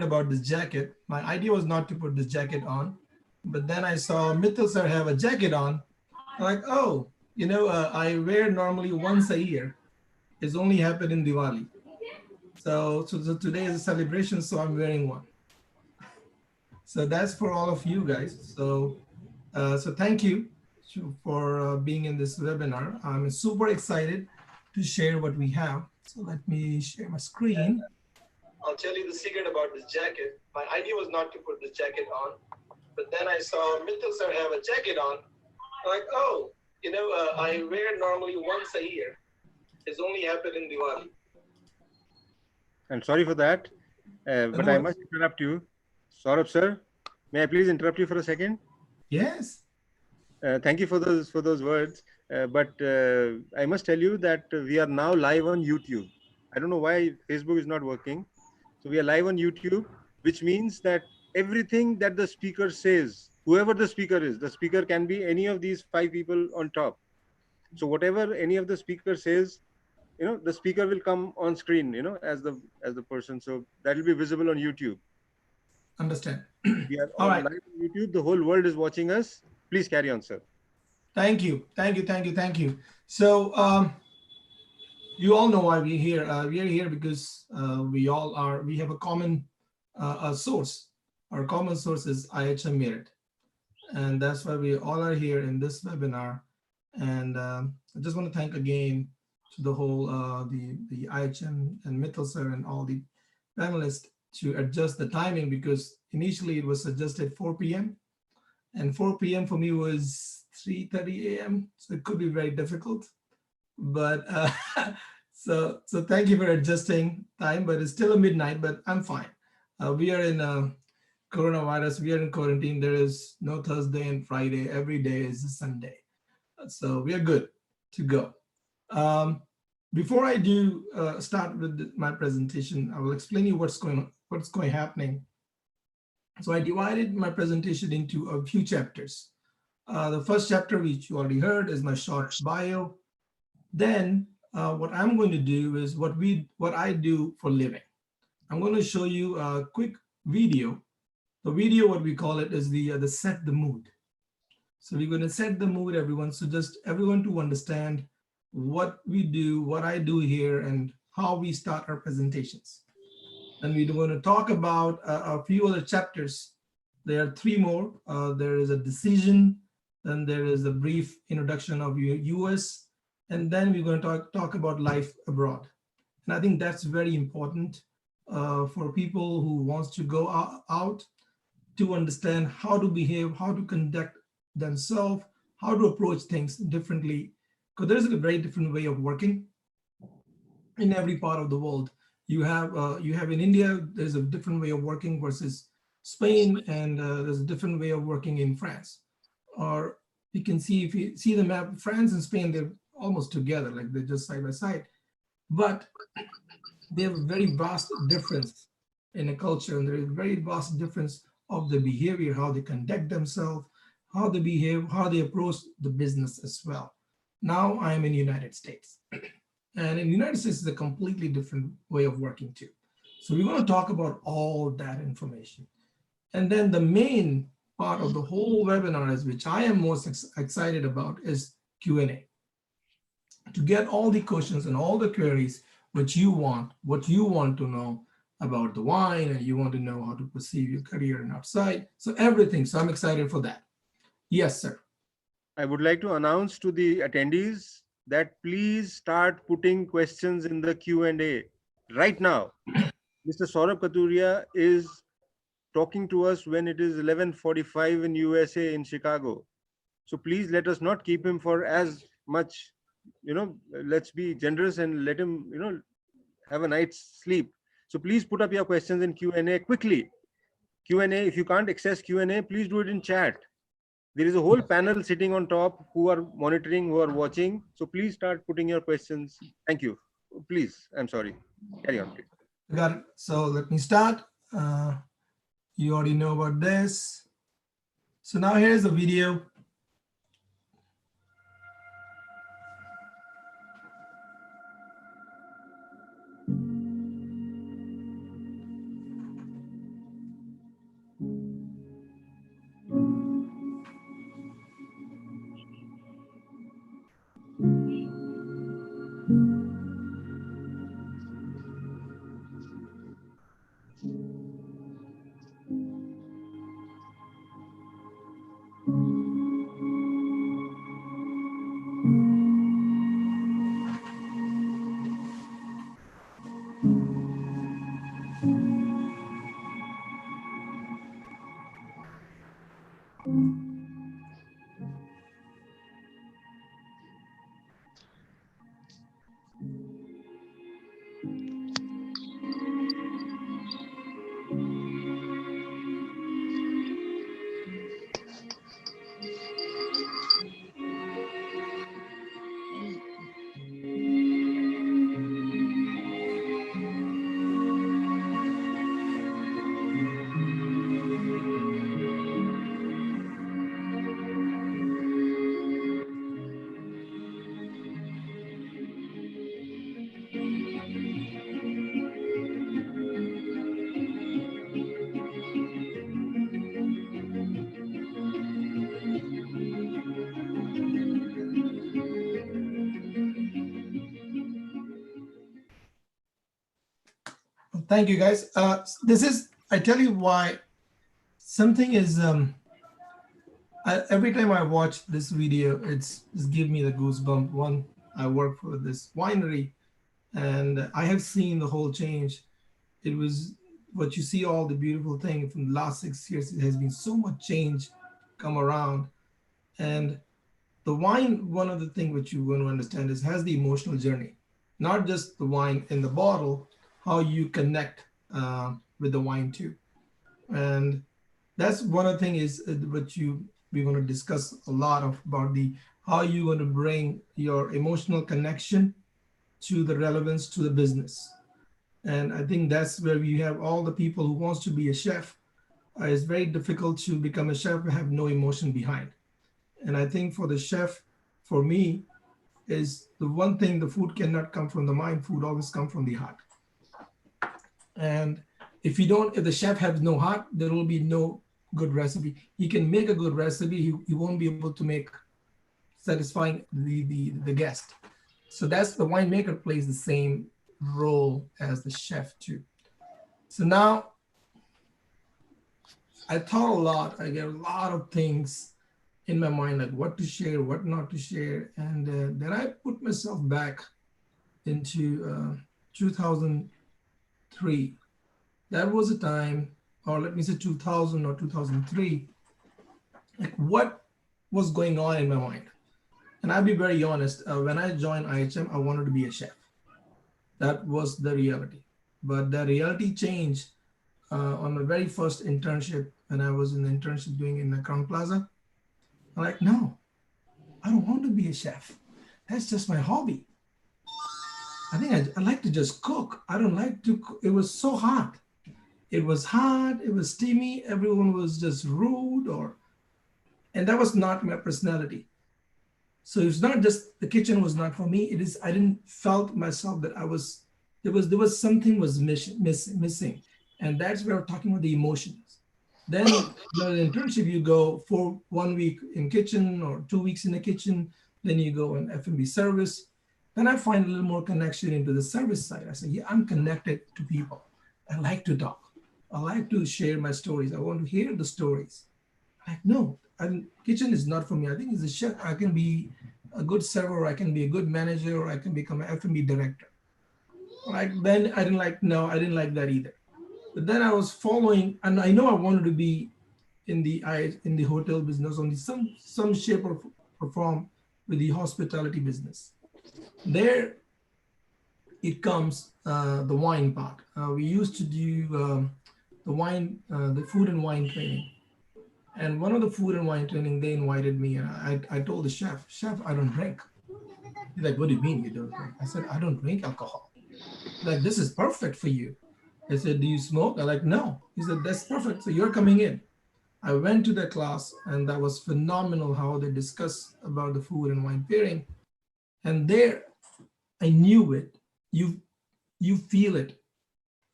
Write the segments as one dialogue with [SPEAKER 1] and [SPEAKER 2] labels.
[SPEAKER 1] about this jacket. My idea was not to put this jacket on, but then I saw Mittal sir have a jacket on. I'm like, oh, I wear normally once a year. It's only happened in Diwali. So today is a celebration, so I'm wearing one. So that's for all of you guys. So thank you for being in this webinar. I'm super excited to share what we have. So let me share my screen. I'll tell you the secret about this jacket. My idea was not to put this jacket on, but then I saw Mittal sir have a jacket on. I'm like, oh, I wear normally once a year. It's only happened in Diwali.
[SPEAKER 2] I'm sorry for that, but I must interrupt you. Saurabh sir, may I please interrupt you for a second?
[SPEAKER 1] Yes.
[SPEAKER 2] Thank you for those words. But I must tell you that we are now live on YouTube. I don't know why Facebook is not working. So we are live on YouTube, which means that everything that the speaker says, whoever the speaker can be any of these five people on top. So whatever any of the speaker says, the speaker will come on screen, as the person. So that will be visible on YouTube.
[SPEAKER 1] Understand.
[SPEAKER 2] We are
[SPEAKER 1] All
[SPEAKER 2] on
[SPEAKER 1] right.
[SPEAKER 2] live on YouTube. The whole world is watching us. Please carry on, sir.
[SPEAKER 1] Thank you. Thank you. Thank you. Thank you. So you all know why we're here. We are here because we have a common source. Our common source is IHM Merit. And that's why we all are here in this webinar. And I just want to thank again to the whole, the IHM and Mittal sir and all the panelists to adjust the timing, because initially it was suggested 4 p.m. and 4 p.m. for me was 3:30 a.m. So it could be very difficult. But so thank you for adjusting time, but it's still a midnight, but I'm fine. We are in coronavirus, we are in quarantine. There is no Thursday and Friday. Every day is a Sunday. So we are good to go. Um, Before I do start with my presentation, I will explain you what's going happening. So I divided my presentation into a few chapters. The first chapter, which you already heard, is my short bio. Then what I'm going to do is what I do for living. I'm going to show you a quick video. The video, what we call it, is the set the mood. So we're going to set the mood, everyone. So just everyone to understand what we do, what I do here, and how we start our presentations. And we're going to talk about a few other chapters. There are three more. There is a decision, then there is a brief introduction of US, and then we're going to talk about life abroad. And I think that's very important for people who wants to go out to understand how to behave, how to conduct themselves, how to approach things differently, because there's a very different way of working in every part of the world. You have in India, there's a different way of working versus Spain, and there's a different way of working in France. Or you can see, if you see the map, France and Spain, they're almost together, like they're just side by side. But they have a very vast difference in a culture, and there is a very vast difference of the behavior, how they conduct themselves, how they behave, how they approach the business as well. Now I'm in the United States. And in the United States, it's a completely different way of working too. So we're going to talk about all that information. And then the main part of the whole webinar, is which I am most excited about, is Q&A. To get all the questions and all the queries which you want, what you want to know about the wine, and you want to know how to perceive your career and outside. So everything. So I'm excited for that. Yes, sir.
[SPEAKER 2] I would like to announce to the attendees that please start putting questions in the Q&A right now. Mr. Saurabh Katuria is talking to us when it is 11:45 in USA in Chicago. So please let us not keep him for as much, let's be generous and let him, have a night's sleep. So please put up your questions in Q&A quickly. Q&A, if you can't access Q&A, please do it in chat. There is a whole panel sitting on top who are monitoring, who are watching. So please start putting your questions. Thank you. Please, I'm sorry. Carry on, please.
[SPEAKER 1] Got it. So let me start. You already know about this. So now here's the video. Thank you, guys. This is, I tell you why something is, every time I watch this video, it's give me the goosebump. One, I work for this winery and I have seen the whole change. It was what you see, all the beautiful thing from the last 6 years. It has been so much change come around. And the wine, one of the things which you want to understand is has the emotional journey, not just the wine in the bottle, how you connect with the wine too. And that's one of the things is what you we're going to discuss a lot of about the how you're going to bring your emotional connection to the relevance to the business. And I think that's where we have all the people who wants to be a chef. It's very difficult to become a chef and have no emotion behind. And I think for the chef, for me, is the one thing, the food cannot come from the mind, food always come from the heart. And if the chef has no heart, there will be no good recipe. He can make a good recipe, he won't be able to make satisfying the guest. So that's the winemaker plays the same role as the chef too. So now I thought a lot, I get a lot of things in my mind, like what to share, what not to share. And then I put myself back into 2003. That was a time, or let me say 2000 or 2003, like what was going on in my mind. And I'll be very honest, when I joined IHM, I wanted to be a chef. That was the reality. But the reality changed on my very first internship when I was in the internship doing in the Crown Plaza. I'm like, no, I don't want to be a chef. That's just my hobby. I think I like to just cook. I don't like to cook. It was so hot. It was hot, it was steamy, everyone was just rude and that was not my personality. So it's not just the kitchen was not for me, it is I didn't felt myself that I was there was something was missing. And that's where we're talking about the emotions. Then the internship you go for 1 week in kitchen or 2 weeks in the kitchen, then you go in F&B service. Then I find a little more connection into the service side. I say, yeah, I'm connected to people. I like to talk. I like to share my stories. I want to hear the stories. Like, no, kitchen is not for me. I think as a chef, I can be a good server, I can be a good manager, or I can become an F&B director. Like then I didn't like that either. But then I was following, and I know I wanted to be in the hotel business, on some shape or form with the hospitality business. There it comes the wine part. We used to do the food and wine training. And one of the food and wine training, they invited me, and I told the chef, I don't drink. He's like, what do you mean you don't drink? I said, I don't drink alcohol. Like, this is perfect for you. I said, do you smoke? I'm like, no. He said, that's perfect. So you're coming in. I went to the class, and that was phenomenal how they discuss about the food and wine pairing. And there, I knew it. You feel it.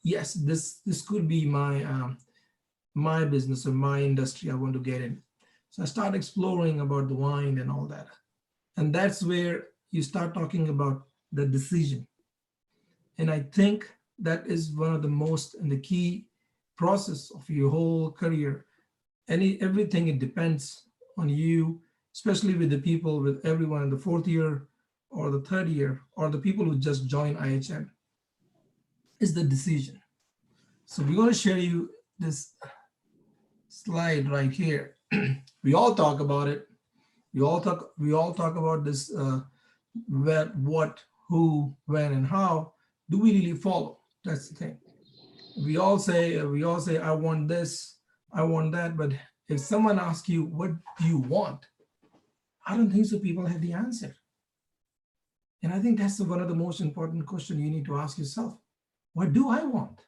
[SPEAKER 1] Yes, this could be my business or my industry I want to get in. So I start exploring about the wine and all that. And that's where you start talking about the decision. And I think that is one of the most and the key process of your whole career. Everything, it depends on you, especially with the people, with everyone in the fourth year or the third year, or the people who just joined IHM, is the decision. So we're going to share you this slide right here. We all talk about it. We all talk about this, where, what, who, when, and how. Do we really follow? That's the thing. We all say I want this, I want that, but if someone asks you what do you want, I don't think so people have the answer. And I think that's one of the most important questions you need to ask yourself. What do I want?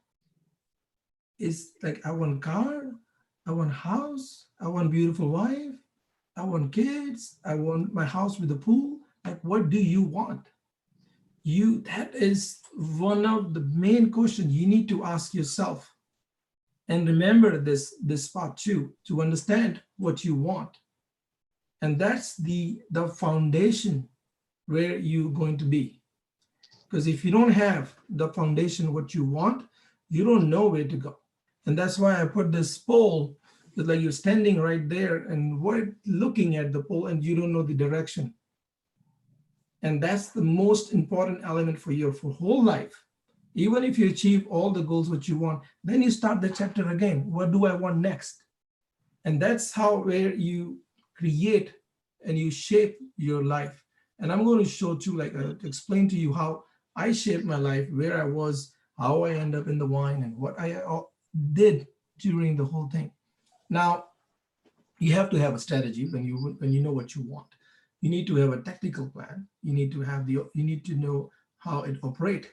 [SPEAKER 1] Is like, I want car, I want house, I want beautiful wife, I want kids, I want my house with a pool. Like, what do you want? You That is one of the main questions you need to ask yourself. And remember this part too, to understand what you want. And that's the foundation where you're going to be. Because if you don't have the foundation what you want, you don't know where to go. And that's why I put this poll, that like you're standing right there and what looking at the pole and you don't know the direction. And that's the most important element for your for whole life. Even if you achieve all the goals what you want, then you start the chapter again. What do I want next? And that's how where you create and you shape your life. And I'm going to show you, like, explain to you how I shaped my life, where I was, how I end up in the wine, and what I did during the whole thing. Now, you have to have a strategy when you know what you want. You need to have a technical plan. You need to know how it operates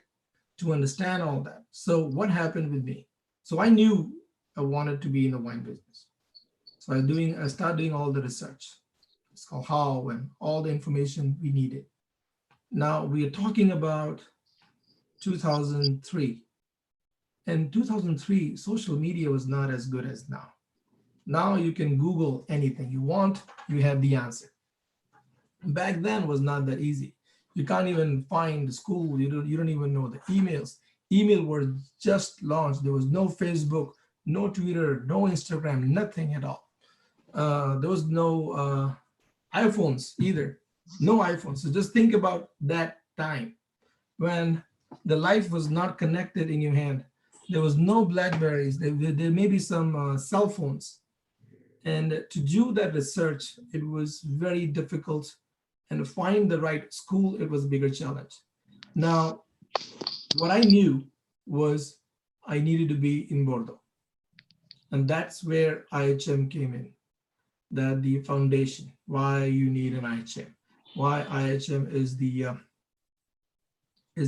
[SPEAKER 1] to understand all that. So what happened with me? So I knew I wanted to be in the wine business. So I started doing all the research. It's called how and all the information we needed. Now we are talking about 2003. In 2003, social media was not as good as now. Now you can Google anything you want, you have the answer. Back then was not that easy. You can't even find the school. You don't even know the emails. Email were just launched. There was no Facebook, no Twitter, no Instagram, nothing at all. There was no iPhones either. No iPhones. So just think about that time when the life was not connected in your hand. There was no Blackberries. There may be some cell phones. And to do that research, it was very difficult. And to find the right school, it was a bigger challenge. Now, what I knew was I needed to be in Bordeaux. And that's where IHM came in, that the foundation, why you need an IHM, why IHM is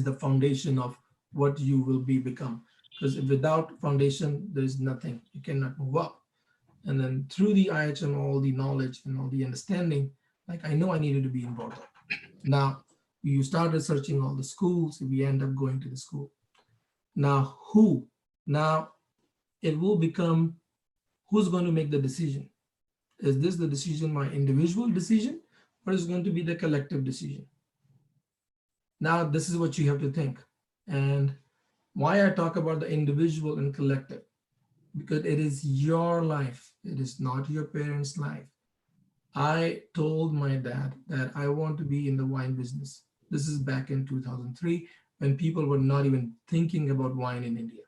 [SPEAKER 1] the foundation of what you will become. Because without foundation, there's nothing. You cannot move up. And then through the IHM, all the knowledge and all the understanding, like I know I needed to be in Bordeaux. Now, you start researching all the schools, we end up going to the school. Now, who? Now, it will become who's going to make the decision. Is this the decision, my individual decision, or is it going to be the collective decision? Now, this is what you have to think. And why I talk about the individual and collective, because it is your life. It is not your parents' life. I told my dad that I want to be in the wine business. This is back in 2003 when people were not even thinking about wine in India.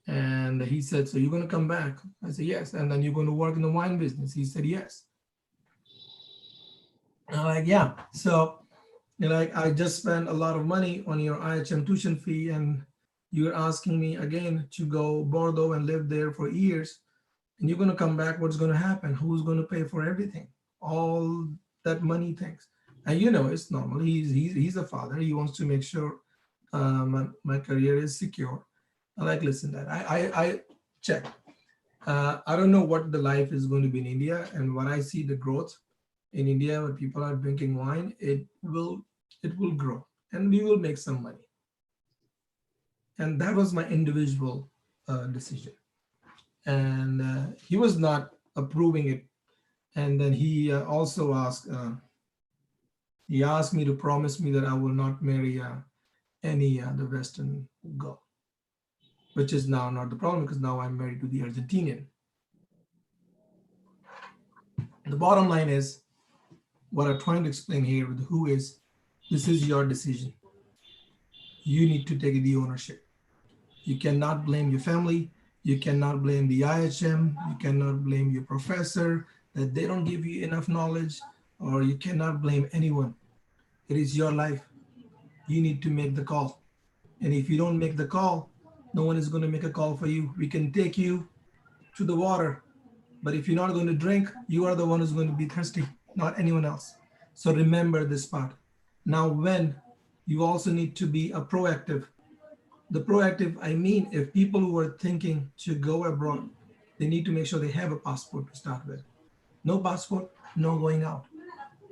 [SPEAKER 1] And he said, so you're going to come back? I said, yes. And then you're going to work in the wine business? He said, yes. And I'm like, yeah. So like, I just spent a lot of money on your IHM tuition fee, and you're asking me again to go Bordeaux and live there for years, and you're going to come back. What's going to happen? Who's going to pay for everything? All that money things. And it's normal. He's a father. He wants to make sure my career is secure. I like, listen, that I check. I don't know what the life is going to be in India, and when I see the growth in India, where people are drinking wine, it will grow, and we will make some money. And that was my individual decision. And he was not approving it. And then he also asked. He asked me to promise me that I will not marry any the Western girl, which is now not the problem because now I'm married to the Argentinian. The bottom line is what I'm trying to explain here with who is, this is your decision. You need to take the ownership. You cannot blame your family. You cannot blame the IHM. You cannot blame your professor that they don't give you enough knowledge, or you cannot blame anyone. It is your life. You need to make the call. And if you don't make the call, no one is going to make a call for you. We can take you to the water, but if you're not going to drink, you are the one who's going to be thirsty, not anyone else. So remember this part. Now, when you also need to be a proactive. The proactive, I mean, if people who are thinking to go abroad, they need to make sure they have a passport to start with. No passport, no going out.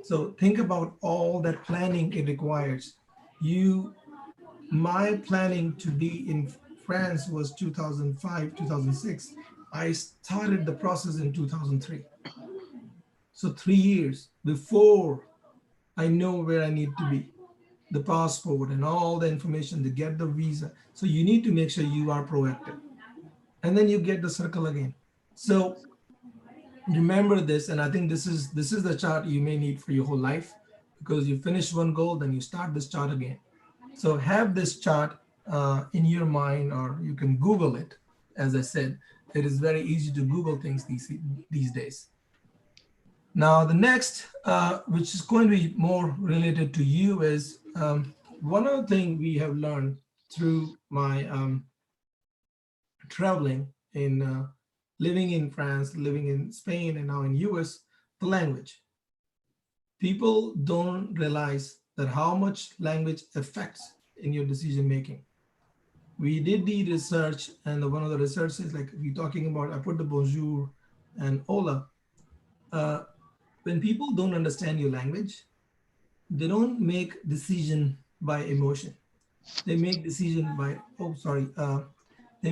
[SPEAKER 1] So think about all that planning it requires. You, my planning to be in France was 2005, 2006. I started the process in 2003. So 3 years before I know where I need to be, the passport and all the information to get the visa. So you need to make sure you are proactive. And then you get the circle again. So remember this, and I think this is the chart you may need for your whole life, because you finish one goal, then you start this chart again. So have this chart in your mind, or you can Google it. As I said, it is very easy to Google things these days. Now, the next, which is going to be more related to you, is one other thing we have learned through my traveling in living in France, living in Spain, and now in US, the language. People don't realize that how much language affects in your decision making. We did the research, and one of the research is like we talking about. I put the bonjour and hola. Uh, when people don't understand your language, they don't make decision by emotion. They make decision by they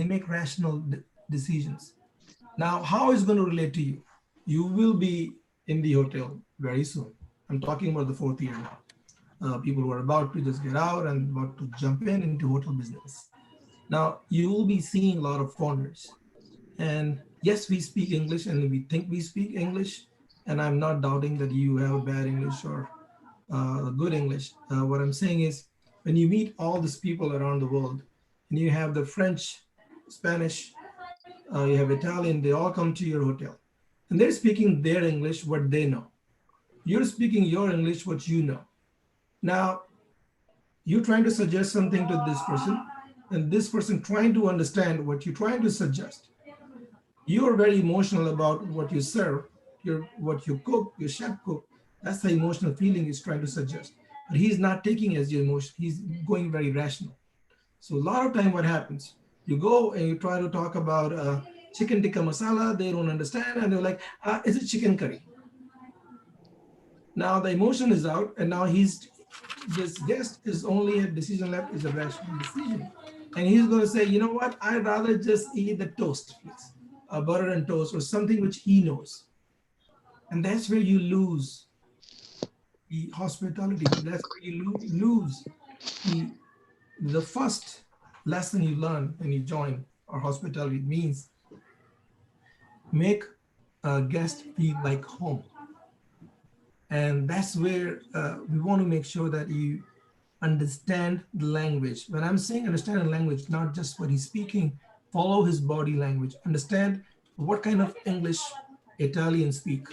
[SPEAKER 1] make rational decisions. Now, how is going to relate to you? You will be in the hotel very soon. I'm talking about the fourth year now. People who are about to just get out and about to jump in into hotel business. Now, you will be seeing a lot of foreigners. And yes, we speak English and we think we speak English. And I'm not doubting that you have a bad English or good English. What I'm saying is, when you meet all these people around the world, and you have the French, Spanish, you have Italian, they all come to your hotel. And they're speaking their English, what they know. You're speaking your English, what you know. Now, you're trying to suggest something to this person, and this person trying to understand what you're trying to suggest. You are very emotional about what you serve, what you cook, your chef cook. That's the emotional feeling he's trying to suggest. But he's not taking as your emotion. He's going very rational. So a lot of time, what happens? You go and you try to talk about chicken tikka masala. They don't understand, and they're like, "Is it chicken curry?" Now the emotion is out, and now this guest is only a decision left is a rational decision, and he's going to say, "You know what? I'd rather just eat the toast, please, butter and toast, or something which he knows." And that's where you lose the hospitality. That's where you lose the the first lesson you learn when you join our hospitality means make a guest feel like home. And that's where we want to make sure that you understand the language. When I'm saying understand the language, not just what he's speaking, follow his body language, understand what kind of English Italians speak.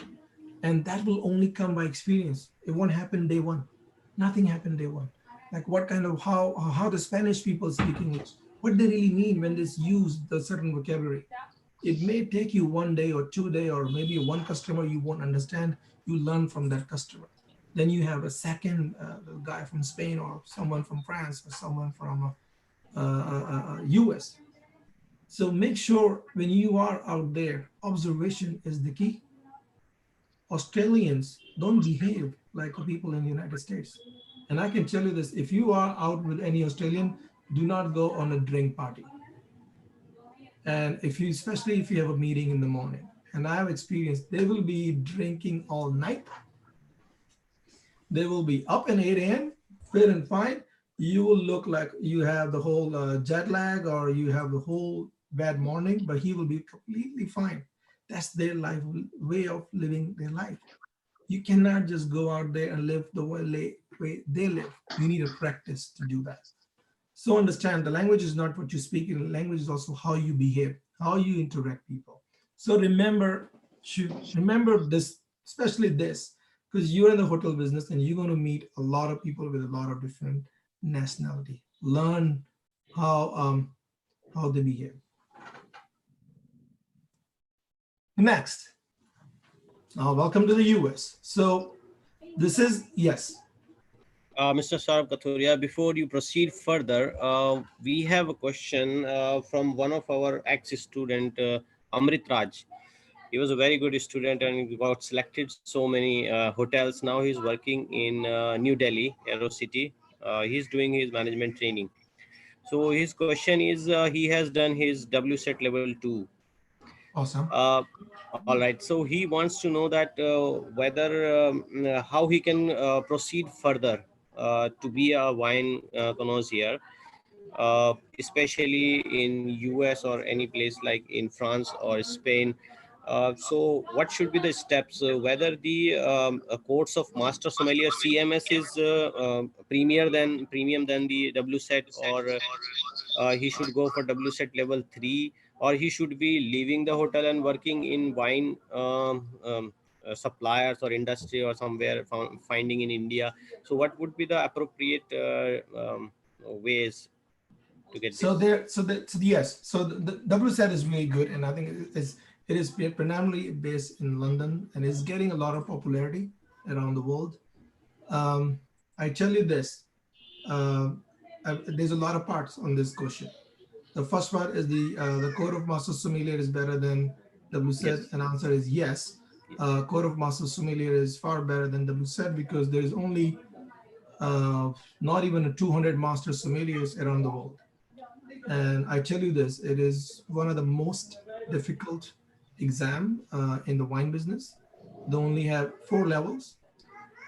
[SPEAKER 1] And that will only come by experience. It won't happen day one. Nothing happened day one. Like what kind of how the Spanish people speak English, what they really mean when they use the certain vocabulary. It may take you 1 day or 2 day, or maybe one customer you won't understand. You learn from that customer. Then you have a second guy from Spain, or someone from France, or someone from US. So make sure when you are out there, observation is the key. Australians don't behave like the people in the United States. And I can tell you this, if you are out with any Australian, do not go on a drink party. And especially if you have a meeting in the morning, and I have experienced, they will be drinking all night. They will be up at 8 a.m., fit and fine. You will look like you have the whole jet lag, or you have the whole bad morning, but he will be completely fine. That's their life, way of living their life. You cannot just go out there and live the way they live. You need a practice to do that. So understand the language is not what you speak in, language is also how you behave, how you interact people. So remember this, especially this, because you're in the hotel business and you're going to meet a lot of people with a lot of different nationality. Learn how they behave. Next, welcome to the US. So this is yes.
[SPEAKER 3] Mr. Saurabh Kathuria, before you proceed further, we have a question from one of our ex-student, Amrit Raj. He was a very good student and he got selected so many hotels. Now he's working in New Delhi, Aero City. He's doing his management training. So his question is, he has done his WSET level 2.
[SPEAKER 1] Awesome.
[SPEAKER 3] All right. So he wants to know that whether how he can proceed further to be a wine connoisseur, especially in US or any place like in France or Spain. So what should be the steps? Whether the course of Master Sommelier CMS is premium than the WSET, or he should go for WSET level 3, or he should be leaving the hotel and working in wine suppliers or industry or somewhere finding in India. So what would be the appropriate ways to get
[SPEAKER 1] So
[SPEAKER 3] this?
[SPEAKER 1] yes. So the WSAT is really good, and I think it is predominantly based in London and is getting a lot of popularity around the world. Um, I tell you this, uh, there's a lot of parts on this question. The first part is the code of master sommelier is better than WSET,
[SPEAKER 3] Yes.
[SPEAKER 1] and answer is yes. Code of master sommelier is far better than WSET because there's only not even a 200 master sommeliers around the world. And I tell you this, it is one of the most difficult exam in the wine business. They only have 4 levels.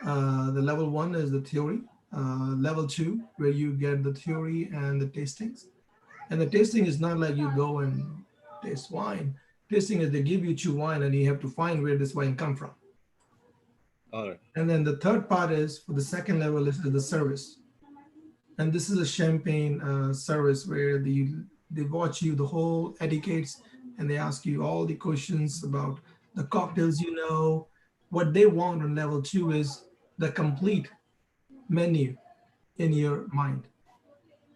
[SPEAKER 1] The level 1 is the theory. Level 2, where you get the theory and the tastings. And the tasting is not like you go and taste wine. Tasting is they give you 2 wine and you have to find where this wine come from.
[SPEAKER 3] All right.
[SPEAKER 1] And then the third part is for the second level is the service. And this is a champagne service where they watch you the whole etiquettes and they ask you all the questions about the cocktails. What they want on level 2 is the complete menu in your mind.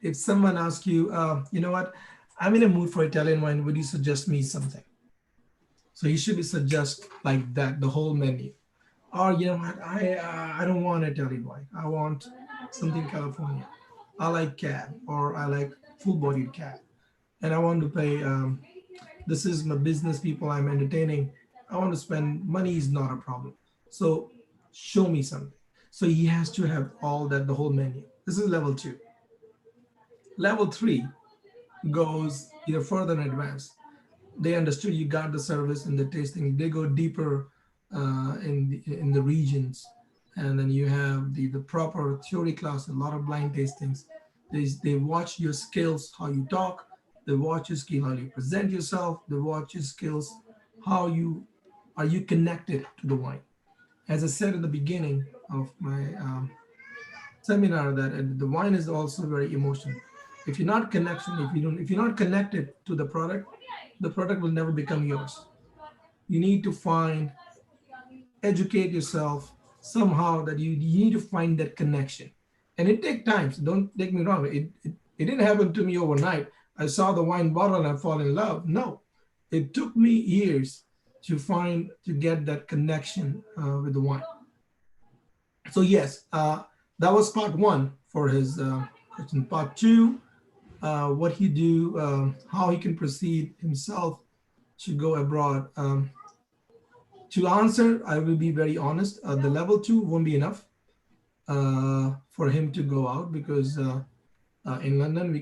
[SPEAKER 1] If someone asks you, you know what, I'm in a mood for Italian wine, would you suggest me something? So you should be suggest like that the whole menu. Or you know what, I don't want Italian wine, I want something California. I like cab, or I like full-bodied cab, and I want to pay. This is my business people I'm entertaining. I want to spend money is not a problem. So show me something. So he has to have all that, the whole menu. This is level 2. Level 3 goes either further in advance. They understood you got the service and the tasting. They go deeper in the regions, and then you have the proper theory class, a lot of blind tastings. They watch your skills, how you talk. They watch your skill, how you present yourself. They watch your skills, how you are you connected to the wine. As I said in the beginning of my seminar, that the wine is also very emotional. If you're not connection, if you're not connected to the product will never become yours. You need to educate yourself somehow, that you need to find that connection, and it takes time. So don't take me wrong, it didn't happen to me overnight. I saw the wine bottle and I fall in love. No, it took me years to get that connection with the wine. So yes, that was part 1 for his question. Part 2, what he do, how he can proceed himself to go abroad. To answer, I will be very honest. The level 2 won't be enough for him to go out, because in London I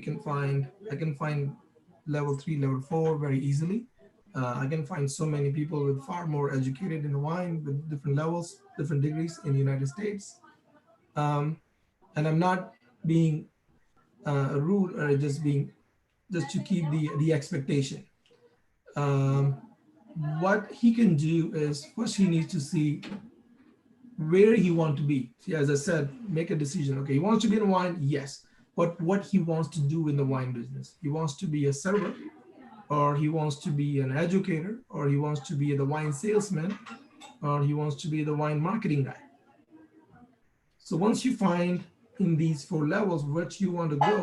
[SPEAKER 1] can find level 3, level 4 very easily. I can find so many people with far more educated in wine with different levels, different degrees in the United States. Um, and I'm not being rude, or just to keep the expectation. Um, what he can do is, first he needs to see where he want to be. See, as I said, make a decision. Okay, he wants to be in wine. Yes. but what he wants to do in the wine business. He wants to be a server, or he wants to be an educator, or he wants to be the wine salesman, or he wants to be the wine marketing guy. So once you find in these four levels which you want to go,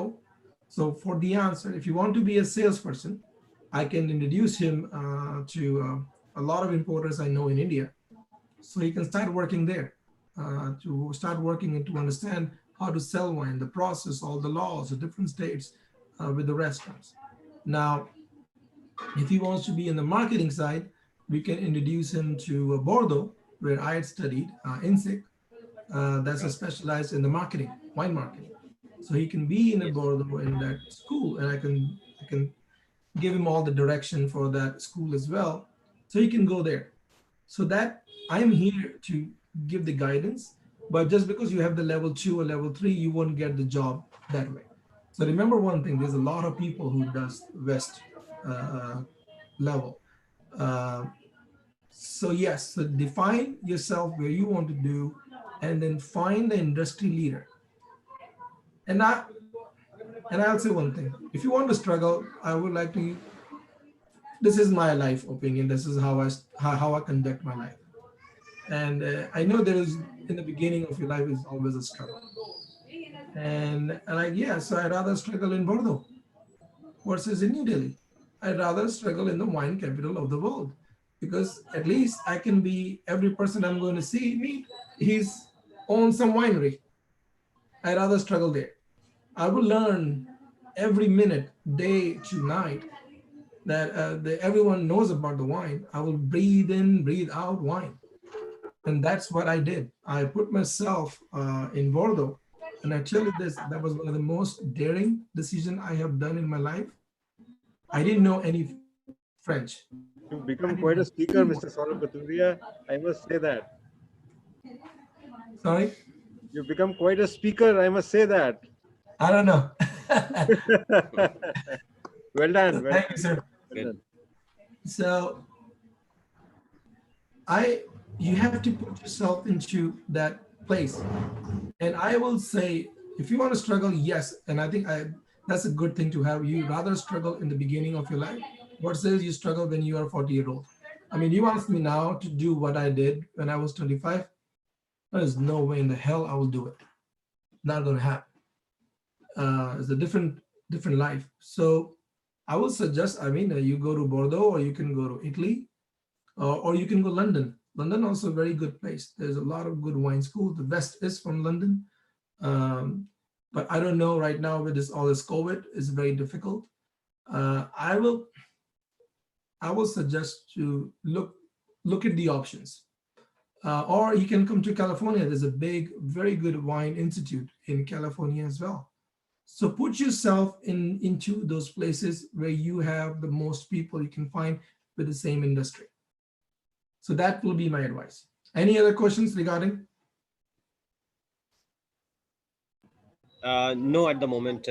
[SPEAKER 1] so for the answer, if you want to be a salesperson, I can introduce him to a lot of importers I know in India. So he can start working there, to start working and to understand how to sell wine, the process, all the laws, the different states with the restaurants. Now, if he wants to be in the marketing side, we can introduce him to Bordeaux, where I had studied INSEC. That's a specialized in the marketing, wine marketing. So he can be in a
[SPEAKER 3] Yes.
[SPEAKER 1] Bordeaux in that school, and I can give him all the direction for that school as well, so he can go there. So that I'm here to give the guidance, but just because you have the level 2 or level 3, you won't get the job that way. So remember one thing: there's a lot of people who does West uh, level. Uh, so yes, so define yourself where you want to do, and then find the industry leader. And I and I'll say one thing: if you want to struggle, I would like to. This is my life opinion. This is how I conduct my life. And I know there is in the beginning of your life is always a struggle. And like yeah, so I'd rather struggle in Bordeaux versus in New Delhi. I'd rather struggle in the wine capital of the world, because at least I can be every person I'm going to see meet. He's owns some winery. I'd rather struggle there. I will learn every minute, day to night, that everyone knows about the wine. I will breathe in, breathe out wine. And that's what I did. I put myself in Bordeaux. And I tell you this, that was one of the most daring decision I have done in my life. I didn't know any French.
[SPEAKER 2] You
[SPEAKER 1] I
[SPEAKER 2] become
[SPEAKER 1] didn't
[SPEAKER 2] quite
[SPEAKER 1] know
[SPEAKER 2] a
[SPEAKER 1] any
[SPEAKER 2] speaker,
[SPEAKER 1] word.
[SPEAKER 2] Mr. Saurabh Katuria. I must say that.
[SPEAKER 1] Sorry?
[SPEAKER 2] You become quite a speaker, I must say that.
[SPEAKER 1] I don't know.
[SPEAKER 2] Well done, well
[SPEAKER 1] Thank you,
[SPEAKER 2] done,
[SPEAKER 1] sir.
[SPEAKER 2] well
[SPEAKER 3] Good.
[SPEAKER 2] done.
[SPEAKER 1] So I you have to put yourself into that place. And I will say, if you want to struggle, yes. And I think that's a good thing to have. You rather struggle in the beginning of your life versus you struggle when you are 40-year old. I mean, you ask me now to do what I did when I was 25. There's no way in the hell I will do it. Not gonna happen. It's a different life. So I will suggest. I mean, you go to Bordeaux, or you can go to Italy, or you can go London. London also a very good place. There's a lot of good wine schools. The best is from London. Um, but I don't know right now with this all this COVID is very difficult. Uh, I will I will suggest to look at the options. Or you can come to California. There's a big, very good wine institute in California as well. So put yourself into those places where you have the most people you can find with the same industry. So that will be my advice. Any other questions regarding?
[SPEAKER 3] No, at the moment.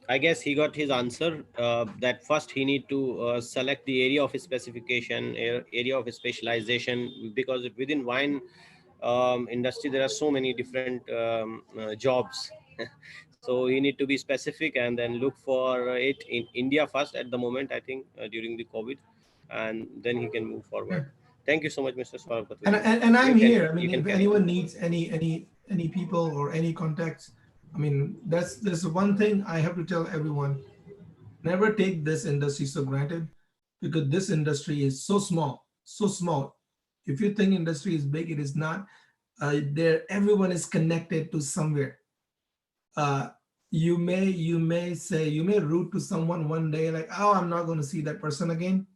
[SPEAKER 3] I guess he got his answer. That first he need to select the area of his specification, area of his specialization, because within wine industry there are so many different jobs. So he need to be specific and then look for it in India first at the moment. I think during the COVID, and then he can move forward.
[SPEAKER 1] Sure.
[SPEAKER 3] Thank you so much, Mr. Saurabh
[SPEAKER 1] And,
[SPEAKER 3] Katuria.
[SPEAKER 1] and and I'm
[SPEAKER 3] You can
[SPEAKER 1] here. I
[SPEAKER 3] you
[SPEAKER 1] mean,
[SPEAKER 3] can
[SPEAKER 1] if
[SPEAKER 3] carry on.
[SPEAKER 1] anyone needs any people or any contacts, I mean, that's one thing I have to tell everyone. Never take this industry so granted, because this industry is so small, so small. If you think industry is big, it is not. There, everyone is connected to somewhere. Uh, you may root to someone one day, like, oh, I'm not going to see that person again.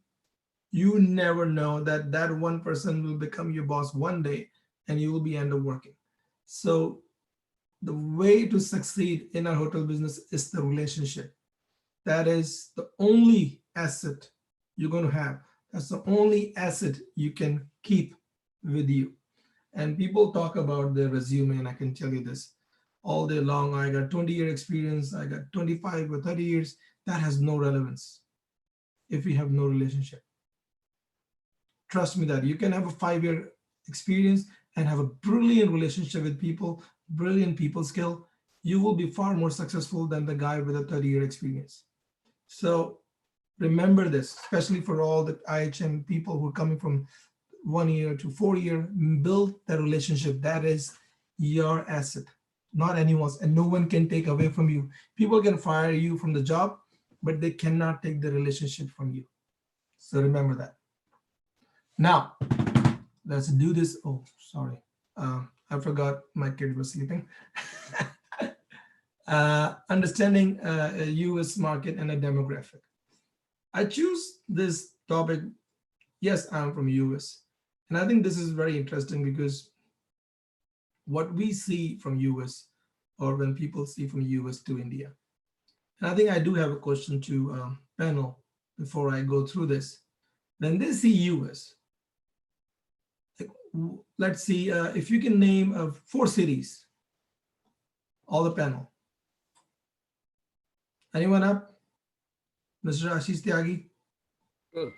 [SPEAKER 1] You never know that that one person will become your boss one day, and you will be end up working. So the way to succeed in our hotel business is the relationship. That is the only asset you're going to have. That's the only asset you can keep with you. And people talk about their resume, and I can tell you this all day long: I got 20-year experience, I got 25 or 30 years. That has no relevance if we have no relationship. Trust me that you can have a 5-year experience and have a brilliant relationship with people, brilliant people skill. you will be far more successful than the guy with a 30-year experience. So remember this, especially for all the IHM people who are coming from 1 year to 4 year, build the relationship. That is your asset, not anyone's, and no one can take away from you. People can fire you from the job, but they cannot take the relationship from you. So remember that. Now, let's do this. Oh, sorry. I forgot my kid was sleeping. Understanding a US market and a demographic. I choose this topic. Yes, I'm from US. And I think this is very interesting because what we see from US or when people see from US to India. And I think I do have a question to panel before I go through this. When they see US, let's see if you can name 4 cities, all the panel. Anyone up? Mr. Ashish Tyagi?
[SPEAKER 4] Sure.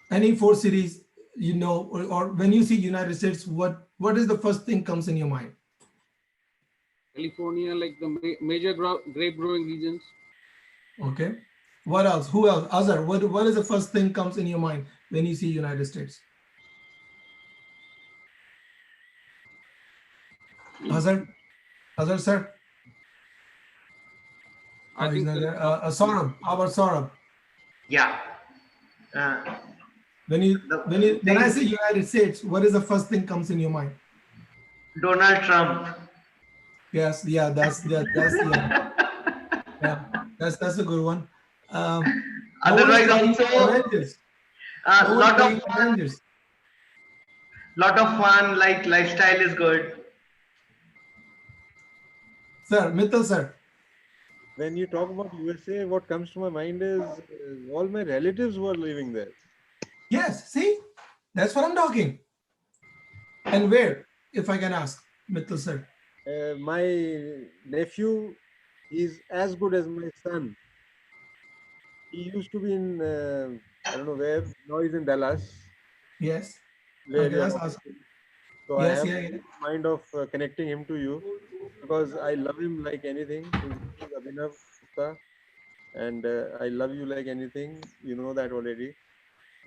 [SPEAKER 1] Any 4 cities you know, or when you see United States, what is the first thing comes in your mind?
[SPEAKER 4] California, like the major grape growing regions.
[SPEAKER 1] Okay. What else? Who else? Azhar, what is the first thing comes in your mind when you see United States? Azhar? Azhar, sir?
[SPEAKER 4] I
[SPEAKER 1] Oh, he's
[SPEAKER 4] think
[SPEAKER 1] not there. Saurabh, how about Saurabh?
[SPEAKER 5] Yeah. Uh,
[SPEAKER 1] When I say United States, what is the first thing comes in your mind?
[SPEAKER 5] Donald Trump.
[SPEAKER 1] Yes, yeah, yeah, that's a good one. No one is
[SPEAKER 5] Otherwise,
[SPEAKER 1] talking
[SPEAKER 5] also
[SPEAKER 1] Avengers.
[SPEAKER 5] a
[SPEAKER 1] No one is talking Avengers.
[SPEAKER 5] lot of fun. Like lifestyle is good.
[SPEAKER 1] Sir, Mittal, sir.
[SPEAKER 2] When you talk about USA, what comes to my mind is all my relatives were living there.
[SPEAKER 1] Yes, see, that's what I'm talking. And where, if I can ask, Mittal, sir?
[SPEAKER 2] My nephew is as good as my son. He used to be in I don't know where. Now he's in Dallas,
[SPEAKER 1] Yes.
[SPEAKER 2] where
[SPEAKER 1] Okay,
[SPEAKER 2] you're
[SPEAKER 1] that's awesome.
[SPEAKER 2] operating. So I
[SPEAKER 1] Yes,
[SPEAKER 2] have
[SPEAKER 1] yeah,
[SPEAKER 2] a
[SPEAKER 1] yeah.
[SPEAKER 2] mind of connecting him to you because I love him like anything. His name is Abhinav Gupta, and I love you like anything. You know that already.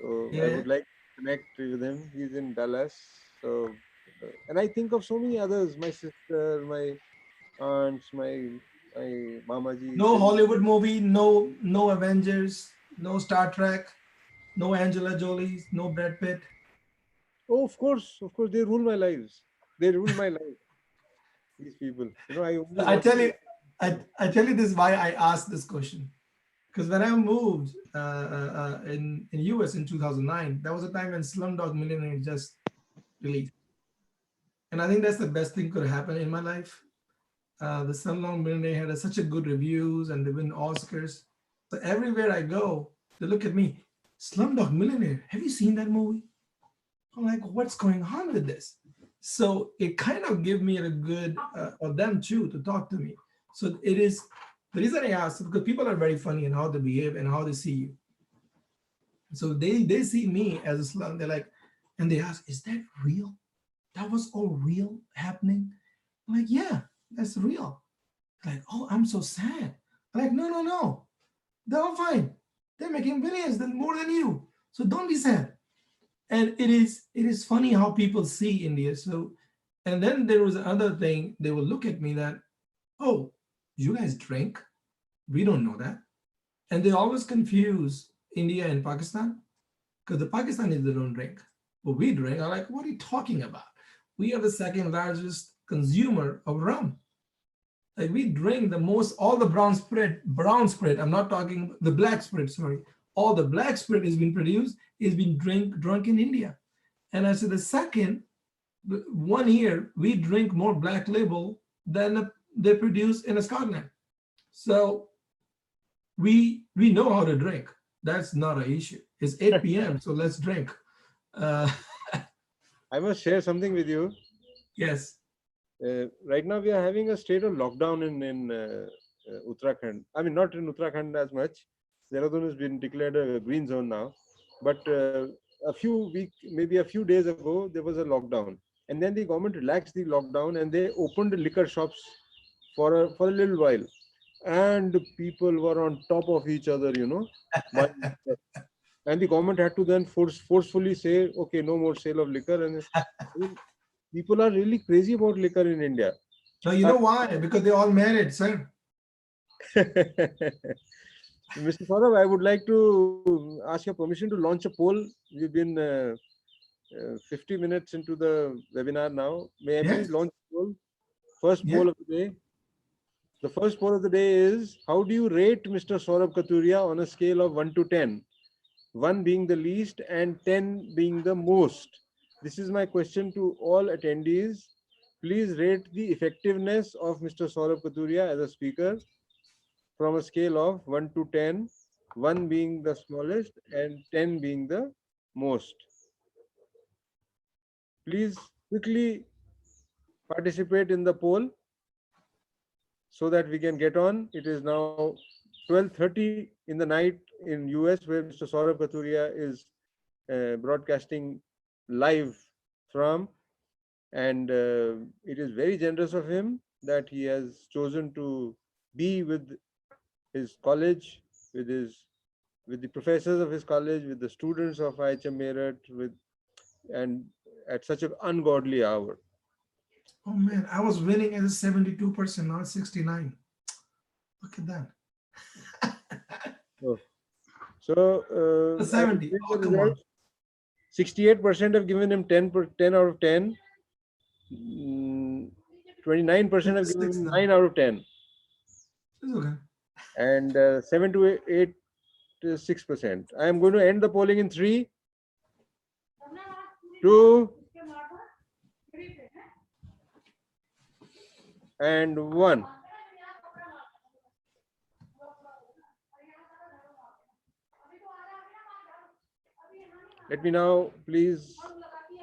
[SPEAKER 2] So
[SPEAKER 1] Yeah,
[SPEAKER 2] I
[SPEAKER 1] yeah.
[SPEAKER 2] would like to connect with him. He's in Dallas. So and I think of so many others. My sister, my aunts, my mamaji.
[SPEAKER 1] No Hollywood movie, no Avengers, no Star Trek, no Angela Jolie's, no Brad Pitt.
[SPEAKER 2] Oh, of course, they rule my lives. They rule my life. These people, I only
[SPEAKER 1] I
[SPEAKER 2] watch
[SPEAKER 1] tell
[SPEAKER 2] them.
[SPEAKER 1] you, I tell you this why I asked this question. Because when I moved in US in 2009, that was a time when Slumdog Millionaire just released, and I think that's the best thing could happen in my life. The Slumdog Millionaire had such a good reviews and they win Oscars. So everywhere I go, they look at me, Slumdog Millionaire. Have you seen that movie? I'm like, what's going on with this? So it kind of gave me a good, or them too, to talk to me. So it is the reason I asked because people are very funny in how they behave and how they see you. So they see me as a slum. They're like, and they ask, is that real? That was all real happening? I'm like, yeah, that's real. Like, oh, I'm so sad. I'm like, no, no, no. They're all fine. They're making billions more than you. So don't be sad. And it is funny how people see India. So, and then there was another thing. They will look at me that, oh, you guys drink? We don't know that. And they always confuse India and Pakistan because the Pakistanis they don't drink, but we drink. I'm like, what are you talking about? We are the second largest consumer of rum. Like we drink the most, all the brown spirit. I'm not talking the black spirit. Sorry, all the black spirit is being produced is being drunk in India. And I said the second, 1 year we drink more black label than they produce in Scotland. So we know how to drink. That's not an issue. It's 8 p.m. So let's drink. Uh,
[SPEAKER 2] I must share something with you.
[SPEAKER 1] yes.
[SPEAKER 2] Right now, we are having a state of lockdown in Uttarakhand. I mean, not in Uttarakhand as much. Dehradun has been declared a green zone now. But a few weeks, maybe a few days ago, there was a lockdown. And then the government relaxed the lockdown and they opened liquor shops for a little while. And people were on top of each other, buying liquor. And the government had to then forcefully say, okay, no more sale of liquor. And I mean, people are really crazy about liquor in India.
[SPEAKER 1] No, you know why? Because they're all married, sir.
[SPEAKER 2] Mr. Saurabh, I would like to ask your permission to launch a poll. We've been 50 minutes into the webinar now. May I
[SPEAKER 1] Yes.
[SPEAKER 2] please launch a poll? First
[SPEAKER 1] Yeah.
[SPEAKER 2] poll of the day. The first poll of the day is, how do you rate Mr. Saurabh Katuria on a scale of 1 to 10? 1 being the least and 10 being the most. This is my question to all attendees. Please rate the effectiveness of Mr. Saurabh Katuria as a speaker from a scale of 1 to 10, 1 being the smallest and 10 being the most. Please quickly participate in the poll so that we can get on. It is now 12:30 in the night in US, where Mr. Saurabh Katuria is broadcasting live from, and it is very generous of him that he has chosen to be with his college, with the professors of his college, with the students of IHM Meerut, and at such an ungodly hour.
[SPEAKER 1] Oh man, I was winning at 72%, now it's 69. Look at that.
[SPEAKER 2] So, I
[SPEAKER 1] 70.
[SPEAKER 2] will
[SPEAKER 1] Oh,
[SPEAKER 2] the
[SPEAKER 1] come on.
[SPEAKER 2] results. 68% have given him 10 out of 10. 29% have given
[SPEAKER 1] 56
[SPEAKER 2] him
[SPEAKER 1] now.
[SPEAKER 2] 9 out of 10.
[SPEAKER 1] It's okay.
[SPEAKER 2] And 7 to 8 to 6%. I am going to end the polling in 3, 2, and 1. Let me now, please,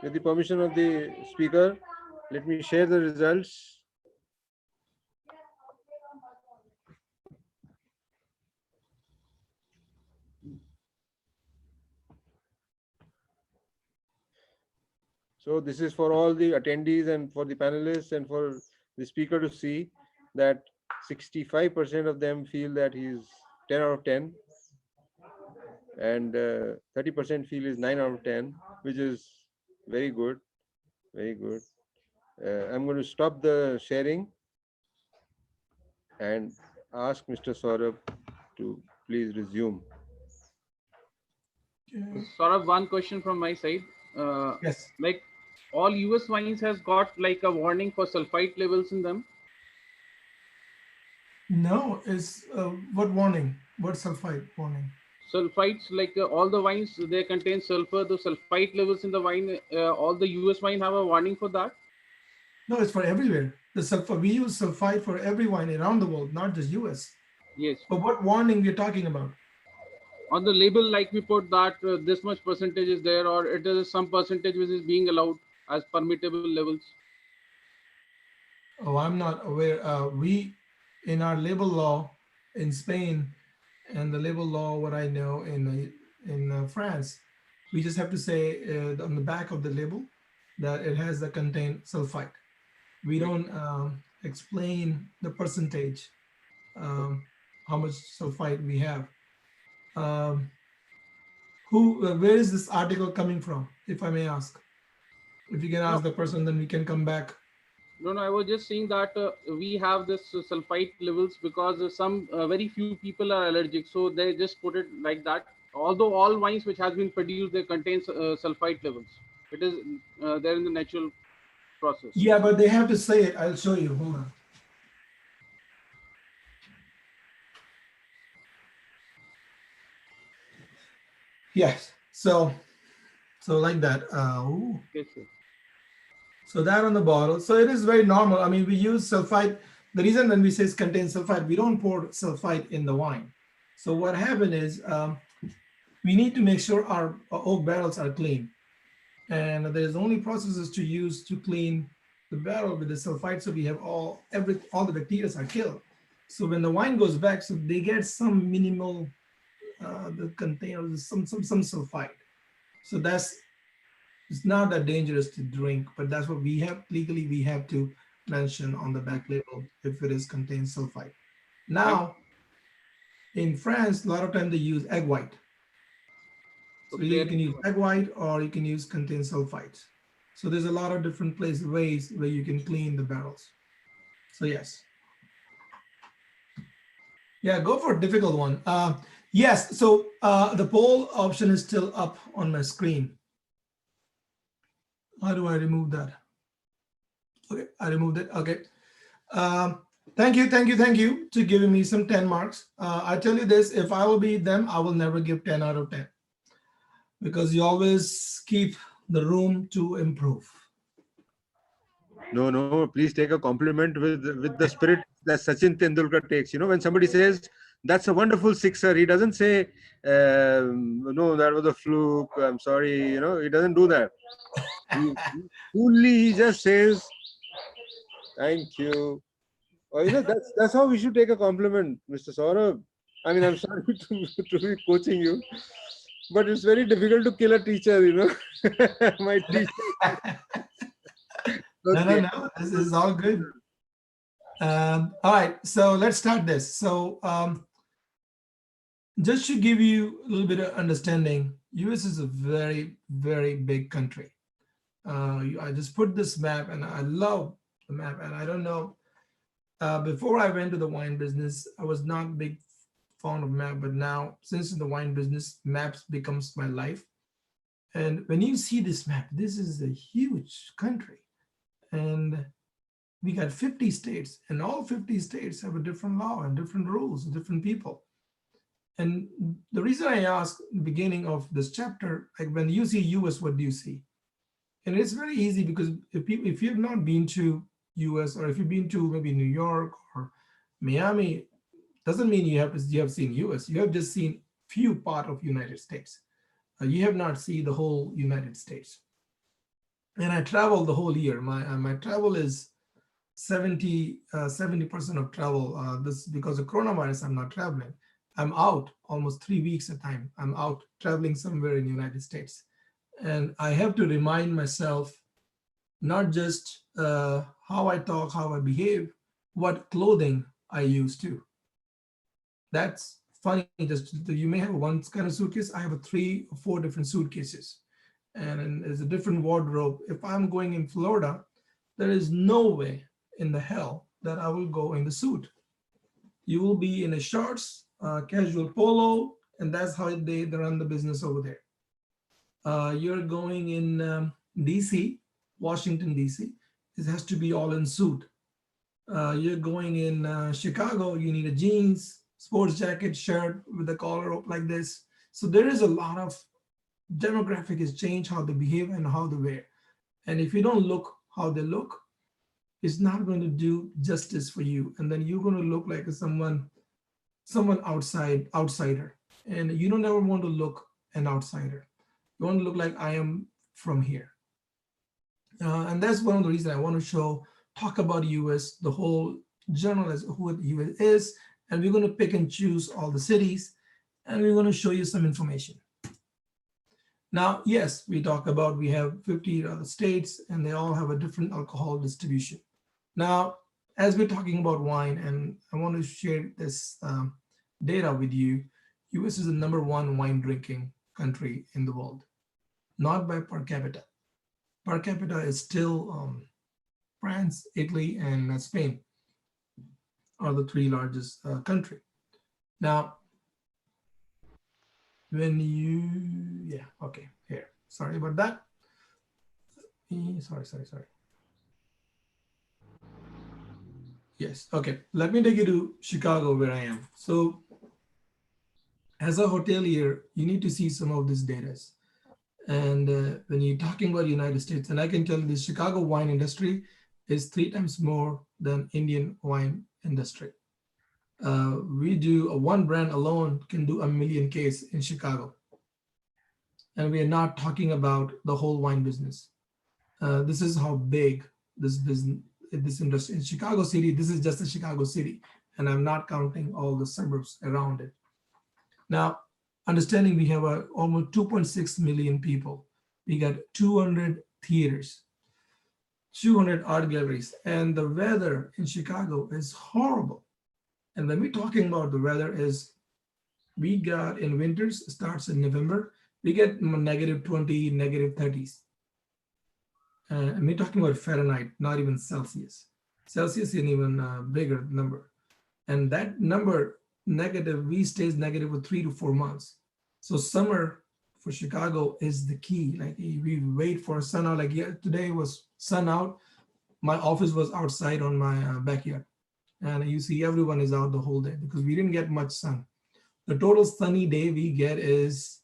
[SPEAKER 2] with the permission of the speaker, let me share the results. So this is for all the attendees and for the panelists and for the speaker to see that 65% of them feel that he's 10 out of 10, and 30% feel is 9 out of 10, which is very good, very good. I'm going to stop the sharing and ask Mr. Saurabh to please resume.
[SPEAKER 1] Okay.
[SPEAKER 4] Sort of one question from my side.
[SPEAKER 1] Yes.
[SPEAKER 4] Like all US wines has got like a warning for sulfite levels in them.
[SPEAKER 1] No, it's what warning? What sulfite warning?
[SPEAKER 4] Sulfites, like all the wines, they contain sulfur. The sulfite levels in the wine, all the US wine have a warning for that.
[SPEAKER 1] No, it's for everywhere. The sulfur, we use sulfite for every wine around the world, not just US.
[SPEAKER 4] Yes.
[SPEAKER 1] But what warning we're talking about?
[SPEAKER 4] On the label, like we put that this much percentage is there, or it is some percentage which is being allowed as permittable levels.
[SPEAKER 1] Oh, I'm not aware. We, in our label law in Spain, and the label law, what I know in France, we just have to say on the back of the label that it has the contain sulfite. We don't explain the percentage, how much sulfite we have. Where is this article coming from, if I may ask? If you can ask the person, then we can come back.
[SPEAKER 4] No, I was just saying that we have this sulfite levels because some very few people are allergic, so they just put it like that. Although all wines which has been produced, they contain sulfite levels. It is there in the natural process.
[SPEAKER 1] Yeah, but they have to say it. I'll show you. Hold on. Yes. So like that.
[SPEAKER 4] Yes, sir.
[SPEAKER 1] So that on the bottle. So it is very normal. I mean, we use sulfite. The reason when we say it contains sulfite, we don't pour sulfite in the wine. So what happened is we need to make sure our oak barrels are clean. And there's only processes to use to clean the barrel with the sulfite. So we have all the bacteria are killed. So when the wine goes back, so they get some minimal the container some sulfite. So that's It's not that dangerous to drink, but that's what we have legally. We have to mention on the back label if it is contains sulfite.
[SPEAKER 4] Thank.
[SPEAKER 1] Now, in France, a lot of time they use egg white. So
[SPEAKER 4] Okay.
[SPEAKER 1] you can use egg white or you can use contains sulfite. So there's a lot of different ways where you can clean the barrels. So yes, yeah, go for a difficult one. Yes, so the poll option is still up on my screen. How do I remove that? Okay, I removed it. Okay. Thank you, thank you, thank you to giving me some 10 marks. I tell you this, if I will be them, I will never give 10 out of 10 because you always keep the room to improve.
[SPEAKER 2] No, please take a compliment with the spirit that Sachin Tendulkar takes. You know, when somebody says that's a wonderful sixer, he doesn't say, no, that was a fluke. I'm sorry. You know, he doesn't do that. He just says, thank you. Or, you know, that's how we should take a compliment, Mr. Saurabh. I mean, I'm sorry to be coaching you, but it's very difficult to kill a teacher. You know, my teacher. Okay.
[SPEAKER 1] No, this is all good. All right, so let's start this. So just to give you a little bit of understanding, US is a very, very big country. I just put this map and I love the map. And I don't know, before I went to the wine business, I was not big fond of map, but now since in the wine business, maps becomes my life. And when you see this map, this is a huge country. And we got 50 states, and all 50 states have a different law and different rules and different people. And the reason I asked the beginning of this chapter, like when you see US, what do you see? And it's very easy because if you've not been to US or if you've been to maybe New York or Miami, doesn't mean you have seen US. You have just seen few part of United States. You have not seen the whole United States. And I travel the whole year. My travel is 70% of travel. This because of coronavirus, I'm not traveling. I'm out almost 3 weeks at a time. I'm out traveling somewhere in the United States. And I have to remind myself, not just how I talk, how I behave, what clothing I use too. That's funny. Just you may have one kind of suitcase. I have 3 or 4 different suitcases, and there's a different wardrobe. If I'm going in Florida, there is no way in the hell that I will go in the suit. You will be in a shorts, casual polo, and that's how they run the business over there. You're going in DC, Washington, DC. It has to be all in suit. You're going in Chicago, you need a jeans, sports jacket, shirt with a collar up like this. So there is a lot of demographic has changed how they behave and how they wear. And if you don't look how they look, it's not going to do justice for you. And then you're going to look like someone outsider. And you don't ever want to look an outsider. You want to look like I am from here. And that's one of the reasons I want to talk about US, the whole general as who the US is, and we're going to pick and choose all the cities, and we're going to show you some information. Now, yes, we have 50 other states, and they all have a different alcohol distribution. Now, as we're talking about wine, and I want to share this data with you, US is the #1 wine drinking country in the world, not by per capita. Per capita is still France, Italy, and Spain are the 3 largest country. Now, when here. Sorry about that. Sorry. Yes, okay. Let me take you to Chicago where I am. So as a hotelier, you need to see some of these data. And when you're talking about United States, and I can tell you the Chicago wine industry is 3 times more than Indian wine industry. We do one brand alone can do 1 million case in Chicago. And we are not talking about the whole wine business. This is how big this industry in Chicago City. This is just the Chicago City, and I'm not counting all the suburbs around it. Now, understanding we have almost 2.6 million people. We got 200 theaters, 200 art galleries, and the weather in Chicago is horrible. And when we're talking about the weather, is we got in winters starts in November, we get -20, -30s. And we're talking about Fahrenheit, not even Celsius. Celsius is an even bigger number. And that number negative, we stays negative for 3 to 4 months. So summer for Chicago is the key. Like we wait for sun out. Like yeah, today was sun out. My office was outside on my backyard. And you see everyone is out the whole day because we didn't get much sun. The total sunny day we get is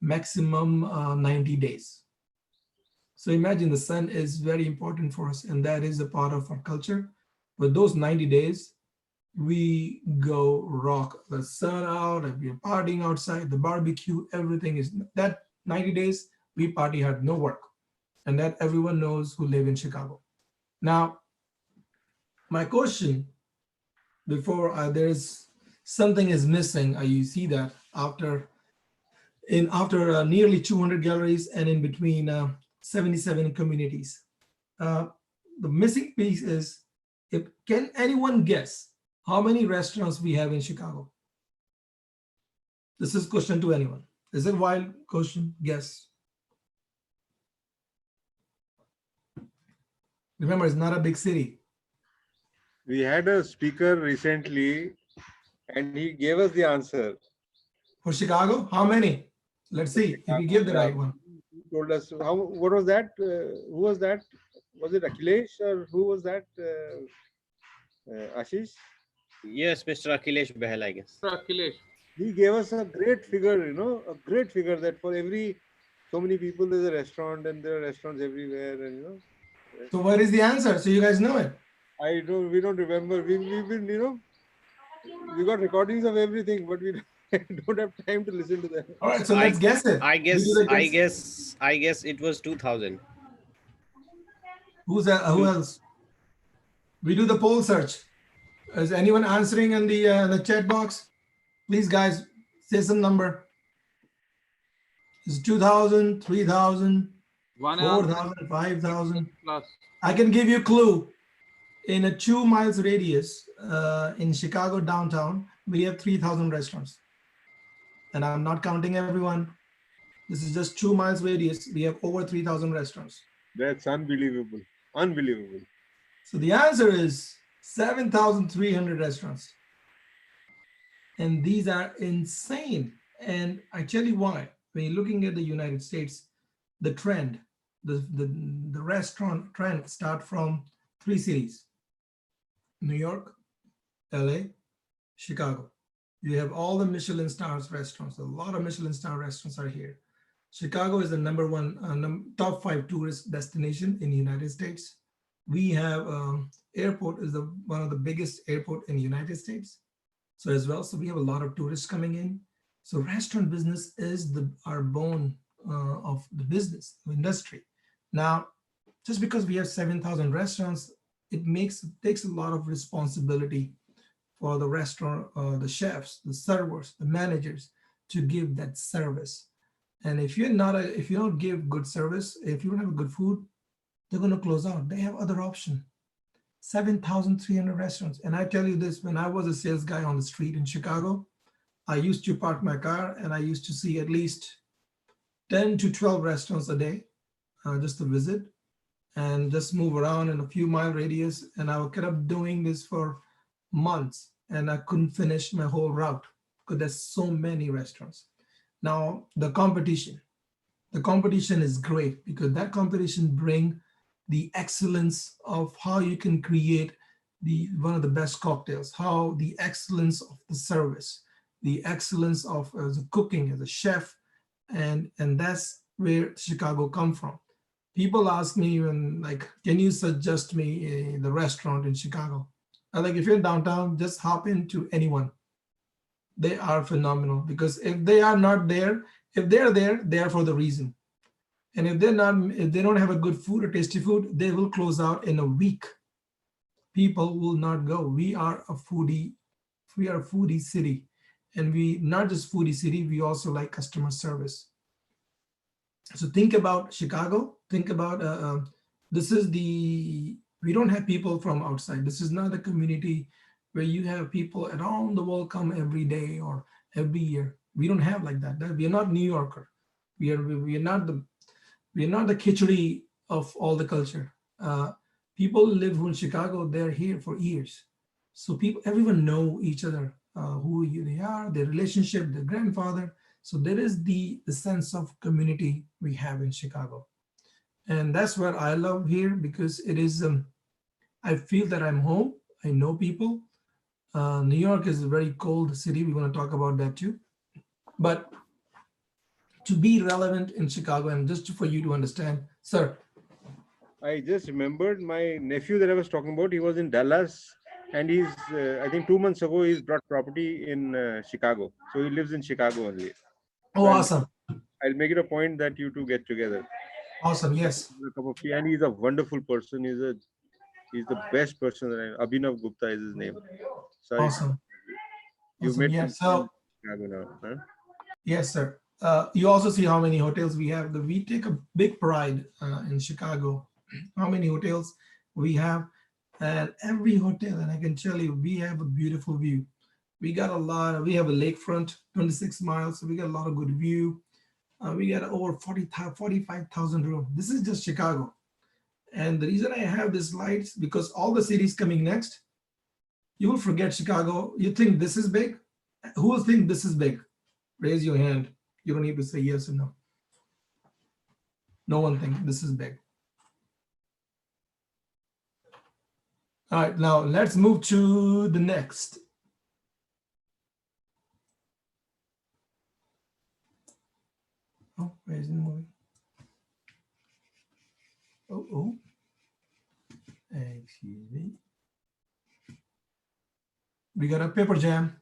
[SPEAKER 1] maximum 90 days. So imagine the sun is very important for us, and that is a part of our culture. But those 90 days, we go rock the sun out, and we're partying outside, the barbecue, everything is that 90 days, we party hard, no work. And that everyone knows who live in Chicago. Now, my question before there's something is missing, you see that after nearly 200 galleries and in between 77 communities. The missing piece is, can anyone guess how many restaurants we have in Chicago? This is question to anyone. Is it wild question? Guess. Remember, it's not a big city.
[SPEAKER 2] We had a speaker recently and he gave us the answer.
[SPEAKER 1] For Chicago, how many? Let's see if we give the right one.
[SPEAKER 2] He told us, what was that? Who was that? Was it Akhilesh or who was that? Ashish?
[SPEAKER 3] Yes, Mr. Akhilesh Behel, I guess.
[SPEAKER 4] Akhilesh.
[SPEAKER 2] He gave us a great figure, a great figure that for every so many people there's a restaurant and there are restaurants everywhere, and
[SPEAKER 1] So what is the answer? So you guys know it.
[SPEAKER 2] we don't remember. We've been, we got recordings of everything, but we don't have time to listen to them.
[SPEAKER 1] All right, so let's guess it.
[SPEAKER 3] I
[SPEAKER 1] We do the guess.
[SPEAKER 3] I guess it was 2000.
[SPEAKER 1] Who's that? Who else? We do the poll search. Is anyone answering in the chat box? Please, guys, say some number. Is 2,000, 3,000, 4,000, 5,000?
[SPEAKER 4] Plus.
[SPEAKER 1] I can give you a clue. In a 2 miles radius in Chicago downtown, we have 3,000 restaurants. And I'm not counting everyone. This is just 2 miles radius. We have over 3,000 restaurants.
[SPEAKER 2] That's unbelievable. Unbelievable.
[SPEAKER 1] So the answer is 7,300 restaurants. And these are insane. And I tell you why. When you're looking at the United States, the trend, the restaurant trend start from 3 cities: New York, LA, Chicago. You have all the Michelin stars restaurants. A lot of Michelin star restaurants are here. Chicago is the number one, top 5 tourist destination in the United States. We have airport is one of the biggest airport in the United States. So as well, so we have a lot of tourists coming in. So restaurant business is our bone of the business industry. Now, just because we have 7,000 restaurants, it takes a lot of responsibility for the restaurant, the chefs, the servers, the managers to give that service. And if you don't give good service, if you don't have good food, they're going to close out. They have other option. 7,300 restaurants. And I tell you this, when I was a sales guy on the street in Chicago, I used to park my car and I used to see at least 10 to 12 restaurants a day just to visit and just move around in a few mile radius. And I kept up doing this for months and I couldn't finish my whole route because there's so many restaurants. Now, the competition is great because that competition bring the excellence of how you can create one of the best cocktails, how the excellence of the service, the excellence of the cooking as a chef, and that's where Chicago come from. People ask me when can you suggest me the restaurant in Chicago? I'm like, if you're downtown, just hop into anyone. They are phenomenal because if they are not there, if they're there, they are for the reason. And if they don't have a good food or tasty food, they will close out in a week. People will not go. We are a foodie city. And we not just foodie city, we also like customer service. So think about Chicago. Think about this is we don't have people from outside. This is not a community where you have people around the world come every day or every year. We don't have like that. We are not New Yorker. We are not the khichdi of all the culture. People live in Chicago. They're here for years, so everyone know each other, they are, their relationship, their grandfather. So there is the sense of community we have in Chicago, and that's what I love here because it is. I feel that I'm home. I know people. New York is a very cold city. We're going to talk about that too. But to be relevant in Chicago, and just for you to understand, sir.
[SPEAKER 2] I just remembered my nephew that I was talking about. He was in Dallas, and I think 2 months ago, he's brought property in Chicago. So he lives in Chicago only.
[SPEAKER 1] Oh,
[SPEAKER 2] So
[SPEAKER 1] awesome.
[SPEAKER 2] I'll make it a point that you two get together.
[SPEAKER 1] Awesome. Yes.
[SPEAKER 2] A cup of tea. And he's a wonderful person. He's the best person that Abhinav Gupta is his name. Sorry,
[SPEAKER 1] Awesome.
[SPEAKER 2] you
[SPEAKER 1] Awesome.
[SPEAKER 2] met
[SPEAKER 1] Yeah.
[SPEAKER 2] him in
[SPEAKER 1] So,
[SPEAKER 2] Chicago now, huh?
[SPEAKER 1] yes, sir. You also see how many hotels we have. We take a big pride in Chicago, how many hotels we have. And every hotel, and I can tell you, we have a beautiful view. We have a lakefront, 26 miles, so we got a lot of good view. We got over 45,000 rooms. This is just Chicago. And the reason I have this lights because all the cities coming next, you will forget Chicago. You think this is big? Who will think this is big? Raise your hand. You don't need to say yes or no. No one thinks this is big. All right, now let's move to the next. Oh, where is it moving? Oh. Excuse me. We got a paper jam.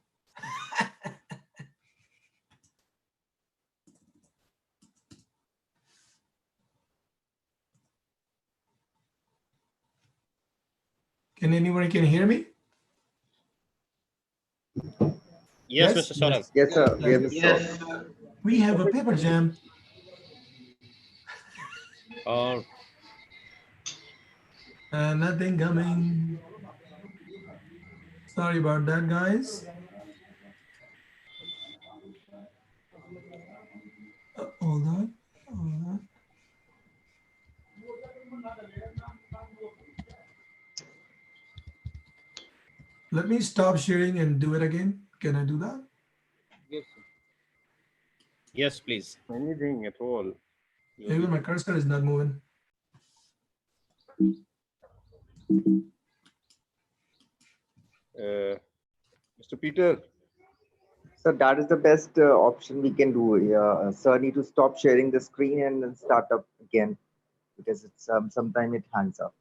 [SPEAKER 1] Can anybody hear me?
[SPEAKER 3] Yes, Mr. Saurabh.
[SPEAKER 6] Yes, sir. We have
[SPEAKER 5] Yes.
[SPEAKER 1] We have a paper jam. Nothing coming. Sorry about that, guys. Hold on. Let me stop sharing and do it again. Can I do that?
[SPEAKER 4] Yes, sir.
[SPEAKER 3] Yes, please.
[SPEAKER 2] Anything at all.
[SPEAKER 1] Even my cursor is not moving.
[SPEAKER 2] Mr. Peter.
[SPEAKER 6] So that is the best option we can do. Yeah, sir, need to stop sharing the screen and then start up again because it's sometime it hangs up.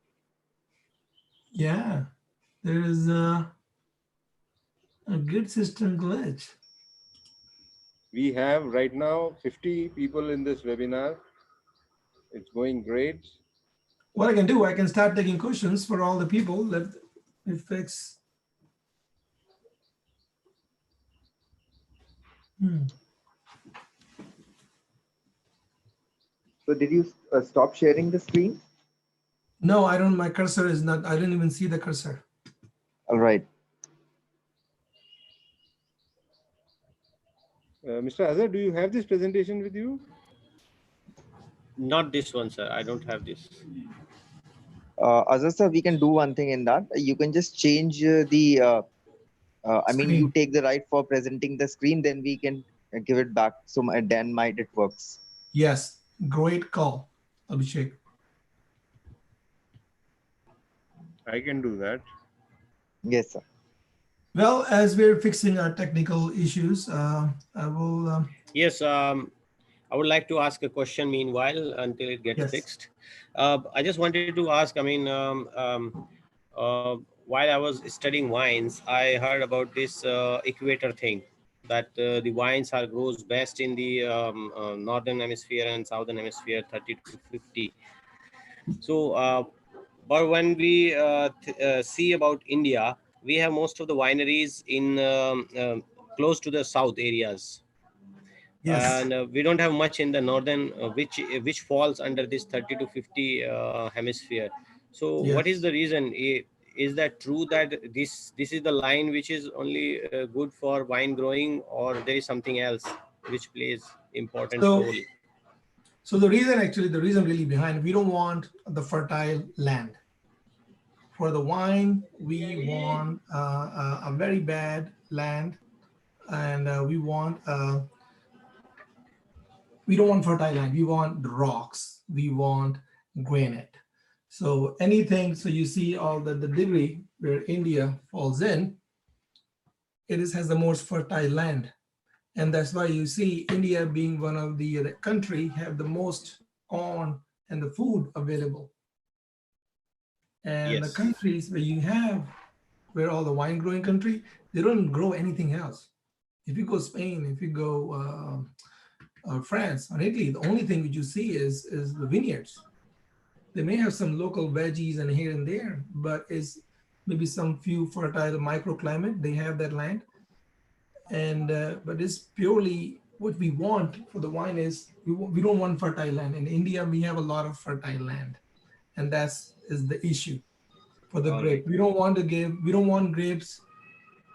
[SPEAKER 1] Yeah, there is a good system glitch.
[SPEAKER 2] We have right now 50 people in this webinar. It's going great.
[SPEAKER 1] What I can do, I can start taking questions for all the people. Let me fix.
[SPEAKER 6] So did you stop sharing the screen?
[SPEAKER 1] No, I don't. My cursor is not. I didn't even see the cursor.
[SPEAKER 6] All right.
[SPEAKER 2] Mr. Azhar, do you have this presentation with you?
[SPEAKER 3] Not this one, sir. I don't have this.
[SPEAKER 6] Azhar sir, we can do one thing in that. You can just change I mean, you take the right for presenting the screen, then we can give it back. So then might it works.
[SPEAKER 1] Yes, great call, Abhishek.
[SPEAKER 2] I can do that.
[SPEAKER 6] Yes, sir.
[SPEAKER 1] Well, as we're fixing our technical issues, I will.
[SPEAKER 3] Yes, I would like to ask a question meanwhile until it gets fixed. I just wanted to ask, I mean, while I was studying wines, I heard about this equator thing, that the wines are grows best in the northern hemisphere and southern hemisphere, 30 to 50. So, but when we see about India, we have most of the wineries in close to the south areas.
[SPEAKER 1] Yes.
[SPEAKER 3] and we don't have much in the northern, which falls under this 30 to 50 hemisphere. So what is
[SPEAKER 1] Yes.
[SPEAKER 3] the reason? Is that true that this is the line which is only good for wine growing, or there is something else which plays important
[SPEAKER 1] So,
[SPEAKER 3] role?
[SPEAKER 1] so the reason really behind, we don't want the fertile land. For the wine, we want a very bad land, and we don't want fertile land. We want rocks. We want granite. So anything. So you see all the degree where India falls in, has the most fertile land, and that's why you see India being one of the country have the most corn and the food available. And the
[SPEAKER 3] Yes.
[SPEAKER 1] countries where you have where all the wine growing country, they don't grow anything else. If you go Spain, if you go France or Italy, the only thing that you see is the vineyards. They may have some local veggies and here and there, but is maybe some few fertile microclimate. They have that land, and but it's purely what we want for the wine is we don't want fertile land. In India, we have a lot of fertile land, and that's is the issue for the
[SPEAKER 3] All right.
[SPEAKER 1] grape. We don't want grapes.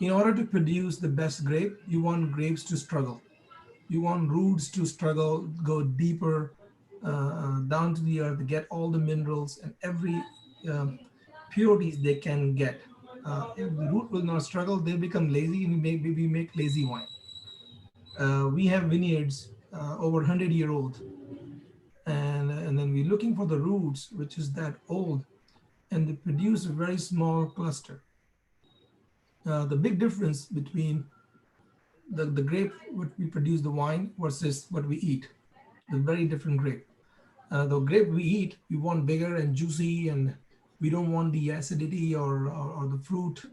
[SPEAKER 1] In order to produce the best grape, you want grapes to struggle. You want roots to struggle, go deeper down to the earth, get all the minerals and every um, purities they can get. If the root will not struggle, they become lazy, and we make lazy wine. We have vineyards over 100-year old, and then we're looking for the roots, which is that old, and they produce a very small cluster. The big difference between the grape what we produce the wine versus what we eat, the very different grape. The grape we eat, we want bigger and juicy, and we don't want the acidity or the fruit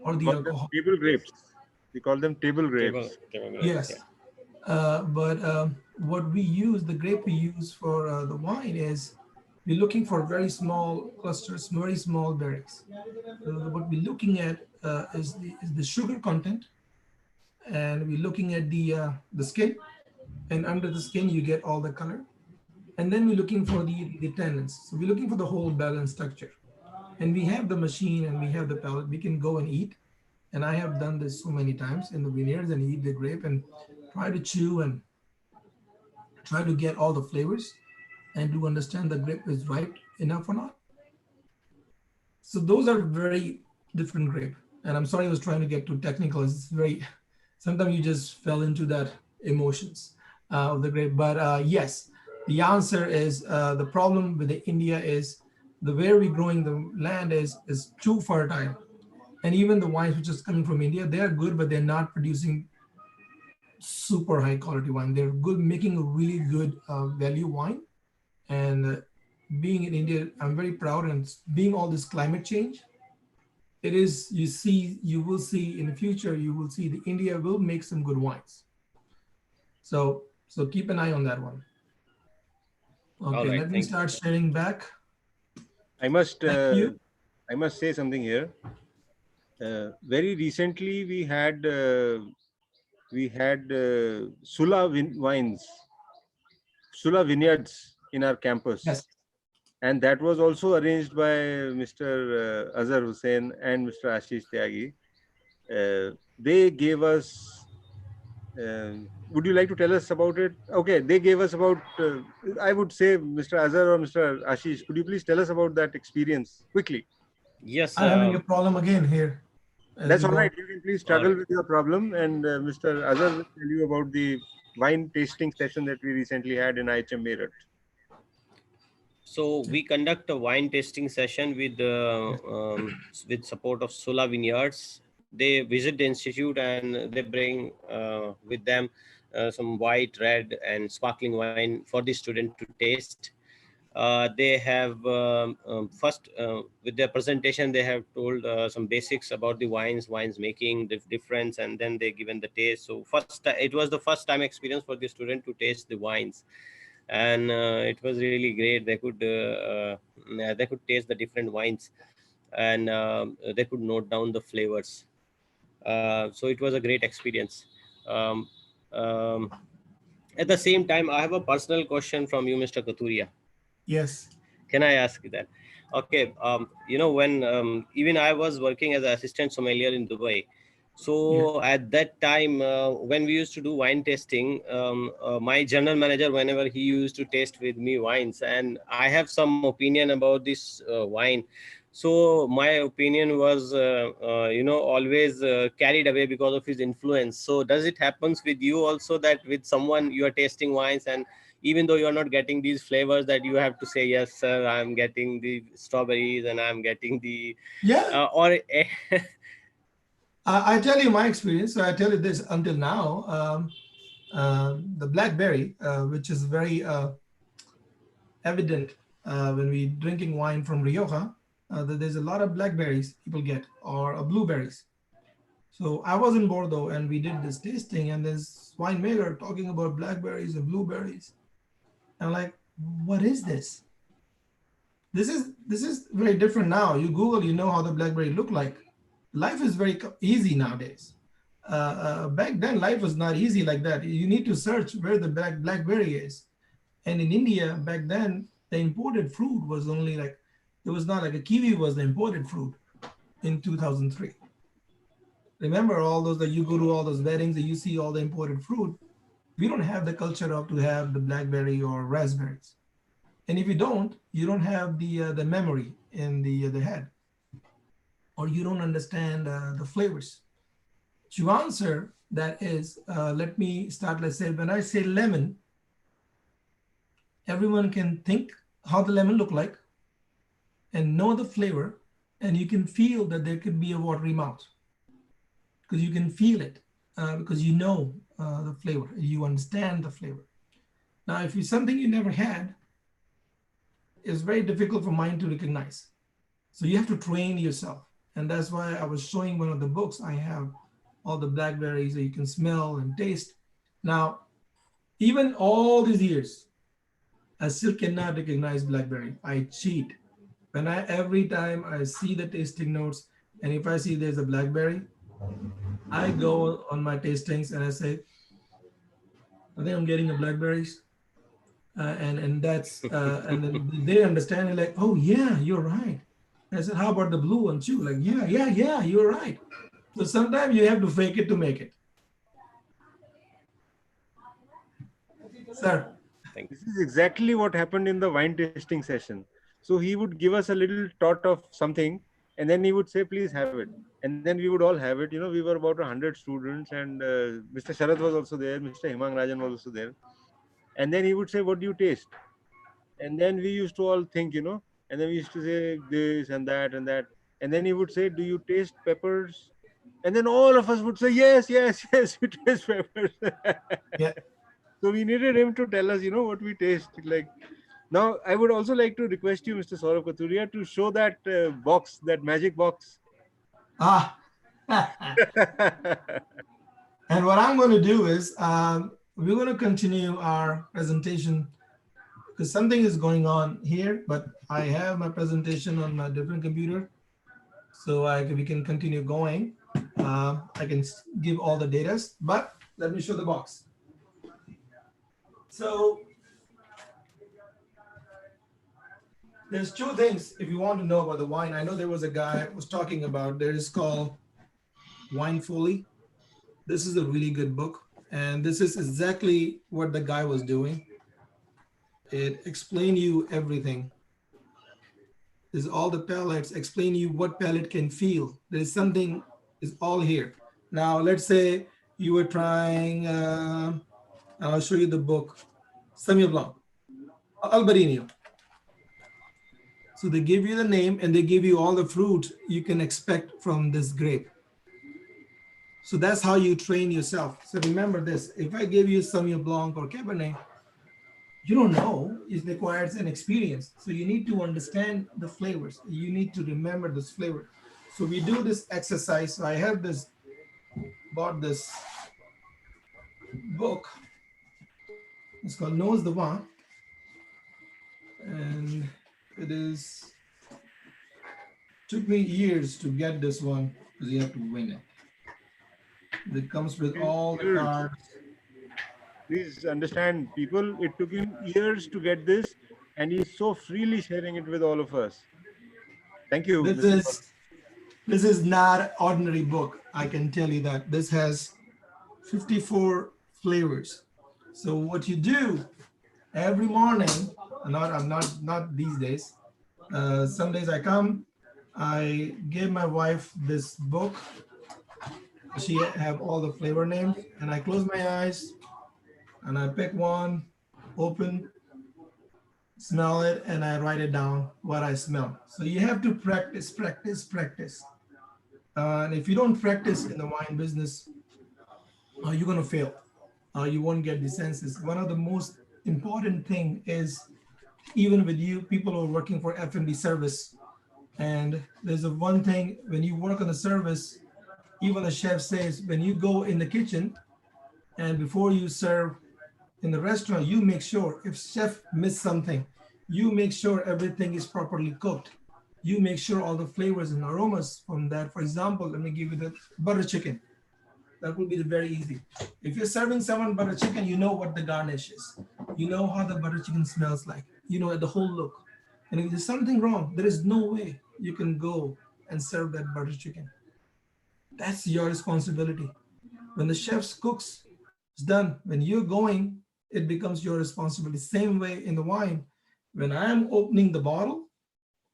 [SPEAKER 1] or
[SPEAKER 2] We
[SPEAKER 1] the
[SPEAKER 2] call them
[SPEAKER 1] alcohol.
[SPEAKER 2] table grapes. We call them table
[SPEAKER 3] Table,
[SPEAKER 2] grapes.
[SPEAKER 3] table grapes, yeah.
[SPEAKER 1] Yes, but what we use, the grape we use for the wine is we're looking for very small clusters, very small berries. What we're looking at is the sugar content, and we're looking at the skin, and under the skin you get all the color, and then we're looking for the tannins. So we're looking for the whole balanced structure, and we have the machine and we have the palate. We can go and eat, and I have done this so many times in the vineyards and eat the grape and try to chew and try to get all the flavors and to understand the grape is ripe enough or not. So those are very different grape. And I'm sorry I was trying to get too technical. It's very, sometimes you just fell into that emotions of the grape. But yes, the answer is the problem with the India is the way we growing the land is too fertile. And even the wines which is coming from India, they are good, but they're not producing super high quality wine. They're good, making a really good value wine. And being in India, I'm very proud. And being all this climate change, it is, you will see in the future, you will see the India will make some good wines. So keep an eye on that one.
[SPEAKER 3] All
[SPEAKER 1] Okay,
[SPEAKER 3] right,
[SPEAKER 1] let me
[SPEAKER 3] thank you.
[SPEAKER 1] start sharing back.
[SPEAKER 2] I must
[SPEAKER 1] Thank you.
[SPEAKER 2] I must say something here. Very recently, we had wines, Sula vineyards in our campus,
[SPEAKER 1] Yes.
[SPEAKER 2] and that was also arranged by Mr. Azhar Hussain and Mr. Ashish Tyagi. They gave us. Would you like to tell us about it? Okay, they gave us about. I would say, Mr. Azhar or Mr. Ashish, could you please tell us about that experience quickly?
[SPEAKER 3] Yes.
[SPEAKER 1] I'm having a problem again here as
[SPEAKER 2] That's
[SPEAKER 1] we
[SPEAKER 2] all
[SPEAKER 1] go.
[SPEAKER 2] right. You can please
[SPEAKER 3] All
[SPEAKER 2] struggle
[SPEAKER 3] right.
[SPEAKER 2] with your problem, and Mr. Azhar will tell you about the wine tasting session that we recently had in IHM Meerut.
[SPEAKER 3] So we conduct a wine tasting session with support of Sula Vineyards. They visit the institute and they bring with them some white, red, and sparkling wine for the student to taste. They have first with their presentation they have told some basics about the wines making, the difference, and then they given the taste. So it was the first time experience for the student to taste the wines, and it was really great. They could taste the different wines, and they could note down the flavors. So it was a great experience. Um, um, At the same time, I have a personal question from you, Mr. Katuria.
[SPEAKER 1] Yes.
[SPEAKER 3] Can I ask you that? Okay, when even I was working as an assistant sommelier in Dubai.
[SPEAKER 1] Yeah.
[SPEAKER 3] So at that time, when we used to do wine tasting, my general manager, whenever he used to taste with me wines, and I have some opinion about this wine. So my opinion was, always carried away because of his influence. So does it happens with you also that with someone you are tasting wines, and even though you're not getting these flavors, that you have to say, yes sir, I'm getting the strawberries and I'm getting the
[SPEAKER 1] Yeah.
[SPEAKER 3] or
[SPEAKER 1] I tell you my experience. So I tell you this until now. The blackberry, which is very evident when we drinking wine from Rioja, that there's a lot of blackberries people get or blueberries. So I was in Bordeaux and we did this tasting, and this winemaker talking about blackberries and blueberries. I'm like, what is this? This is very different now. You Google, you know how the BlackBerry look like. Life is very easy nowadays. Back then, life was not easy like that. You need to search where the BlackBerry is. And in India, back then, the imported fruit was only like, it was not like a kiwi was the imported fruit in 2003. Remember all those that you go to all those weddings and you see all the imported fruit. We don't have the culture of to have the blackberry or raspberries. And if you don't have the memory in the head, or you don't understand the flavors. To answer that is, let me start. Let's say when I say lemon, everyone can think how the lemon look like and know the flavor, and you can feel that there could be a watery mouth because you can feel it because you know the flavor, you understand the flavor. Now, if it's something you never had, it's very difficult for mind to recognize. So you have to train yourself. And that's why I was showing one of the books. I have all the blackberries that you can smell and taste. Now, even all these years, I still cannot recognize blackberry. I cheat. Every time I see the tasting notes, and if I see there's a blackberry, I go on my tastings and I say, I think I'm getting a blackberries. And that's and then they understand it like, oh yeah, you're right. I said, how about the blue one too? Like, yeah, you're right. So sometimes you have to fake it to make it. Sir.
[SPEAKER 3] Thank
[SPEAKER 2] This is exactly what happened in the wine tasting session. So he would give us a little tot of something, and then he would say, "Please have it." And then we would all have it. We were about 100 students, and Mr. Sharad was also there. Mr. Himang Rajan was also there. And then he would say, "What do you taste?" And then we used to all think, and then we used to say this and that and that. And then he would say, "Do you taste peppers?" And then all of us would say, "Yes, yes, yes, we taste peppers."
[SPEAKER 1] Yeah.
[SPEAKER 2] So we needed him to tell us, what we taste like. Now, I would also like to request you, Mr. Saurabh Katuria, to show that box, that magic box.
[SPEAKER 1] Ah. And what I'm going to do is we're going to continue our presentation because something is going on here, but I have my presentation on my different computer. So we can continue going. I can give all the data, but let me show the box. So there's two things if you want to know about the wine. I know there was a guy was talking about, there is called Wine Foley. This is a really good book. And this is exactly what the guy was doing. It explains you everything. There's all the palettes, explain you what palette can feel. There's something is all here. Now, let's say you were trying, I'll show you the book, Sauvignon Blanc, Albarino. So they give you the name and they give you all the fruit you can expect from this grape. So that's how you train yourself. So remember this, if I give you Sauvignon Blanc or Cabernet, you don't know, it requires an experience. So you need to understand the flavors. You need to remember this flavor. So we do this exercise. So I have bought this book. It's called Knows the Vin. And took me years to get this one because you have to win it. It comes with all the
[SPEAKER 2] Cheers.
[SPEAKER 1] cards.
[SPEAKER 2] Please understand, people, it took him years to get this, and he's so freely sharing it with all of us. Thank you,
[SPEAKER 1] This
[SPEAKER 2] Mr.
[SPEAKER 1] is this is not an ordinary book. I can tell you that. This has 54 flavors. So what you do every morning, I'm not these days. Some days I come, I give my wife this book. She have all the flavor names, and I close my eyes and I pick one, open, smell it, and I write it down what I smell. So you have to practice, practice, practice. And if you don't practice in the wine business, you're gonna fail. You won't get the senses. One of the most important thing is even with you, people who are working for F&B service, and there's a one thing when you work on a service, even the chef says when you go in the kitchen and before you serve in the restaurant, you make sure if chef missed something, you make sure everything is properly cooked. You make sure all the flavors and aromas from that. For example, let me give you the butter chicken. That would be the very easy. If you're serving someone butter chicken, you know what the garnish is. You know how the butter chicken smells like. You know the whole look. And if there's something wrong, there is no way you can go and serve that butter chicken. That's your responsibility. When the chef's cooks is done, when you're going, it becomes your responsibility. Same way in the wine. When I am opening the bottle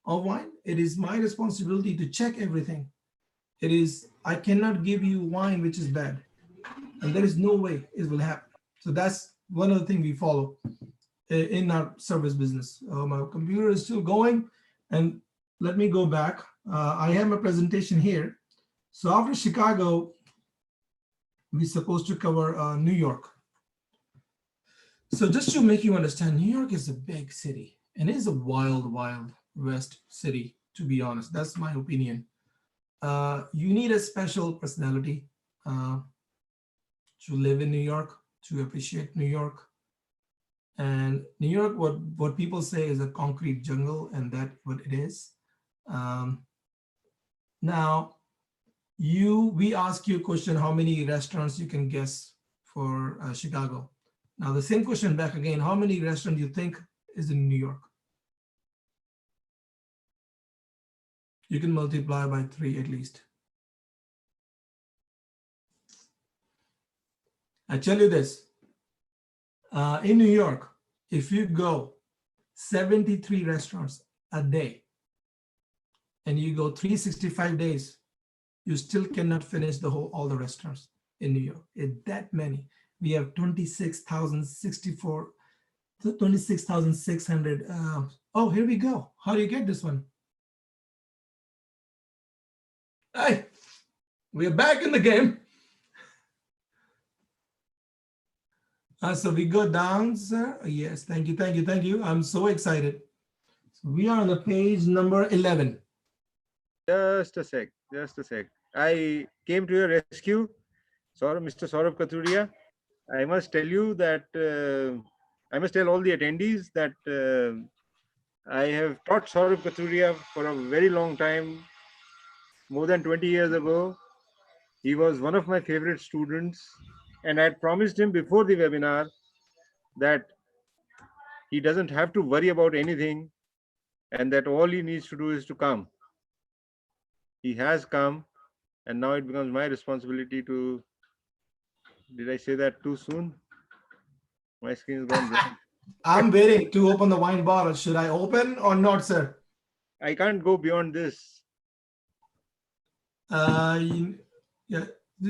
[SPEAKER 1] of wine, it is my responsibility to check everything. It is, I cannot give you wine which is bad. And there is no way it will happen. So that's one of the things we follow in our service business. My computer is still going. And let me go back. I have my presentation here. So after Chicago, we're supposed to cover New York. So just to make you understand, New York is a big city and it is a wild, wild west city, to be honest. That's my opinion. You need a special personality to live in New York, to appreciate New York. And New York, what people say is a concrete jungle, and that's what it is. Now, we ask you a question, how many restaurants you can guess for Chicago? Now, the same question back again, how many restaurants do you think is in New York? You can multiply by 3 at least. I tell you this, in New York, if you go 73 restaurants a day and you go 365 days, you still cannot finish all the restaurants in New York. It's that many. We have 26,600. Oh, here we go. How do you get this one? Hey, we are back in the game. So we go down, sir. Yes, thank you, thank you, thank you. I'm so excited. So we are on the page number 11.
[SPEAKER 2] Just a sec, just a sec. I came to your rescue, Mr. Saurabh Kathuria. I must tell you that, I must tell all the attendees that I have taught Saurabh Kathuria for a very long time, more than 20 years ago. He was one of my favorite students, and I had promised him before the webinar that he doesn't have to worry about anything and that all he needs to do is to come. He has come, and now it becomes my responsibility to, did I say that too soon? My screen is gone blank.
[SPEAKER 1] I'm waiting to open the wine bottle. Should I open or not, sir?
[SPEAKER 2] I can't go beyond this.
[SPEAKER 1] Yeah,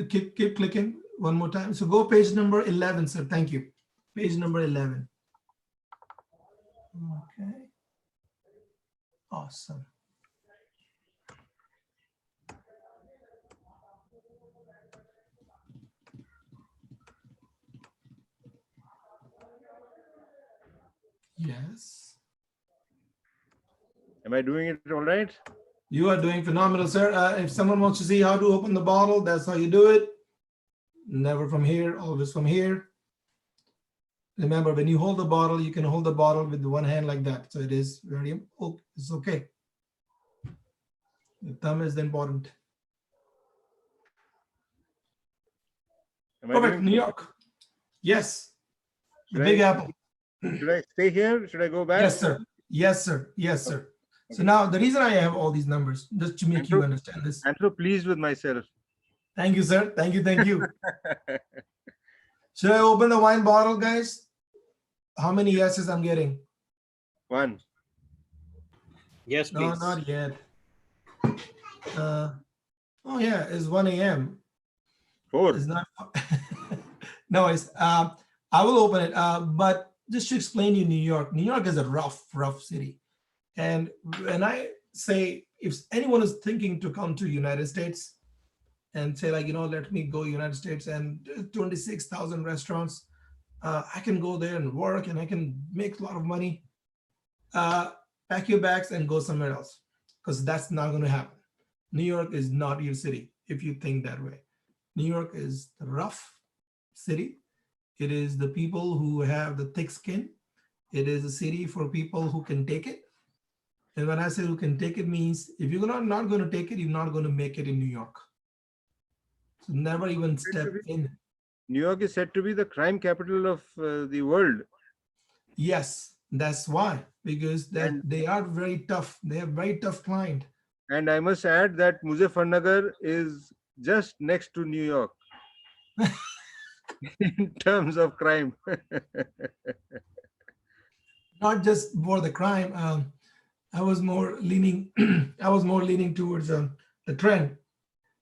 [SPEAKER 1] keep clicking one more time. So go page number 11, sir. Thank you. Page number 11. Okay. Awesome. Yes.
[SPEAKER 2] Am I doing it all right?
[SPEAKER 1] You are doing phenomenal, sir. If someone wants to see how to open the bottle, that's how you do it. Never from here, always from here. Remember, when you hold the bottle, you can hold the bottle with one hand like that. So it is very, oh, it's okay. The thumb is important.
[SPEAKER 2] Am I
[SPEAKER 1] Perfect,
[SPEAKER 2] doing
[SPEAKER 1] New York. Yes. The Big Apple.
[SPEAKER 2] Should I stay here? Should I go back?
[SPEAKER 1] Yes, sir. Yes, sir. Yes, sir. So now the reason I have all these numbers, just to make you understand this.
[SPEAKER 2] I'm so pleased with myself.
[SPEAKER 1] Thank you, sir. Thank you. Thank you. Should I open the wine bottle, guys? How many yeses I'm getting?
[SPEAKER 2] 1.
[SPEAKER 3] Yes,
[SPEAKER 1] No,
[SPEAKER 3] please.
[SPEAKER 1] not yet. Oh yeah, it's 1 a.m.
[SPEAKER 2] 4.
[SPEAKER 1] It's not. No, it's. I will open it. But just to explain to you, New York. New York is a rough city. And when I say, if anyone is thinking to come to United States and say like, let me go United States and 26,000 restaurants, I can go there and work and I can make a lot of money. Pack your bags and go somewhere else, because that's not going to happen. New York is not your city if you think that way. New York is the rough city. It is the people who have the thick skin. It is a city for people who can take it. And when I say who can take it, means if you're not going to take it, you're not going to make it in New York. So never even step in.
[SPEAKER 2] New York is said to be the crime capital of the world.
[SPEAKER 1] Yes, that's why, because they are very tough. They have very tough client.
[SPEAKER 2] And I must add that Muzaffarnagar is just next to New York in terms of crime.
[SPEAKER 1] Not just for the crime. I was more leaning. I was more leaning towards the trend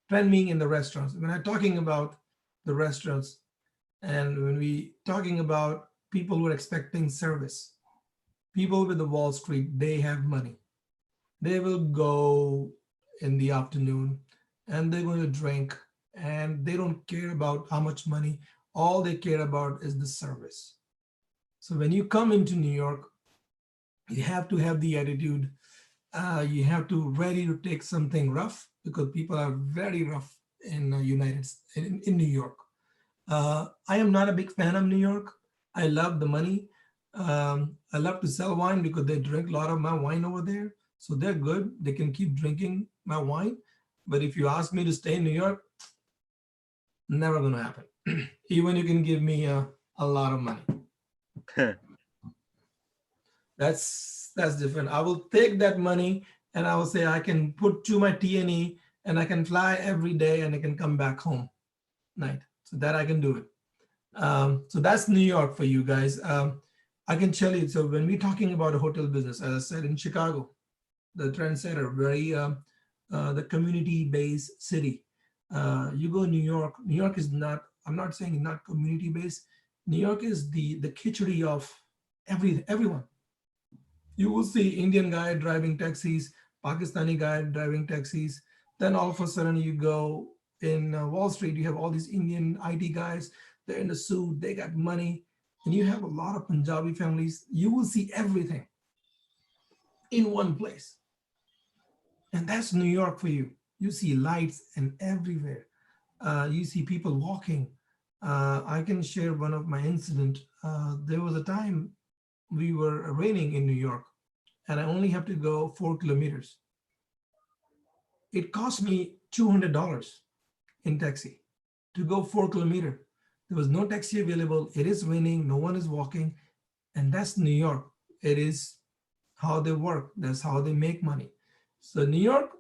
[SPEAKER 1] being in the restaurants. When I'm talking about the restaurants, and when we talking about people who are expecting service, people with the Wall Street, they have money. They will go in the afternoon and they're going to drink, and they don't care about how much money. All they care about is the service. So when you come into New York, you have to have the attitude. You have to ready to take something rough, because people are very rough in in New York. I am not a big fan of New York. I love the money. I love to sell wine because they drink a lot of my wine over there. So they're good. They can keep drinking my wine. But if you ask me to stay in New York, never going to happen. Even you can give me a lot of money. That's different. I will take that money and I will say I can put to my T&E and I can fly every day and I can come back home night. So that I can do it. So that's New York for you guys. I can tell you, so when we're talking about a hotel business, as I said, in Chicago, the trendsetter, very the community-based city. You go New York is not, I'm not saying not community-based. New York is the kitchery of everyone. You will see Indian guy driving taxis, Pakistani guy driving taxis. Then all of a sudden you go in Wall Street, you have all these Indian IT guys. They're in the suit, they got money. And you have a lot of Punjabi families. You will see everything in one place. And that's New York for you. You see lights and everywhere. You see people walking. I can share one of my incident. There was a time we were raining in New York and I only have to go 4 kilometers. It cost me $200 in taxi to go 4 kilometers. There was no taxi available. It is raining, no one is walking. And that's New York. It is how they work. That's how they make money. So New York,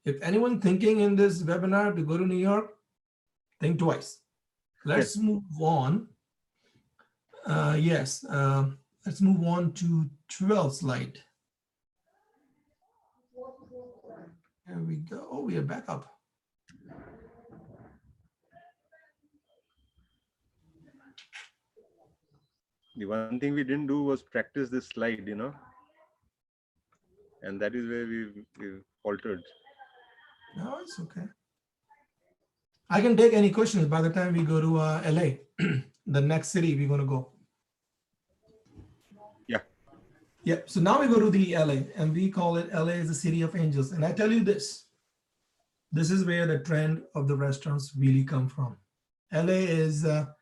[SPEAKER 1] if anyone thinking in this webinar to go to New York, think twice. Let's move on. Let's move on to 12th slide. There we go. Oh, we are back up.
[SPEAKER 2] The one thing we didn't do was practice this slide, and that is where we faltered.
[SPEAKER 1] No, it's okay. I can take any questions by the time we go to LA, the next city we're going to go. Yeah. So now we go to the LA, and we call it LA is the city of angels. And I tell you this is where the trend of the restaurants really come from. LA is a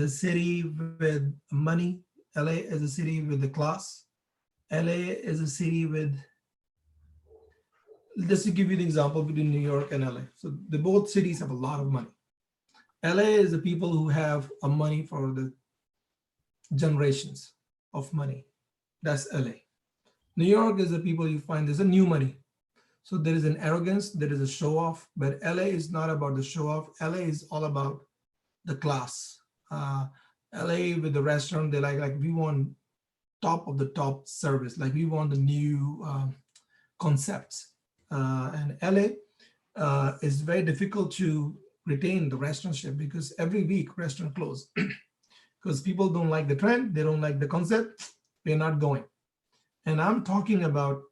[SPEAKER 1] city with money. LA is a city with the class. LA is a city with, just to give you the example between New York and LA. So the both cities have a lot of money. LA is the people who have a money for the generations of money. That's LA. New York is the people you find there's a new money. So there is an arrogance, there is a show off, but LA is not about the show off. LA is all about the class. Uh, LA with the restaurant, they like we want top of the top service, like we want the new concepts. And LA is very difficult to retain the restaurantship because every week restaurant close because people don't like the trend, they don't like the concept, they're not going. And I'm talking about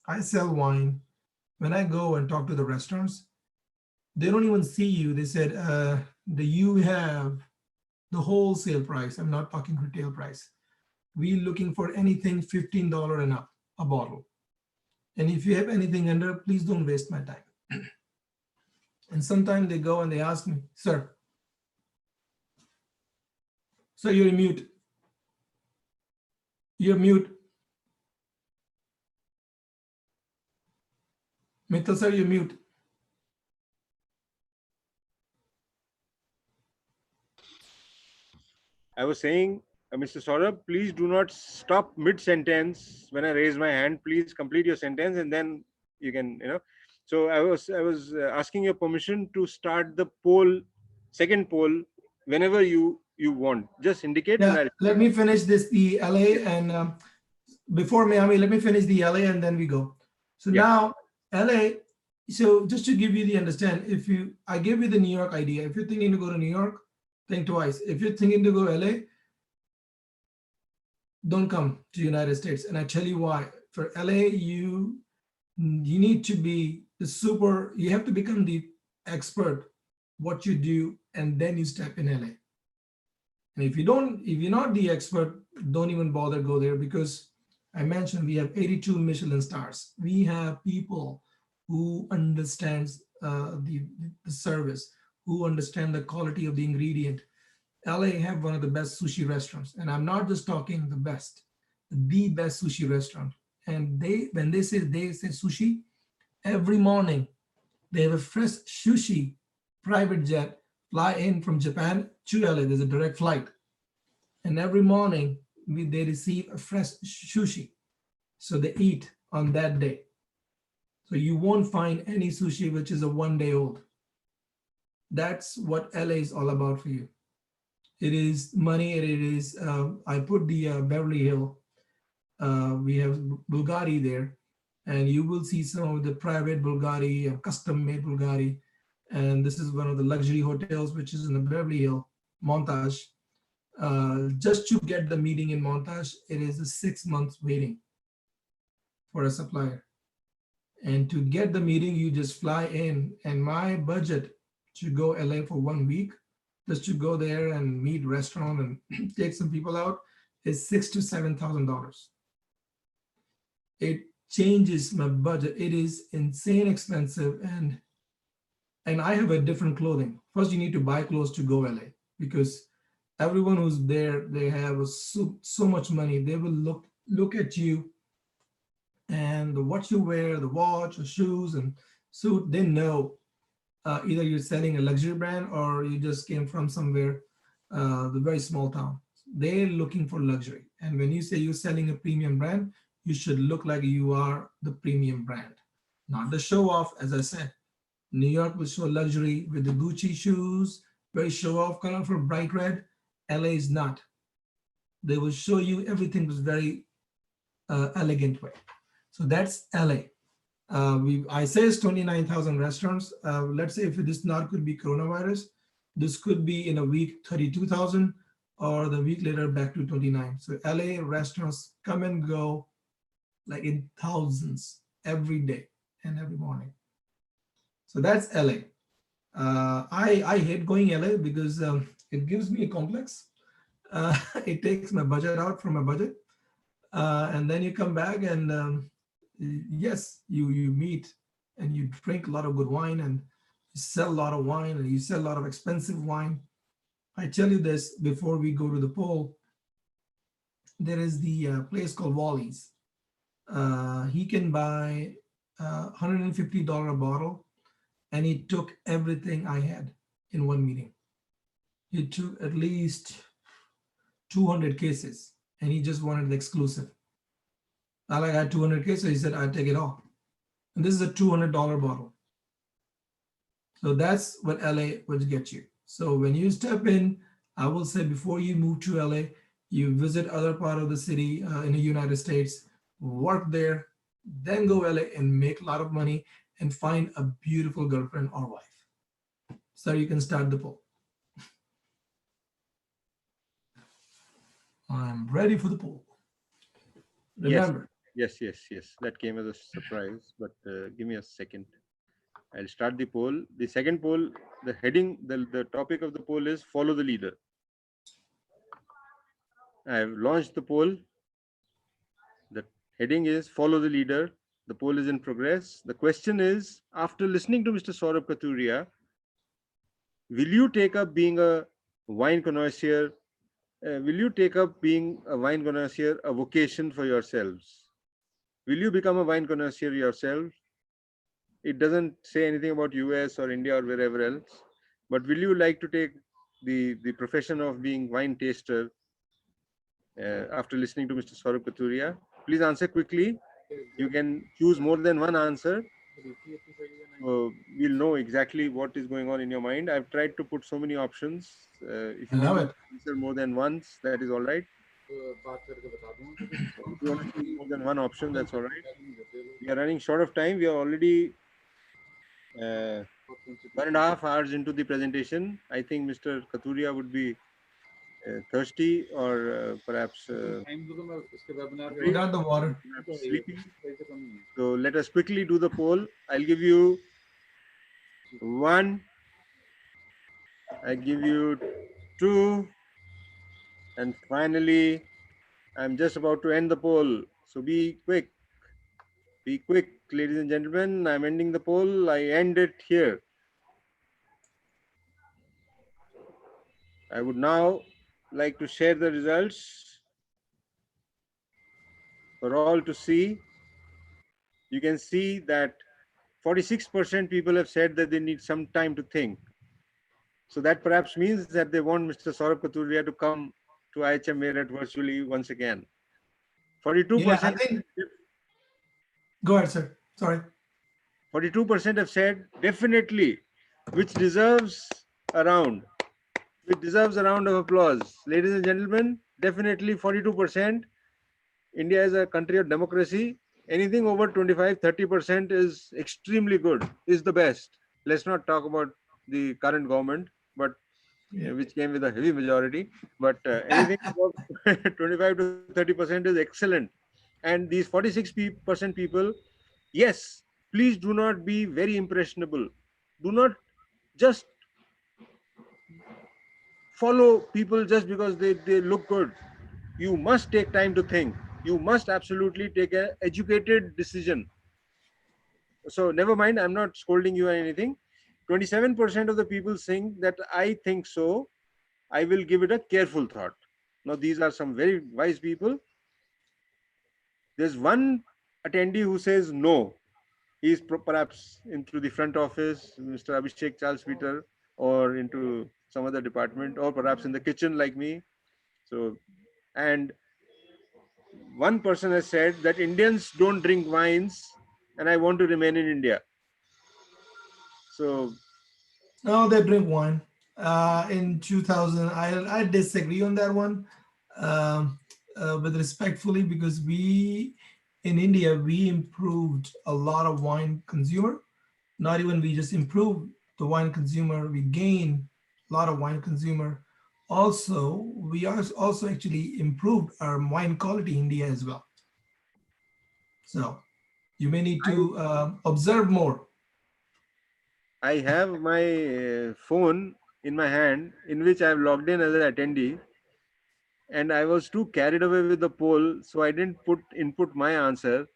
[SPEAKER 1] I sell wine. When I go and talk to the restaurants, they don't even see you. They said, do you have the wholesale price? I'm not talking retail price. We looking for anything $15 and up a bottle. And if you have anything under, please don't waste my time. And sometimes they go and they ask me, sir, you're mute. You're mute. Mittal, sir, you're mute.
[SPEAKER 2] I was saying, Mr. Saurabh, please do not stop mid-sentence when I raise my hand. Please complete your sentence and then you can, So I was asking your permission to start the poll, second poll, whenever you want. Just indicate.
[SPEAKER 1] Yeah, let me finish the LA
[SPEAKER 2] Yes.
[SPEAKER 1] and before Miami, let me finish the LA and then we go. So
[SPEAKER 2] Yeah.
[SPEAKER 1] now LA, so just to give you the understand, I give you the New York idea. If you're thinking to go to New York, think twice. If you're thinking to go LA, don't come to United States. And I tell you why. For LA, you need to be you have to become the expert what you do, and then you step in LA. And if you're not the expert, don't even bother go there because I mentioned we have 82 Michelin stars. We have people who understands the service, who understand the quality of the ingredient. LA have one of the best sushi restaurants, and I'm not just talking the best sushi restaurant. And when they say sushi, every morning they have a fresh sushi private jet fly in from Japan to LA. There's a direct flight. And every morning they receive a fresh sushi. So they eat on that day. So you won't find any sushi which is a 1 day old. That's what LA is all about for you. It is money, and it is, I put the Beverly Hill. We have Bulgari there, and you will see some of the private Bulgari, custom-made Bulgari. And this is one of the luxury hotels, which is in the Beverly Hill, Montage. Just to get the meeting in Montage, it is a 6 months waiting for a supplier. And to get the meeting, you just fly in. And my budget to go LA for 1 week, just to go there and meet restaurant and take some people out, is $6,000 to $7,000. It changes my budget. It is insane expensive, and I have a different clothing. First, you need to buy clothes to go LA because everyone who's there, they have so much money. They will look at you and what you wear, the watch, the shoes, and suit. They know either you're selling a luxury brand or you just came from somewhere, the very small town. They're looking for luxury. And when you say you're selling a premium brand, you should look like you are the premium brand, not the show off. As I said, New York will show luxury with the Gucci shoes, very show off, colorful, bright red. LA is not. They will show you everything was very elegant way. So that's LA. I say it's 29,000 restaurants. Let's say if this not could be coronavirus, this could be in a week 32,000 or the week later back to 29. So LA restaurants come and go like in thousands every day and every morning. So that's LA. I hate going LA because it gives me a complex. It takes my budget out from my budget. And then you come back and yes, you meet and you drink a lot of good wine and you sell a lot of wine and you sell a lot of expensive wine. I tell you this before we go to the poll. There is the place called Wally's. He can buy $150 a bottle, and he took everything I had in one meeting. He took at least 200 cases, and he just wanted the exclusive. I had 200 cases. He said, "I take it all," and this is a $200 bottle. So that's what LA would get you. So when you step in, I will say before you move to LA, you visit other part of the city in the United States, work there, then go LA and make a lot of money and find a beautiful girlfriend or wife. So you can start the poll. I'm ready for the poll. Remember.
[SPEAKER 2] Yes. That came as a surprise, but give me a second. I'll start the poll. The second poll, the heading, the topic of the poll is follow the leader. I have launched the poll. The heading is follow the leader. The poll is in progress. The question is, after listening to Mr. Saurabh Kathuria, will you take up being a wine connoisseur? Will you take up being a wine connoisseur a vocation for yourselves? Will you become a wine connoisseur yourself? It doesn't say anything about US or India or wherever else, but will you like to take the profession of being wine taster after listening to Mr. Saurabh Kathuria? Please answer quickly. You can choose more than one answer. We'll know exactly what is going on in your mind. I've tried to put so many options. If you want to answer more than once, that is all right. If you want to choose more than one option, that's all right. We are running short of time. We are already 1.5 hours into the presentation. I think Mr. Kathuria would be thirsty or perhaps
[SPEAKER 1] Got the water.
[SPEAKER 2] sleepy. So let us quickly do the poll. I'll give you 1. I give you 2. And finally, I'm just about to end the poll. So be quick. Be quick, ladies and gentlemen. I'm ending the poll. I end it here. I would now like to share the results for all to see. You can see that 46% people have said that they need some time to think. So that perhaps means that they want Mr. Saurabh Kathuria to come to IHM Meerut virtually once again. 42%.
[SPEAKER 1] Yeah, I think. Go ahead, sir. Sorry.
[SPEAKER 2] 42% have said definitely, which deserves a round. Which deserves a round of applause. Ladies and gentlemen, definitely 42%. India is a country of democracy. Anything over 25-30% is extremely good, is the best. Let's not talk about the current government, but which came with a heavy majority. But anything above 25 to 30% is excellent. And these 46% people, yes, please do not be very impressionable. Do not just follow people just because they look good. You must take time to think. You must absolutely take an educated decision. So never mind, I'm not scolding you or anything. 27% of the people think that I think so. I will give it a careful thought. Now, these are some very wise people. There's one attendee who says no. He's perhaps into the front office, Mr. Abhishek Charles Peter, or into some other department, or perhaps in the kitchen like me. So, and one person has said that Indians don't drink wines and I want to remain in India. So,
[SPEAKER 1] no, they drink wine. In 2000, I disagree on that one, but respectfully, because we in India we improved a lot of wine consumer. Not even we just improved the wine consumer, we gained a lot of wine consumer. Also, we are also actually improved our wine quality in India as well. So you may need to observe more.
[SPEAKER 2] I have my phone in my hand in which I have logged in as an attendee, and I was too carried away with the poll, so I didn't input my answer.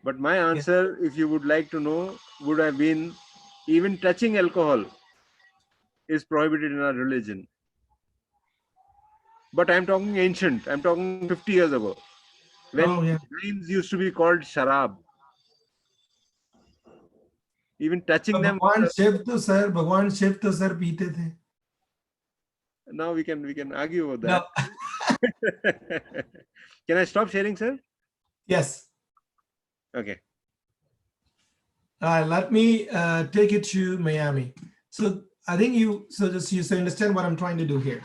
[SPEAKER 2] But my answer, if you would like to know, would have been even touching alcohol is prohibited in our religion. But I'm talking ancient. I'm talking 50 years ago, when wines used to be called sharab. Even touching them.
[SPEAKER 1] भगवान शिव तो sir पीते थे.
[SPEAKER 2] Now we can argue about
[SPEAKER 1] No.
[SPEAKER 2] that. Can I stop sharing, sir?
[SPEAKER 1] Yes.
[SPEAKER 2] Okay.
[SPEAKER 1] Let me take it to Miami. So I think you so understand what I'm trying to do here.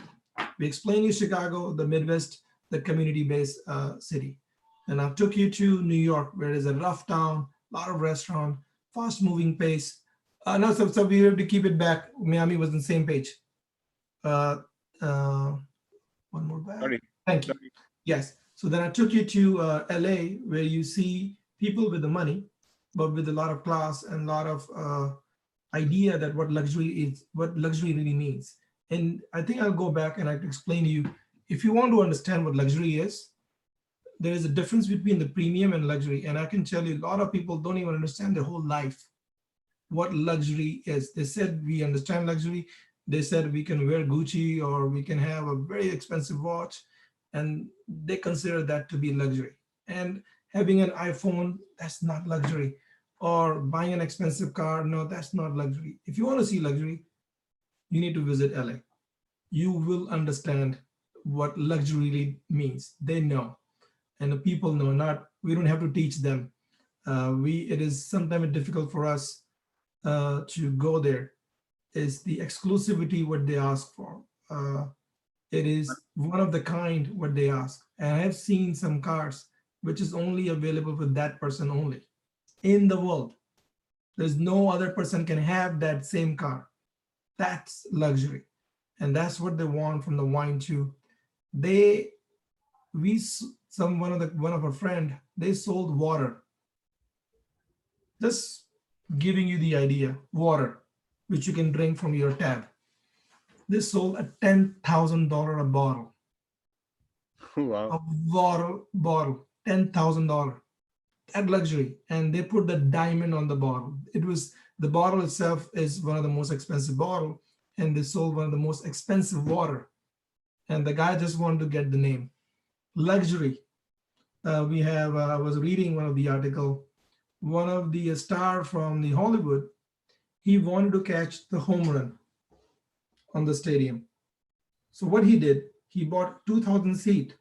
[SPEAKER 1] We explained you Chicago, the Midwest, the community-based city. And I took you to New York, where there's a rough town, a lot of restaurant, fast-moving pace. No, so we have to keep it back. Miami was on the same page. Uh, uh, one more back.
[SPEAKER 2] Sorry.
[SPEAKER 1] Thank you.
[SPEAKER 2] Sorry.
[SPEAKER 1] Yes. So then I took you to LA, where you see people with the money, but with a lot of class and a lot of idea that what luxury really means. And I think I'll go back and I can explain to you. If you want to understand what luxury is, there is a difference between the premium and luxury. And I can tell you, a lot of people don't even understand their whole life what luxury is. They said we understand luxury. They said we can wear Gucci or we can have a very expensive watch, and they consider that to be luxury. And having an iPhone, that's not luxury. Or buying an expensive car, no, that's not luxury. If you want to see luxury, you need to visit LA. You will understand what luxury really means. They know, and the people know. Not we don't have to teach them. We it is sometimes difficult for us to go there. Is the exclusivity what they ask for? It is one of the kind what they ask. And I have seen some cars which is only available for that person only in the world. There's no other person can have that same car. That's luxury, and that's what they want from the wine too. They we some one of our friend, they sold water. Just giving you the idea, water which you can drink from your tap. They sold a $10,000 a bottle.
[SPEAKER 2] Wow.
[SPEAKER 1] A bottle, $10,000. That luxury, and they put the diamond on the bottle. It was the bottle itself is one of the most expensive bottle, and they sold one of the most expensive water. And the guy just wanted to get the name. Luxury. We have. I was reading one of the article. One of the star from the Hollywood, he wanted to catch the home run on the stadium. So what he did, he bought 2,000 seat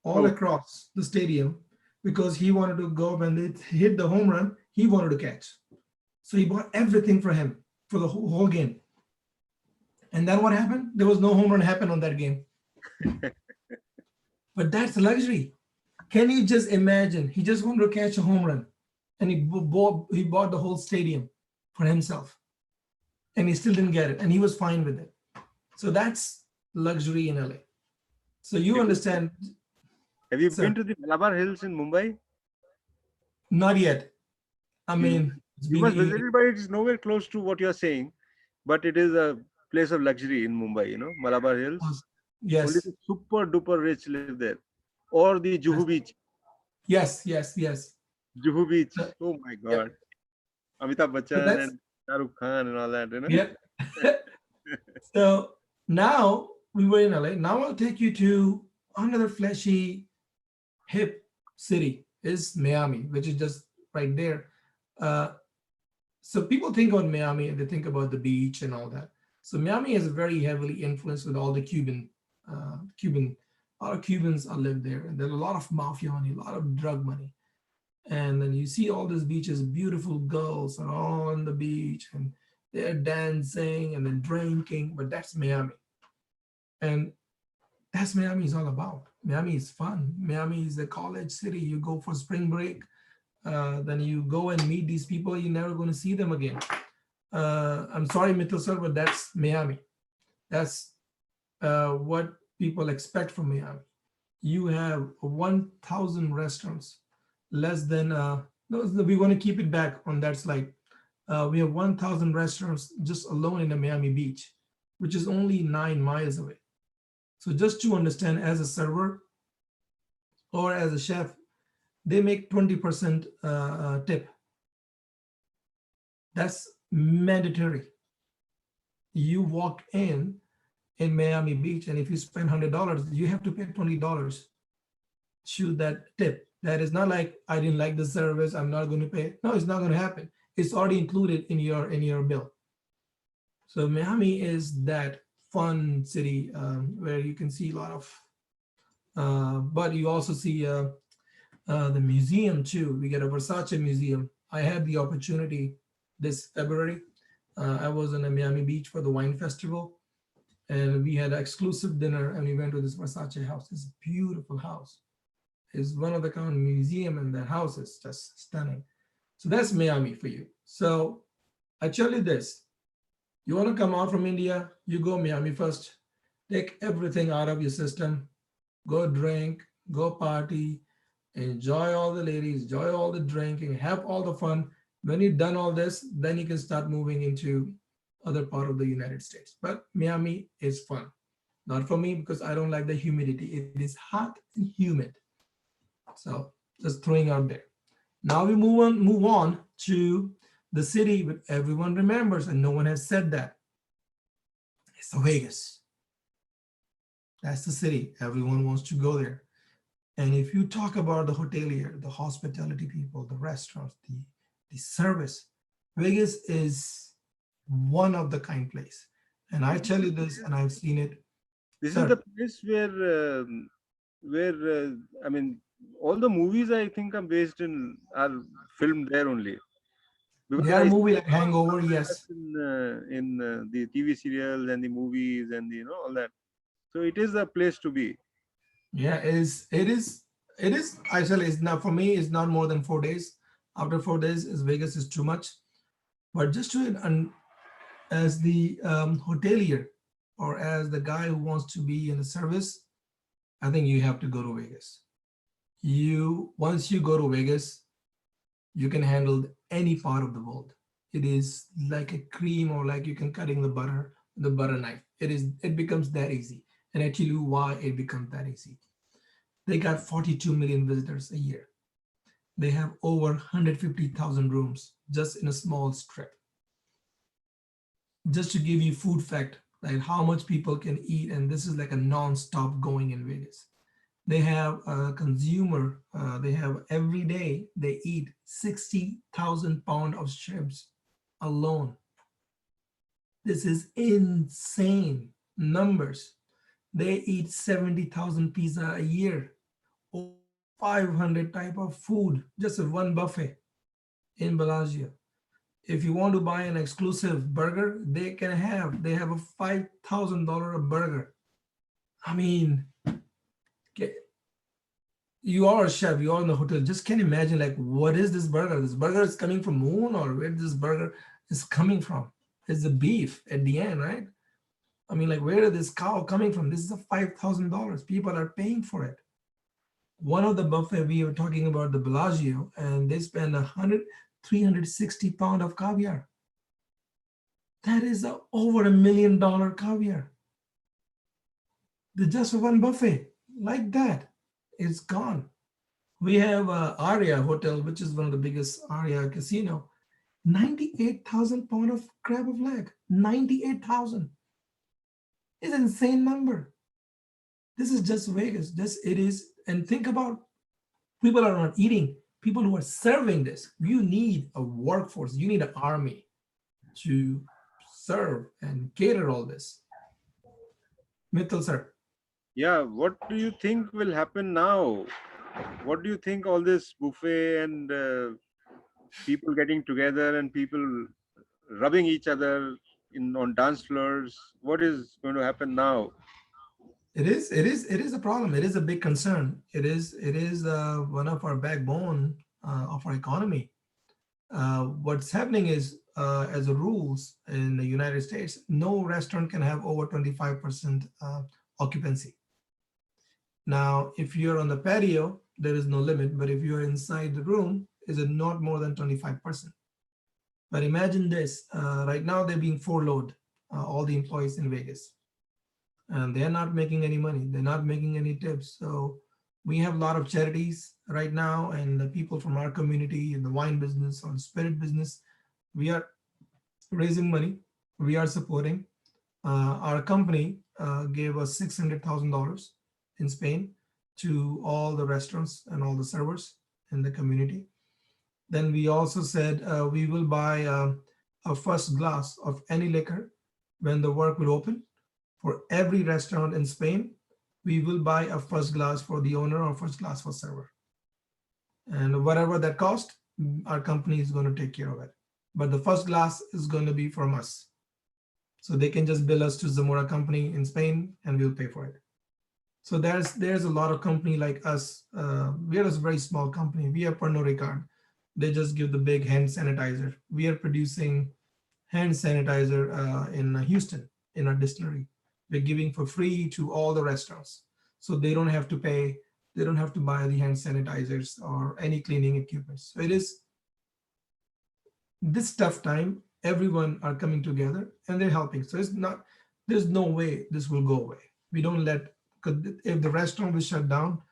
[SPEAKER 1] all
[SPEAKER 2] Oh.
[SPEAKER 1] across the stadium because he wanted to go when they hit the home run, he wanted to catch. So he bought everything for him for the whole game. And then what happened? There was no home run happen on that game. But that's luxury. Can you just imagine? He just wanted to catch a home run, and he bought the whole stadium for himself, and he still didn't get it, and he was fine with it. So that's luxury in LA. So you understand?
[SPEAKER 2] Have you
[SPEAKER 1] Sir.
[SPEAKER 2] been to the Malabar Hills in Mumbai?
[SPEAKER 1] Not yet. I mean, it's
[SPEAKER 2] You
[SPEAKER 1] been
[SPEAKER 2] must visit it, but it's nowhere close to what you're saying. But it is a place of luxury in Mumbai, Malabar Hills. Only
[SPEAKER 1] yes,
[SPEAKER 2] the super duper rich live there. Or the Juhu Beach.
[SPEAKER 1] yes.
[SPEAKER 2] Juhu Beach.
[SPEAKER 1] So-
[SPEAKER 2] Oh my
[SPEAKER 1] Yep.
[SPEAKER 2] God. Amitabh Bachchan
[SPEAKER 1] that's-
[SPEAKER 2] and Shah Rukh Khan and all that,
[SPEAKER 1] Yep. So now we were in LA. Now I'll take you to another flashy, hip city is Miami, which is just right there. So people think about Miami and they think about the beach and all that. So Miami is very heavily influenced with all the a lot of Cubans are live there, and there's a lot of mafia money, a lot of drug money. And then you see all these beaches, beautiful girls are on the beach and they're dancing and then drinking, but that's Miami. And that's Miami is all about. Miami is fun. Miami is a college city. You go for spring break, then you go and meet these people. You're never going to see them again. I'm sorry, Mitchell sir, but that's Miami. That's what people expect from Miami. You have 1,000 restaurants, less than, no, we want to keep it back on that slide. We have 1,000 restaurants just alone in the Miami Beach, which is only 9 miles away. So just to understand, as a server or as a chef, they make 20% tip. That's mandatory. You walk in Miami Beach, and if you spend $100, you have to pay $20 to that tip. That is not like I didn't like the service, I'm not going to pay. No, it's not going to happen. It's already included in your bill. So Miami is that fun city where you can see a lot of, but you also see the museum too. We get a Versace museum. I had the opportunity this February. I was in a Miami Beach for the wine festival, and we had an exclusive dinner, and we went to this Versace house. It's a beautiful house. It's one of the kind of museum, and the house is just stunning. So that's Miami for you. So I tell you this: you want to come out from India, you go Miami first. Take everything out of your system. Go drink, go party, enjoy all the ladies, enjoy all the drinking, have all the fun. When you've done all this, then you can start moving into other part of the United States. But Miami is fun. Not for me because I don't like the humidity. It is hot and humid. So just throwing out there. Now we move on to the city that everyone remembers, and no one has said that. It's Vegas. That's the city. Everyone wants to go there. And if you talk about the hotelier, the hospitality people, the restaurants, the service, Vegas is one of the kind place. And I tell you this, and I've seen it.
[SPEAKER 2] This
[SPEAKER 1] Sir.
[SPEAKER 2] is the place where I mean, all the movies I think are based in are filmed there only. Because
[SPEAKER 1] They are
[SPEAKER 2] I see
[SPEAKER 1] movie like
[SPEAKER 2] a lot of
[SPEAKER 1] Hangover,
[SPEAKER 2] Las
[SPEAKER 1] yes.
[SPEAKER 2] Vegas in the TV serials and the movies and the, all that. So it is a place to be.
[SPEAKER 1] Yeah, it is. I tell you, it's not for me. It's not more than 4 days. After 4 days, is Vegas is too much. But just to as the hotelier or as the guy who wants to be in the service, I think you have to go to Vegas. You once you go to Vegas, you can handle any part of the world. It is like a cream, or like you can cutting the butter knife. It becomes that easy. And I tell you why it becomes that easy. They got 42 million visitors a year. They have over 150,000 rooms just in a small strip. Just to give you food fact, like how much people can eat, and this is like a non-stop going in Vegas. They have a consumer, they have every day, they eat 60,000 pounds of shrimps alone. This is insane numbers. They eat 70,000 pizza a year, over 500 type of food, just a one buffet in Bellagio. If you want to buy an exclusive burger, they have a $5,000 a burger. I mean, you are a chef, you are in the hotel. Just can't imagine like what is this burger? This burger is coming from moon, or where this burger is coming from? It's the beef at the end, right? I mean, like where is this cow coming from? This is a $5,000. People are paying for it. One of the buffet we were talking about the Bellagio, and they spend 360 pound of caviar. That is over $1 million caviar. Just for one buffet like that, it's gone. We have Aria Hotel, which is one of the biggest Aria casino. 98,000 pound of crab of leg. 98,000. It's an insane number. This is just Vegas. It is. And think about people are not eating. People who are serving this. You need a workforce. You need an army to serve and cater all this. Mittal, sir.
[SPEAKER 2] Yeah, what do you think will happen now? What do you think all this buffet and people getting together and people rubbing each other on dance floors? What is going to happen now?
[SPEAKER 1] It is a problem. It is a big concern. It is one of our backbone of our economy. What's happening is, as a rules in the United States, no restaurant can have over 25% occupancy. Now, if you're on the patio, there is no limit, but if you're inside the room, is it not more than 25%? But imagine this, right now they're being furloughed, all the employees in Vegas, and they're not making any money. They're not making any tips. So we have a lot of charities right now, and the people from our community in the wine business or the spirit business, we are raising money. We are supporting. Our company gave us $600,000 in Spain to all the restaurants and all the servers in the community. Then we also said we will buy a first glass of any liquor when the work will open. For every restaurant in Spain, we will buy a first glass for the owner or first glass for server. And whatever that cost, our company is going to take care of it. But the first glass is going to be from us. So they can just bill us to Zamora company in Spain and we'll pay for it. So there's a lot of company like us. We are a very small company. We are Pernod Ricard. They just give the big hand sanitizer. We are producing hand sanitizer in Houston in our distillery. We're giving for free to all the restaurants. So they don't have to pay, they don't have to buy the hand sanitizers or any cleaning equipment. So it is this tough time, everyone are coming together and they're helping. So it's not, there's no way this will go away. We don't let, because if the restaurant will shut down,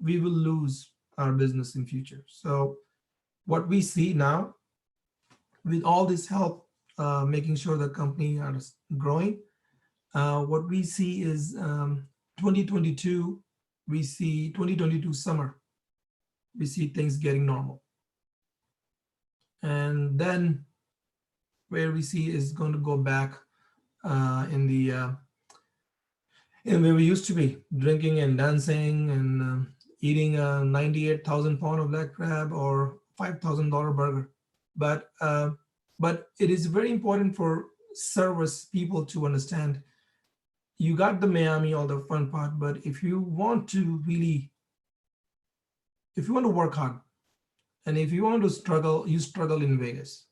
[SPEAKER 1] we will lose our business in future. So what we see now, with all this help, making sure the company are growing, what we see is 2022, we see 2022 summer, we see things getting normal. And then where we see is going to go back in where we used to be, drinking and dancing and eating a 98,000 pound of black crab or $5,000 burger. But it is very important for service people to understand, you got the Miami, all the fun part, but if you want to really, if you want to work hard, and if you want to struggle, you struggle in Vegas.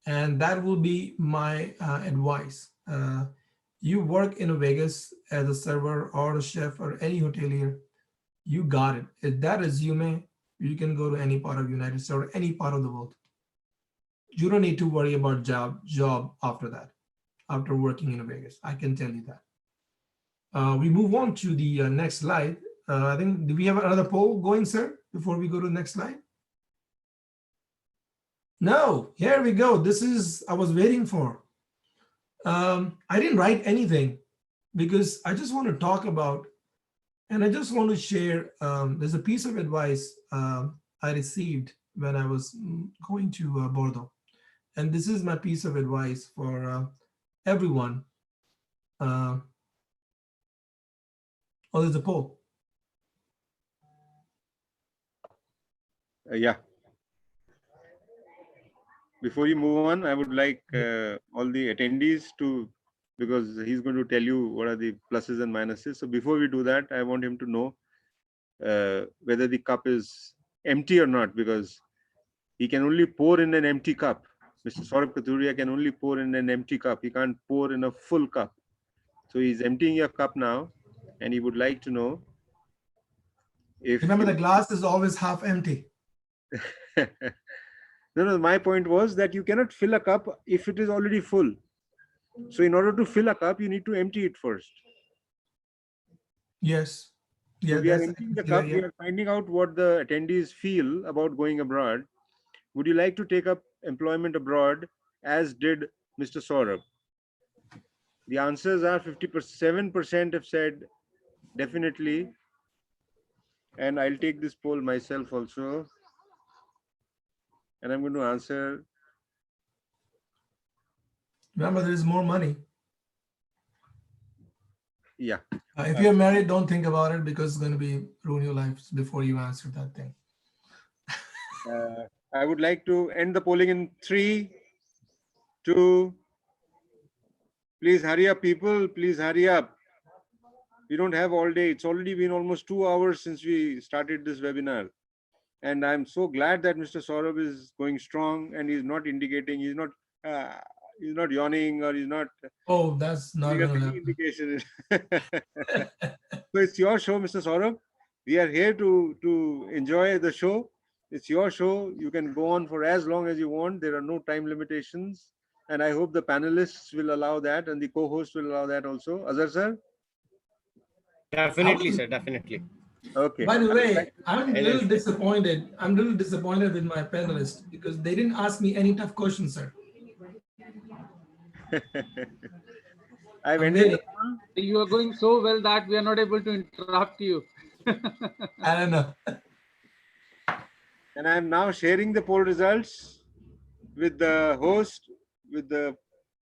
[SPEAKER 1] And that will be my advice. You work in Vegas as a server or a chef or any hotelier, you got it. If that resume, you can go to any part of the United States or any part of the world. You don't need to worry about job after that, after working in Vegas. I can tell you that. We move on to the next slide. I think, do we have another poll going, sir, before we go to the next slide? No, here we go. This is, I was waiting for. I didn't write anything because I just want to talk about, and I just want to share, there's a piece of advice I received when I was going to Bordeaux. And this is my piece of advice for everyone. Oh, there's a poll.
[SPEAKER 2] Yeah. Before you move on, I would like all the attendees to, because he's going to tell you what are the pluses and minuses. So before we do that, I want him to know whether the cup is empty or not, because he can only pour in an empty cup. Mr. Saurabh Kathuria can only pour in an empty cup. He can't pour in a full cup. So he's emptying your cup now, and he would like to know if...
[SPEAKER 1] Remember, the glass is always half empty.
[SPEAKER 2] No, my point was that you cannot fill a cup if it is already full. So in order to fill a cup, you need to empty it first.
[SPEAKER 1] Yes. Yeah,
[SPEAKER 2] so we are emptying the cup. Yeah. We are finding out what the attendees feel about going abroad. Would you like to take up employment abroad, as did Mr. Saurabh? The answers are 57% have said definitely. And I'll take this poll myself also. And I'm going to answer.
[SPEAKER 1] Remember, there is more money.
[SPEAKER 2] Yeah.
[SPEAKER 1] If you're married, don't think about it because it's going to be ruin your life before you answer that thing.
[SPEAKER 2] I would like to end the polling in 3, 2. Please hurry up, people. Please hurry up. We don't have all day. It's already been almost 2 hours since we started this webinar. And I'm so glad that Mr. Saurabh is going strong and he's not indicating, he's not yawning, or he's not.
[SPEAKER 1] Oh, that's not going to happen.
[SPEAKER 2] Indication. So it's your show, Mr. Saurabh. We are here to enjoy the show. It's your show. You can go on for as long as you want. There are no time limitations. And I hope the panelists will allow that and the co-host will allow that also. Azhar sir?
[SPEAKER 3] Definitely, sir. Definitely.
[SPEAKER 2] Okay.
[SPEAKER 1] By the way, I'm a little disappointed. I'm a little disappointed with my panelists because they didn't ask me any tough questions, sir.
[SPEAKER 2] I've ended.
[SPEAKER 4] You are going so well that we are not able to interrupt you.
[SPEAKER 1] I don't know.
[SPEAKER 2] And I'm now sharing the poll results with the host, with the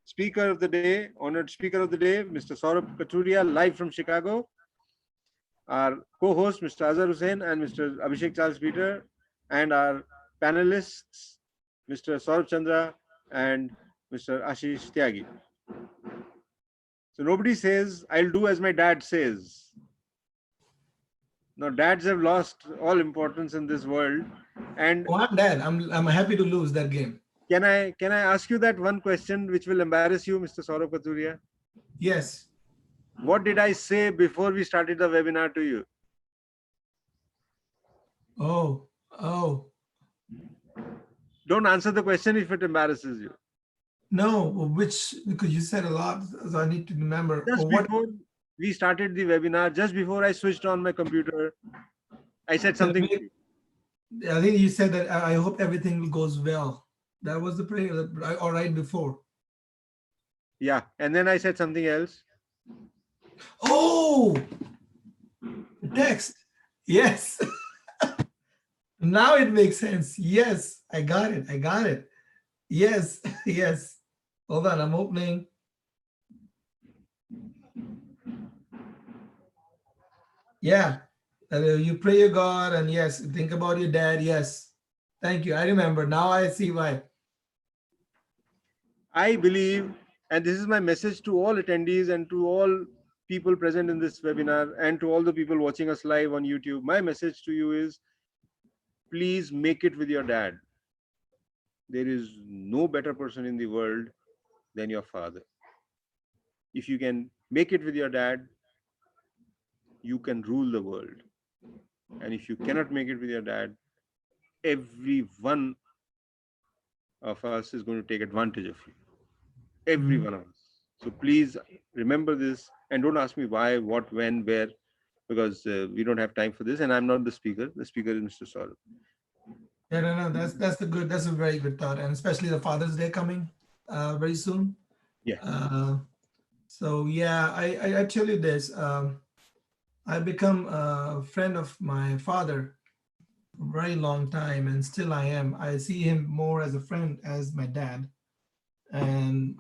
[SPEAKER 2] speaker of the day, honored speaker of the day, Mr. Saurabh Kathuria, live from Chicago. Our co-host, Mr. Azhar Hussain and Mr. Abhishek Charles Peter, and our panelists, Mr. Saurabh Chandra and Mr. Ashish Tyagi. So nobody says, I'll do as my dad says. Now, dads have lost all importance in this world. And
[SPEAKER 1] Oh, I'm dead. I'm happy to lose that game.
[SPEAKER 2] can I ask you that one question which will embarrass you, Mr. Saurabh Kathuria?
[SPEAKER 1] Yes.
[SPEAKER 2] What did I say before we started the webinar to you?
[SPEAKER 1] Oh.
[SPEAKER 2] Don't answer the question if it embarrasses you.
[SPEAKER 1] No, which, because you said a lot, so I need to remember.
[SPEAKER 2] Just
[SPEAKER 1] What?
[SPEAKER 2] before we started the webinar, just before I switched on my computer, I said something to you.
[SPEAKER 1] I think you said that I hope everything goes well. That was the prayer, or right before.
[SPEAKER 2] Yeah, and then I said something else.
[SPEAKER 1] Oh, the text. Yes. Now it makes sense. Yes, I got it. Yes, yes. Hold on, I'm opening. Yeah, you pray your God, and yes, think about your dad. Yes, thank you. I remember. Now I see why.
[SPEAKER 2] I believe, and this is my message to all attendees and to all people present in this webinar and to all the people watching us live on YouTube. My message to you is, please make it with your dad. There is no better person in the world than your father. If you can make it with your dad, you can rule the world. And if you cannot make it with your dad, every one of us is going to take advantage of you. Every one of us. So please remember this and don't ask me why, what, when, where, because we don't have time for this, and I'm not the speaker. The speaker is Mr. Saurabh.
[SPEAKER 1] Yeah, no, that's a very good thought, and especially the Father's Day coming very soon.
[SPEAKER 2] Yeah.
[SPEAKER 1] So yeah, I tell you this. I become a friend of my father for a very long time, and still I am. I see him more as a friend as my dad. And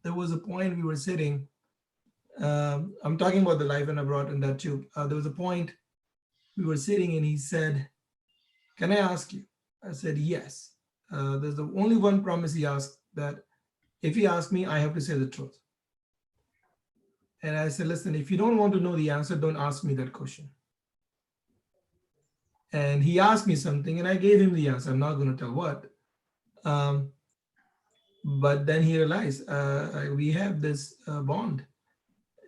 [SPEAKER 1] there was a point we were sitting. I'm talking about the life and abroad and that too. There was a point we were sitting, and he said, "Can I ask you?" I said, "Yes." There's the only one promise he asked, that if he asks me, I have to say the truth. And I said, "Listen, if you don't want to know the answer, don't ask me that question." And he asked me something, and I gave him the answer. I'm not going to tell what. But then he realized we have this bond.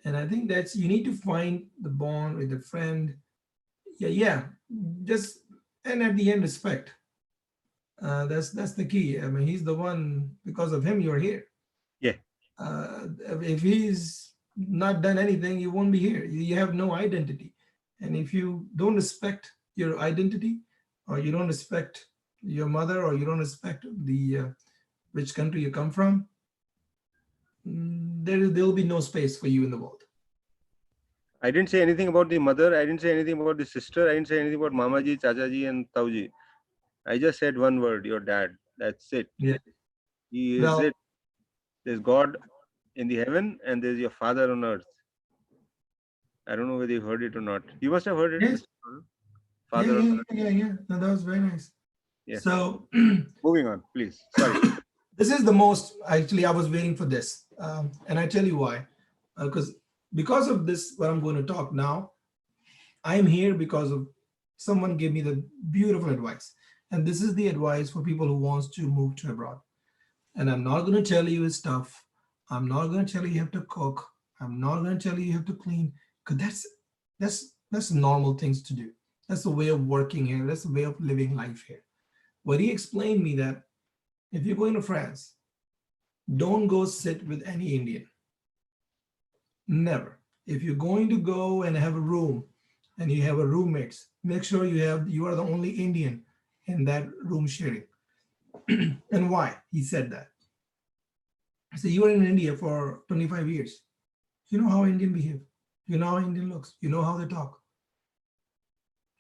[SPEAKER 1] And I think that's, you need to find the bond with a friend. Yeah. Just, and at the end, respect. That's the key. I mean, he's the one, because of him, you're here.
[SPEAKER 2] Yeah.
[SPEAKER 1] If he's not done anything, you won't be here. You have no identity. And if you don't respect your identity, or you don't respect your mother, or you don't respect the which country you come from, there'll be no space for you in the world.
[SPEAKER 2] I didn't say anything about the mother. I didn't say anything about the sister. I didn't say anything about Mamaji, Chachaji, and Tauji. I just said one word, your dad. That's it.
[SPEAKER 1] Yeah.
[SPEAKER 2] He is
[SPEAKER 1] Well,
[SPEAKER 2] it. There's God in the heaven, and there's your father on earth. I don't know whether you heard it or not. You must have heard it,
[SPEAKER 1] yes.
[SPEAKER 2] Mr. Father on earth.
[SPEAKER 1] Yeah. No, that was very nice.
[SPEAKER 2] Yeah.
[SPEAKER 1] So
[SPEAKER 2] Moving on, please. Sorry.
[SPEAKER 1] this is the most, actually, I was waiting for this. And I tell you why. Because of this, what I'm going to talk now, I'm here because of someone gave me the beautiful advice. And this is the advice for people who wants to move to abroad. And I'm not going to tell you his stuff. I'm not going to tell you have to cook. I'm not going to tell you have to clean, because that's normal things to do. That's the way of working here. That's the way of living life here. But he explained me that if you're going to France, don't go sit with any Indian. Never. If you're going to go and have a room and you have a roommates, make sure you are the only Indian in that room sharing. And why? He said that. So you were in India for 25 years. You know how Indian behave. You know how Indian looks. You know how they talk.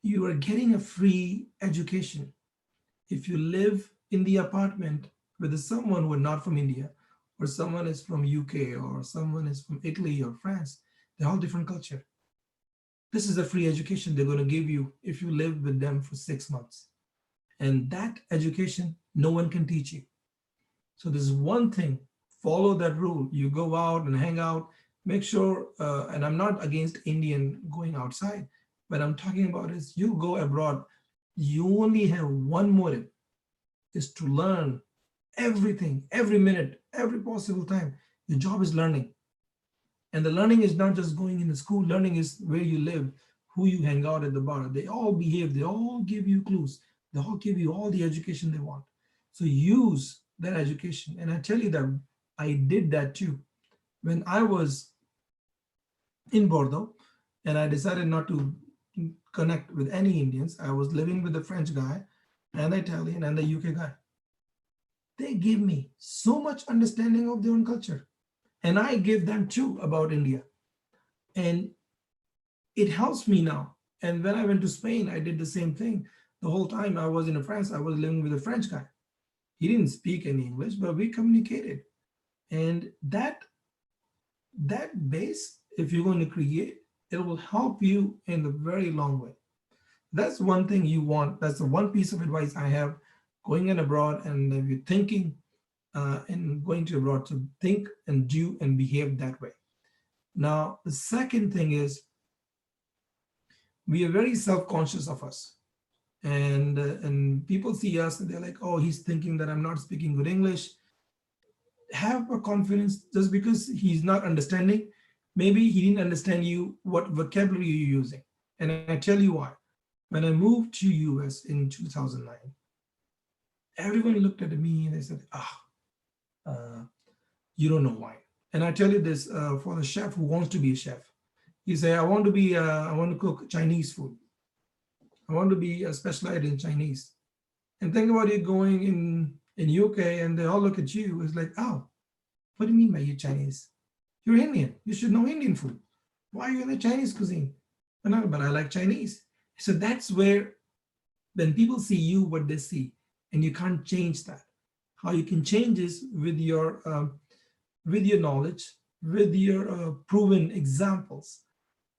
[SPEAKER 1] You are getting a free education. If you live in the apartment with someone who are not from India, or someone is from UK, or someone is from Italy or France. They're all different culture. This is a free education they're going to give you if you live with them for 6 months. And that education, no one can teach you. So there's one thing, follow that rule. You go out and hang out, make sure, and I'm not against Indian going outside, but I'm talking about is you go abroad, you only have one motive, is to learn everything, every minute, every possible time. Your job is learning. And the learning is not just going in the school, learning is where you live, who you hang out at the bar. They all behave, they all give you clues, they all give you all the education they want. So use that education. And I tell you that I did that too. When I was in Bordeaux and I decided not to connect with any Indians, I was living with the French guy and the Italian and the UK guy. They give me so much understanding of their own culture. And I give them too about India. And it helps me now. And when I went to Spain, I did the same thing. The whole time I was in France, I was living with a French guy. He didn't speak any English, but we communicated. And that base, if you're going to create, it will help you in the very long way. That's one thing you want. That's the one piece of advice I have going in abroad. And if you're thinking and going to abroad, to think and do and behave that way. Now, the second thing is we are very self-conscious of us. And people see us and they're like, oh, he's thinking that I'm not speaking good English. Have a confidence. Just because he's not understanding, maybe he didn't understand you, what vocabulary you're using. And I tell you why. When I moved to US in 2009, everyone looked at me and they said, you don't know wine. And I tell you this for the chef who wants to be a chef. He say, I want to cook Chinese food. I want to be specialized in Chinese. And think about it going in UK and they all look at you. It's like, oh, what do you mean by you Chinese? You're Indian. You should know Indian food. Why are you in the Chinese cuisine? But I like Chinese. So that's where when people see you, what they see, and you can't change that. How you can change is with your knowledge, with your proven examples,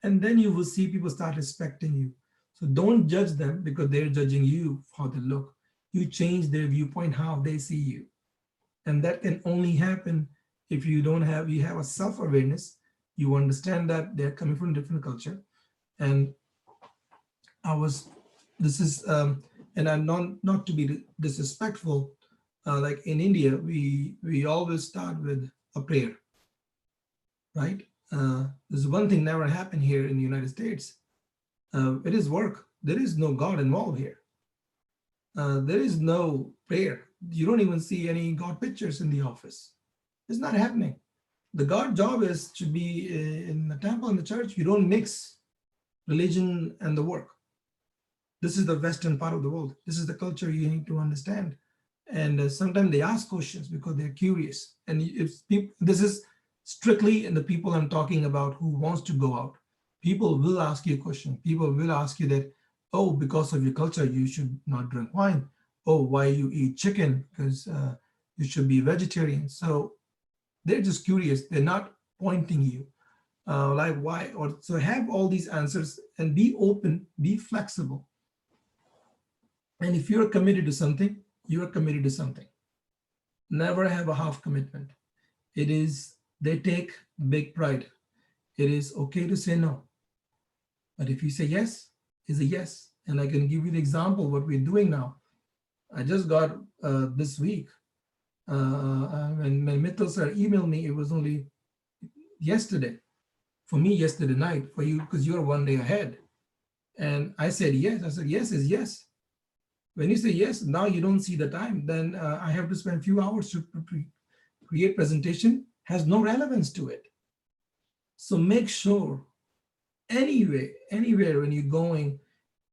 [SPEAKER 1] and then you will see people start respecting you. So don't judge them because they're judging you for how they look. You change their viewpoint, how they see you. And that can only happen if you have a self-awareness. You understand that they're coming from a different culture. And and I'm not to be disrespectful, like in India, we always start with a prayer, right? There's one thing never happened here in the United States. It is work. There is no God involved here. There is no prayer. You don't even see any God pictures in the office. It's not happening. The God job is to be in the temple and the church. You don't mix religion and the work. This is the Western part of the world. This is the culture you need to understand. And sometimes they ask questions because they're curious. And if people, this is strictly in the people I'm talking about who wants to go out. People will ask you a question. People will ask you that, oh, because of your culture, you should not drink wine. Oh, why you eat chicken? Because you should be vegetarian. So they're just curious. They're not pointing you like why. Or so have all these answers and be open, be flexible. And if you're committed to something, you're committed to something. Never have a half commitment. They take big pride. It is okay to say no. But if you say yes, is a yes. And I can give you the example what we're doing now. I just got this week, when Mittal sir emailed me, it was only yesterday. For me, yesterday night. For you, because you're 1 day ahead. And I said yes. I said yes is yes. When you say yes, now you don't see the time, then I have to spend a few hours to create presentation, has no relevance to it. So make sure anywhere when you're going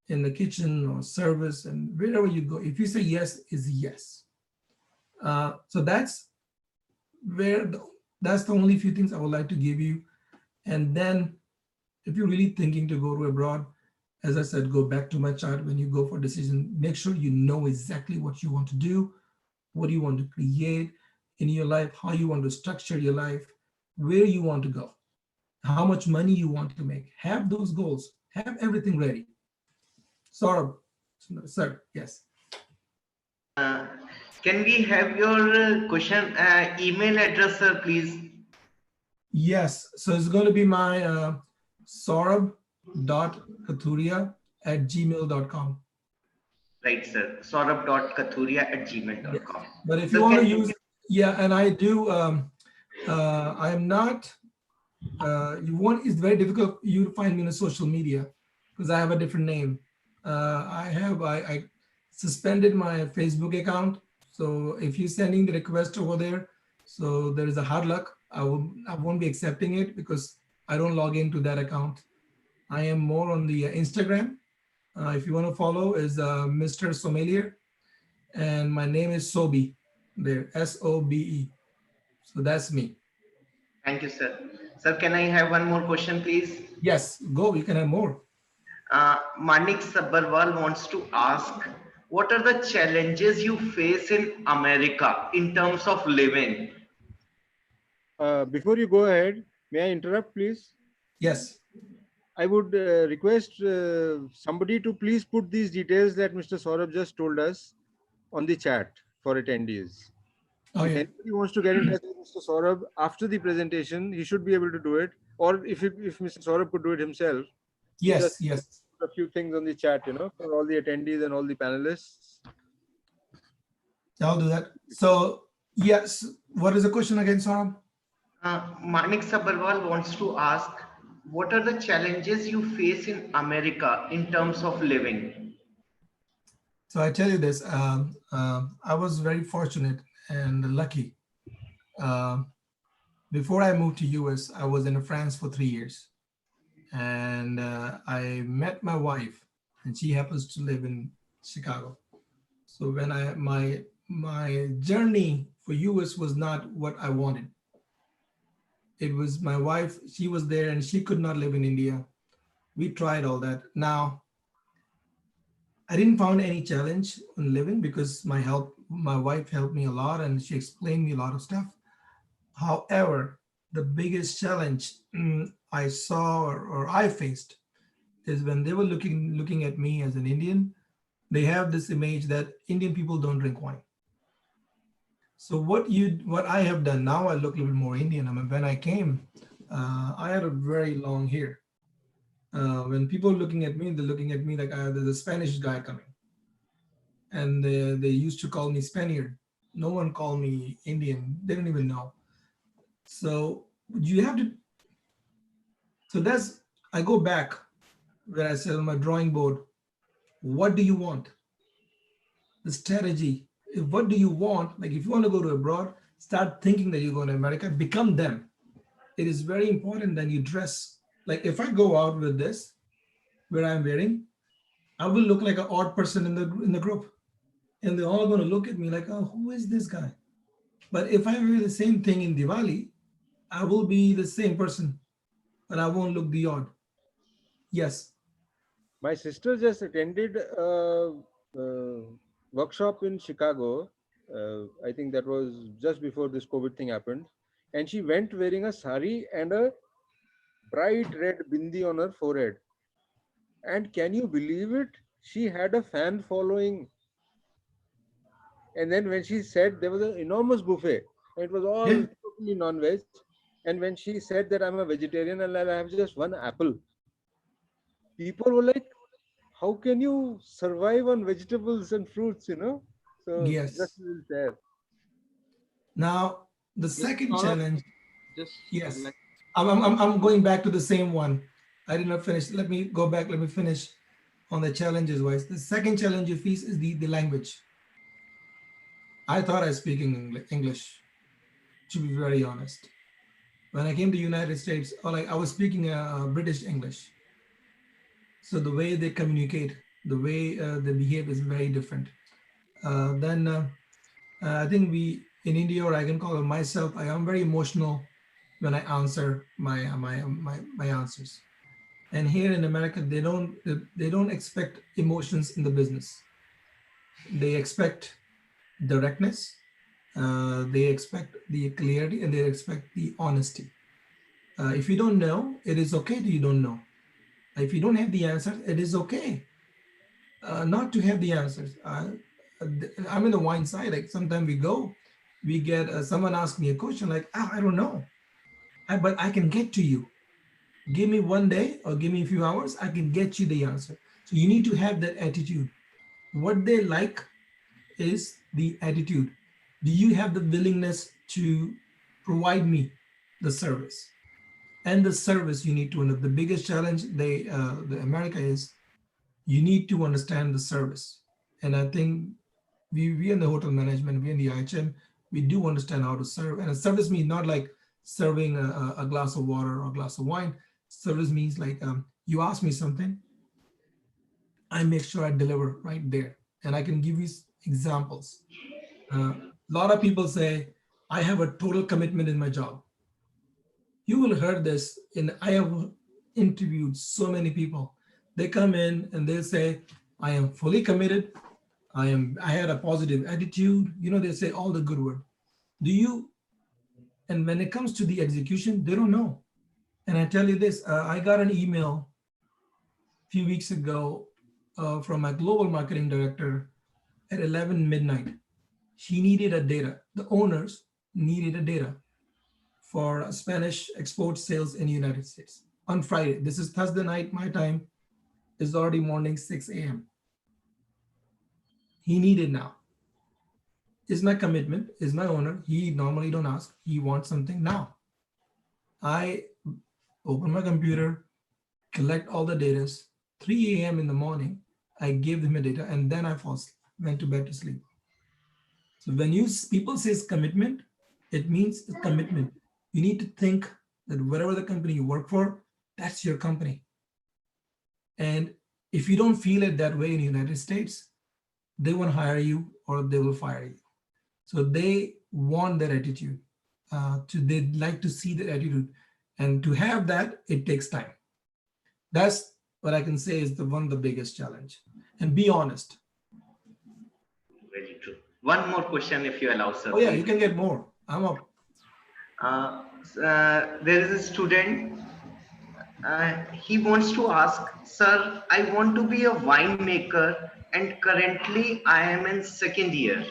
[SPEAKER 1] in the kitchen or service and wherever you go, if you say yes, is yes. So that's the only few things I would like to give you. And then if you're really thinking to go to abroad, as I said, go back to my chart. When you go for decision, make sure you know exactly what you want to do, what you want to create. in your life, how you want to structure your life, where you want to go, how much money you want to make. Have those goals, have everything ready. Saurabh, sir, yes.
[SPEAKER 5] Uh, can we have your question email address, sir, please?
[SPEAKER 1] Yes, so it's going to be my saurabh.kathuria@gmail.com.
[SPEAKER 5] Right, sir.
[SPEAKER 1] Yeah.
[SPEAKER 5] saurabh.kathuria@gmail.com.
[SPEAKER 1] But if you
[SPEAKER 5] Sir,
[SPEAKER 1] want to
[SPEAKER 5] can
[SPEAKER 1] use, yeah, and I do, I am not, you want, it's very difficult for you to find me in a social media because I have a different name. I suspended my Facebook account. So if you're sending the request over there, so there is a hard luck. I won't be accepting it because I don't log into that account. I am more on the Instagram. If you want to follow is Mr. Sommelier, and my name is Sobe there, Sobe. So that's me.
[SPEAKER 5] thank you, sir. Sir, can I have one more question, please?
[SPEAKER 1] Yes, go, you can have more.
[SPEAKER 5] Manik Sabharwal wants to ask, what are the challenges you face in America in terms of living?
[SPEAKER 2] Before you go ahead, may I interrupt, please?
[SPEAKER 1] Yes.
[SPEAKER 2] I would request somebody to please put these details that Mr. Saurabh just told us on the chat for attendees.
[SPEAKER 1] Oh
[SPEAKER 2] If
[SPEAKER 1] yeah.
[SPEAKER 2] anybody wants to get in touch with Mr. Saurabh after the presentation, he should be able to do it. Or if Mr. Saurabh could do it himself, to just
[SPEAKER 1] Yes, yes.
[SPEAKER 2] put a few things on the chat, for all the attendees and all the panelists.
[SPEAKER 1] I'll do that. So yes, what is the question again, Saurabh?
[SPEAKER 5] Manik Sabharwal wants to ask, what are the challenges you face in America in terms of living?
[SPEAKER 1] So I tell you this, I was very fortunate and lucky. Um, Before I moved to US, I was in France for 3 years, and I met my wife, and she happens to live in Chicago. So when my journey for US was not what I wanted. It was my wife, she was there and she could not live in India. We tried all that. Now, I didn't find any challenge in living because my wife helped me a lot and she explained me a lot of stuff. However, the biggest challenge I saw or I faced is when they were looking at me as an Indian, they have this image that Indian people don't drink wine. So what I have done now, I look a little bit more Indian. I mean, when I came, I had a very long hair. When people are looking at me, they're looking at me like there's a Spanish guy coming, and they used to call me Spaniard. No one called me Indian. They don't even know. So you have to. So that's I go back where I said on my drawing board, what do you want? The strategy. What do you want? Like if you want to go to abroad, start thinking that you're going to America. Become them. It is very important that you dress. Like if I go out with this, where I'm wearing, I will look like an odd person in the group, and they're all going to look at me like, "Oh, who is this guy?" But if I wear the same thing in Diwali, I will be the same person, but I won't look the odd. Yes.
[SPEAKER 2] My sister just attended a workshop in Chicago. I think that was just before this COVID thing happened. And she went wearing a sari and a bright red bindi on her forehead. And can you believe it? She had a fan following. And then when she said there was an enormous buffet, and it was all
[SPEAKER 1] Yeah.
[SPEAKER 2] totally non-veg. And when she said that I'm a vegetarian and I have just one apple, people were like, how can you survive on vegetables and fruits? So just
[SPEAKER 1] Yes.
[SPEAKER 2] a little share.
[SPEAKER 1] Now the
[SPEAKER 4] Mr.
[SPEAKER 1] second
[SPEAKER 4] Saurabh,
[SPEAKER 1] challenge.
[SPEAKER 4] just
[SPEAKER 1] Yes.
[SPEAKER 4] like
[SPEAKER 1] I'm going back to the same one. I did not finish. Let me go back. Let me finish on the challenges wise. The second challenge you face is the language. I thought I speak English, to be very honest. When I came to United States, or like I was speaking British English. So the way they communicate, the way they behave is very different. Then I think we in India, or I can call it myself, I am very emotional when I answer my answers. And here in America, they don't expect emotions in the business. They expect directness, They expect the clarity and they expect the honesty. If you don't know, it is okay that you don't know. If you don't have the answer, it is okay not to have the answers. I'm in the wine side. Like sometimes we get someone ask me a question like, I don't know, but I can get to you. Give me one day or give me a few hours, I can get you the answer. So you need to have that attitude. What they like is the attitude. Do you have the willingness to provide me the service? And the service you need to know. The biggest challenge the America is you need to understand the service. And I think we in the hotel management, we in the IHM, we do understand how to serve. And a service means not like serving a glass of water or a glass of wine. Service means like you ask me something, I make sure I deliver right there. And I can give you examples. A lot of people say, I have a total commitment in my job. You will hear this I have interviewed so many people. They come in and they'll say, I am fully committed. I had a positive attitude. They say all the good word. Do you, and when it comes to the execution, they don't know. And I tell you this, I got an email a few weeks ago from my global marketing director at 11 midnight. He needed a data. The owners needed a data for Spanish export sales in the United States on Friday. This is Thursday night, my time. It's already morning 6 a.m. He needed now. Is my commitment, is my owner. He normally don't ask. He wants something now. I open my computer, collect all the data. 3 a.m. in the morning, I gave them the data, and then I went to bed to sleep. So when people says commitment, it means commitment. You need to think that whatever the company you work for, that's your company. And if you don't feel it that way in the United States, they won't hire you or they will fire you. So they want that attitude. They like to see that attitude. And to have that, it takes time. That's what I can say is one of the biggest challenge. And be honest.
[SPEAKER 5] Very true. One more question, if you allow, sir.
[SPEAKER 1] Oh yeah,
[SPEAKER 5] please.
[SPEAKER 1] you can get more. I'm up.
[SPEAKER 5] There is a student. He wants to ask, sir, I want to be a winemaker, and currently I am in second year.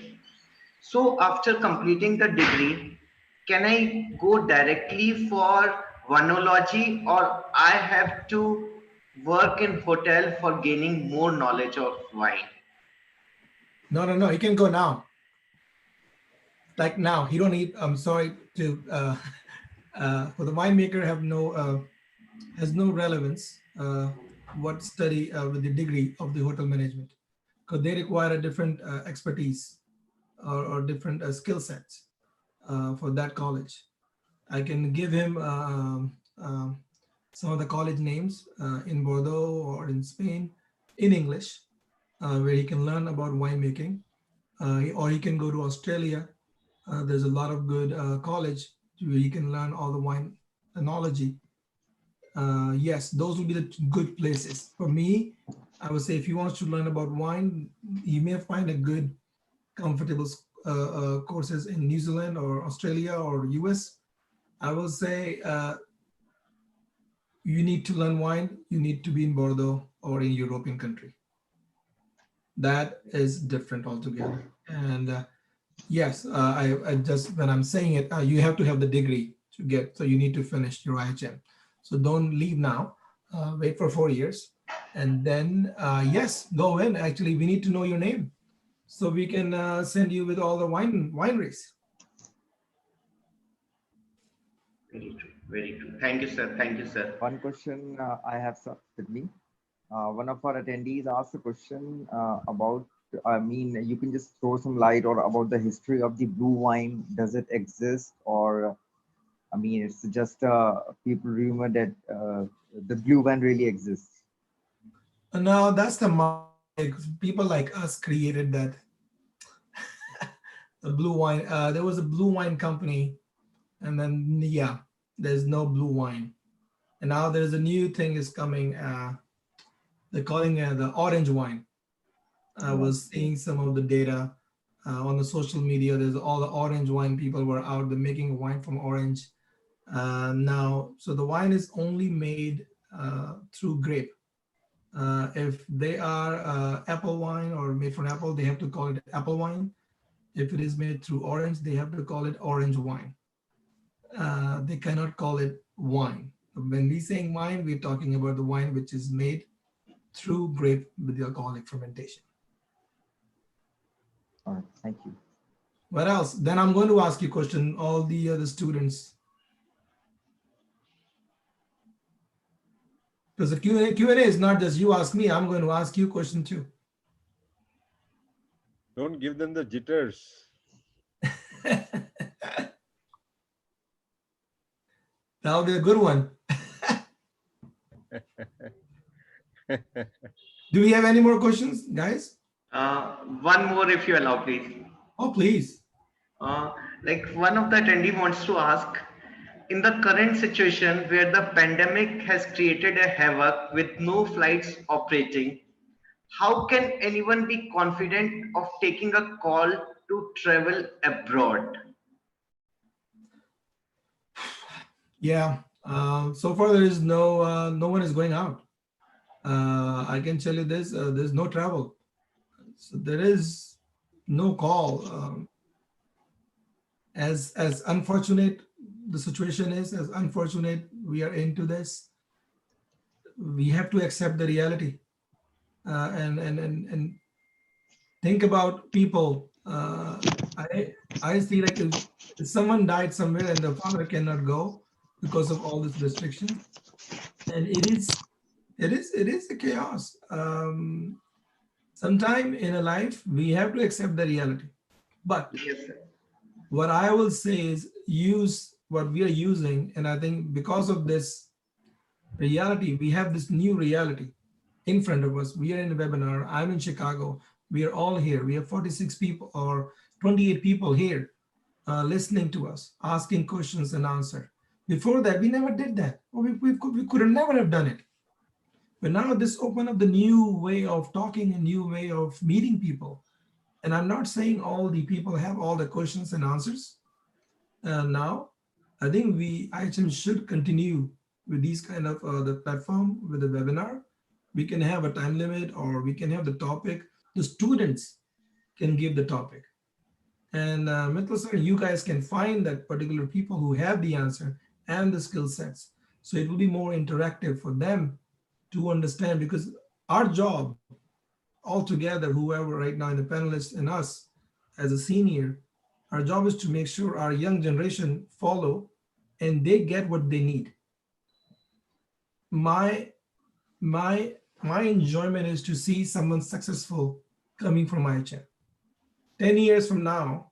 [SPEAKER 5] So after completing the degree, can I go directly for vinology, or I have to work in hotel for gaining more knowledge of wine?
[SPEAKER 1] No. You can go now. Like now, he don't need. I'm sorry to. For the winemaker, has no relevance. What study with the degree of the hotel management, because they require a different expertise or different skill sets for that college. I can give him some of the college names in Bordeaux or in Spain in English, where he can learn about winemaking, or he can go to Australia. There's a lot of good college where he can learn all the wine enology. Yes, those will be the good places. For me, I would say if he wants to learn about wine, he may find a good, comfortable courses in New Zealand or Australia or US. I will say you need to learn wine, you need to be in Bordeaux or in European country. That is different altogether. And yes, I just, when I'm saying it, you have to have the degree to get, so you need to finish your IHM. So don't leave now, wait for 4 years. And then, yes, go in. Actually, we need to know your name so we can send you with all the wineries.
[SPEAKER 5] Very true. Very true. Thank you, sir. Thank you, sir.
[SPEAKER 6] One question I have, sir, with me. One of our attendees asked a question about, I mean, you can just throw some light or about the history of the blue wine. Does it exist, or I mean, it's just people rumor that the blue wine really exists.
[SPEAKER 1] No, that's the people like us created that. The blue wine. There was a blue wine company, and then yeah, there's no blue wine. And now there's a new thing is coming. They're calling the orange wine. I was seeing some of the data. On the social media, there's all the orange wine people were out there making wine from orange. Now, so the wine is only made through grape. If they are apple wine or made from apple, they have to call it apple wine. If it is made through orange, they have to call it orange wine. They cannot call it wine. When we saying wine, we're talking about the wine which is made through grape with the alcoholic fermentation.
[SPEAKER 6] All right, thank you.
[SPEAKER 1] What else? Then I'm going to ask you a question, all the other students. Because the Q&A is not just you ask me, I'm going to ask you a question too.
[SPEAKER 2] Don't give them the jitters.
[SPEAKER 1] That'll be a good one. Do we have any more questions, guys?
[SPEAKER 5] One more, if you allow, please.
[SPEAKER 1] Oh, please.
[SPEAKER 5] Like one of the attendee wants to ask, in the current situation where the pandemic has created a havoc with no flights operating, how can anyone be confident of taking a call to travel abroad?
[SPEAKER 1] Yeah. So far, there is no one is going out. I can tell you this: there's no travel, so there is no call. As unfortunate the situation is, as unfortunate we are into this, we have to accept the reality and think about people. I see like if someone died somewhere and the father cannot go because of all this restriction, and it is a chaos. Sometime in a life we have to accept the reality. But
[SPEAKER 5] Yes, sir.
[SPEAKER 1] what I will say is use what we are using, and I think because of this reality, we have this new reality in front of us. We are in a webinar. I'm in Chicago. We are all here. We have 46 people or 28 people here listening to us, asking questions and answer. Before that, we never did that. Or we could have never have done it. But now this opened up the new way of talking, a new way of meeting people. And I'm not saying all the people have all the questions and answers. Now, I think IHM should continue with these kind of the platform with the webinar. We can have a time limit or we can have the topic. The students can give the topic. And Mithil sir, you guys can find that particular people who have the answer and the skill sets. So it will be more interactive for them to understand, because our job altogether, whoever right now in the panelists and us as a senior, our job is to make sure our young generation follow and they get what they need. My enjoyment is to see someone successful coming from IHM. 10 years from now,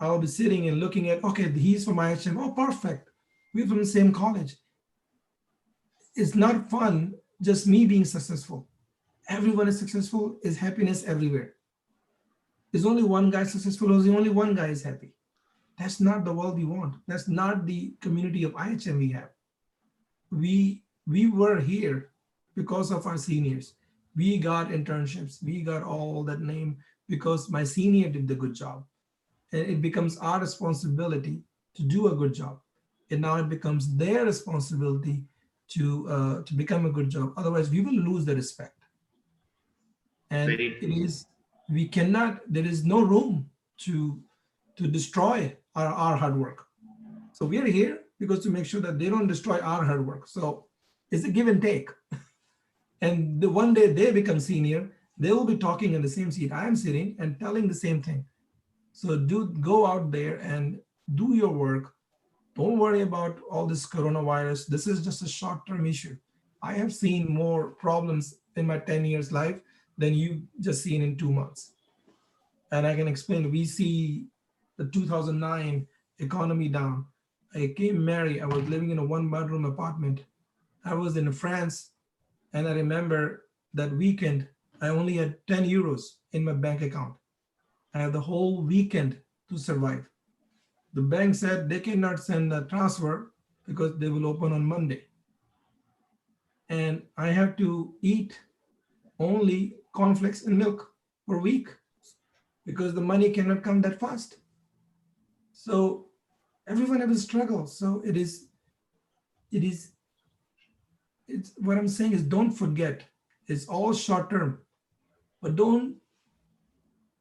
[SPEAKER 1] I'll be sitting and looking at, okay, he's from IHM. Oh, perfect. We're from the same college. It's not fun just me being successful. Everyone is successful, is happiness everywhere. There's only one guy successful, or only one guy is happy. That's not the world we want. That's not the community of IHM we have. We were here because of our seniors. We got internships. We got all that name because my senior did the good job. And it becomes our responsibility to do a good job. And now it becomes their responsibility to become a good job. Otherwise, we will lose the respect. And
[SPEAKER 5] Very true.
[SPEAKER 1] we cannot, there is no room to destroy our hard work. So we are here because to make sure that they don't destroy our hard work. So it's a give and take. And one day they become senior, they will be talking in the same seat I am sitting and telling the same thing. So go out there and do your work. Don't worry about all this coronavirus. This is just a short-term issue. I have seen more problems in my 10 years life than you just seen in 2 months. And I can explain, we see the 2009 economy down. I came married, I was living in a 1-bedroom apartment. I was in France, and I remember that weekend, I only had 10 euros in my bank account. I had the whole weekend to survive. The bank said they cannot send a transfer because they will open on Monday. And I have to eat only cornflakes and milk for a week. because the money cannot come that fast. So everyone has a struggle. So it is, it's what I'm saying is don't forget, it's all short term, but don't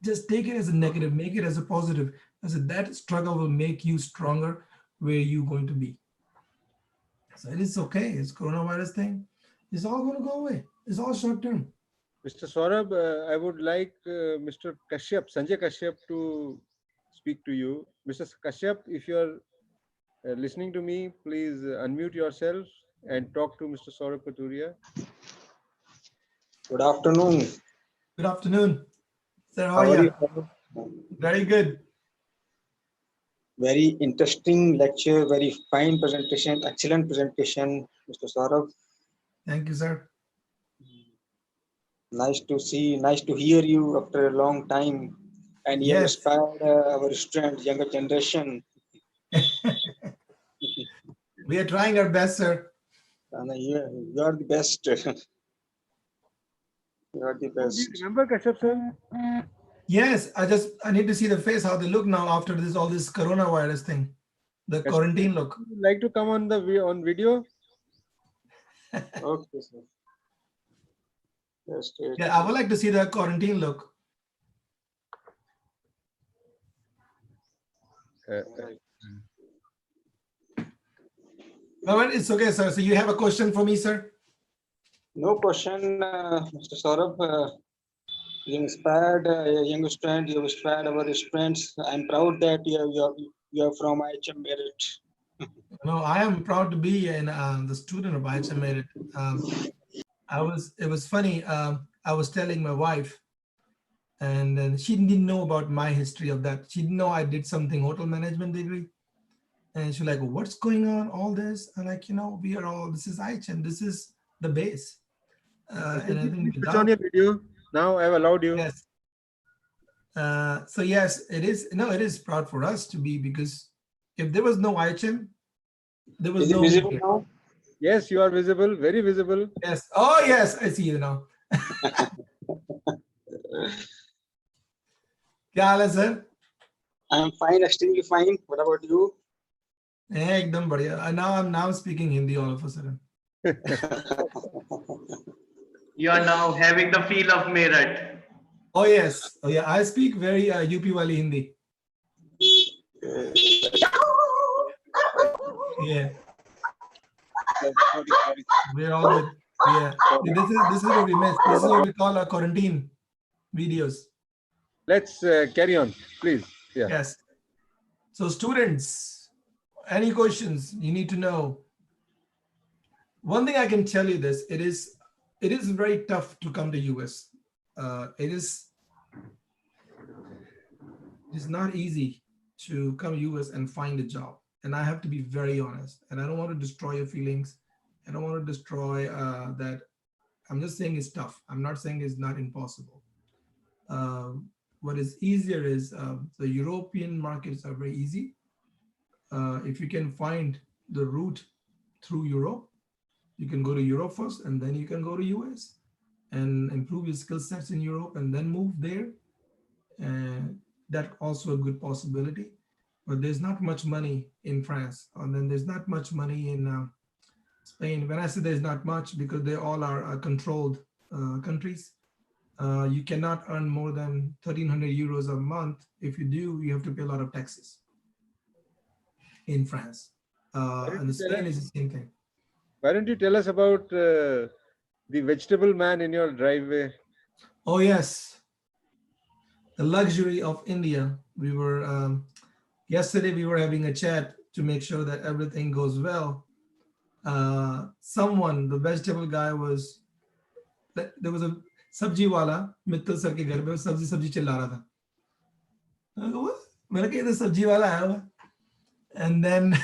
[SPEAKER 1] just take it as a negative, make it as a positive. I said that struggle will make you stronger where you're going to be. So it is okay. It's coronavirus thing. It's all going to go away. It's all short term.
[SPEAKER 2] Mr. Saurabh, I would like Mr. Kashyap, Sanjay Kashyap, to speak to you. Mr. Kashyap, if you are listening to me, please unmute yourself and talk to Mr. Saurabh Katuria.
[SPEAKER 7] Good afternoon.
[SPEAKER 1] Good afternoon. Sir, how
[SPEAKER 7] How
[SPEAKER 1] are
[SPEAKER 7] are
[SPEAKER 1] you?
[SPEAKER 7] you?
[SPEAKER 1] Very good.
[SPEAKER 7] Very interesting lecture, very fine presentation, excellent presentation, Mr. Saurabh.
[SPEAKER 1] Thank you, sir.
[SPEAKER 7] Nice to see, nice to hear you after a long time. And you have
[SPEAKER 1] Yes.
[SPEAKER 7] inspired our students, younger generation.
[SPEAKER 1] We are trying our best, sir.
[SPEAKER 7] And you are the best. You are the
[SPEAKER 2] Do you
[SPEAKER 7] best.
[SPEAKER 2] remember Kashyap sir?
[SPEAKER 1] Yes, I need to see the face, how they look now after this all this coronavirus thing. The
[SPEAKER 2] Kashyap,
[SPEAKER 1] quarantine look.
[SPEAKER 2] would you like to come on the on video?
[SPEAKER 7] Okay, sir. Yes, yes.
[SPEAKER 1] Yeah, I would like to see the quarantine look.
[SPEAKER 7] Right.
[SPEAKER 1] No, but it's okay, sir. So you have a question for me, sir?
[SPEAKER 7] No question, Mr. Saurabh. You inspired a young student, you inspired our students. I'm proud that you are from IHM Merit.
[SPEAKER 1] No, I am proud to be the student of IHM Merit. It was funny. I was telling my wife, and then she didn't know about my history of that. She didn't know I did something hotel management degree. And she's like, what's going on, all this? I'm like, we are all, this is IHM, this is the base. And I
[SPEAKER 2] Could you
[SPEAKER 1] think
[SPEAKER 2] please switch on your video? Now I've allowed you.
[SPEAKER 1] yes. So yes, it is, it is proud for us to be, because if there was no IHM, there was
[SPEAKER 7] Is it
[SPEAKER 1] no me
[SPEAKER 7] visible
[SPEAKER 1] here.
[SPEAKER 7] now?
[SPEAKER 2] Yes, you are visible, very visible.
[SPEAKER 1] Yes. Oh yes, I see you now. क्या हाल है sir?
[SPEAKER 7] I'm fine, extremely fine. What about you?
[SPEAKER 1] एकदम बढ़िया. Now I'm speaking Hindi all of a sudden.
[SPEAKER 5] You are now having the feel of Meerut.
[SPEAKER 1] Oh yes. Oh yeah. I speak very UP wali Hindi. Yeah.
[SPEAKER 7] Sorry.
[SPEAKER 1] We're all good. Yeah. This is what we miss. This is what we call our quarantine videos.
[SPEAKER 2] Let's carry on, please. Yeah.
[SPEAKER 1] Yes. So students, any questions you need to know? One thing I can tell you this, it is very tough to come to US. It is not easy to come US and find a job. And I have to be very honest. And I don't want to destroy your feelings. I don't want to destroy that. I'm just saying it's tough. I'm not saying it's not impossible. What is easier is the European markets are very easy. If you can find the route through Europe, you can go to Europe first, and then you can go to US and improve your skill sets in Europe and then move there. And that's also a good possibility. But there's not much money in France, and then there's not much money in Spain. When I say there's not much, because they all are controlled countries. You cannot earn more than 1,300 euros a month. If you do, you have to pay a lot of taxes in France. And Spain is the same thing.
[SPEAKER 2] Why don't you tell us about the vegetable man in your driveway?
[SPEAKER 1] Oh yes, the luxury of India. We were yesterday we were having a chat to make sure that everything goes well. The vegetable guy was, there was a sabji wala, Mittal sir ke ghar pe sabji chilla raha tha. मैंने कहा इधर सब्जी वाला आया हुआ. And then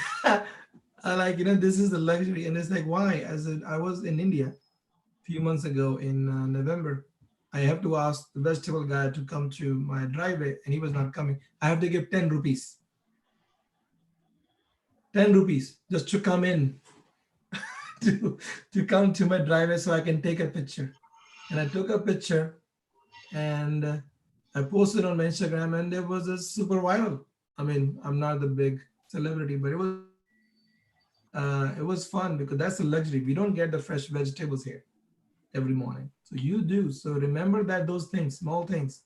[SPEAKER 1] I like, this is the luxury. And it's like, why? I was in India a few months ago in November. I have to ask the vegetable guy to come to my driveway, and he was not coming. I have to give 10 rupees. 10 rupees just to come in to come to my driveway so I can take a picture. And I took a picture, and I posted on my Instagram and it was a super viral. I mean, I'm not the big celebrity, but it was fun because that's a luxury. We don't get the fresh vegetables here every morning. So you do. So remember that those things, small things.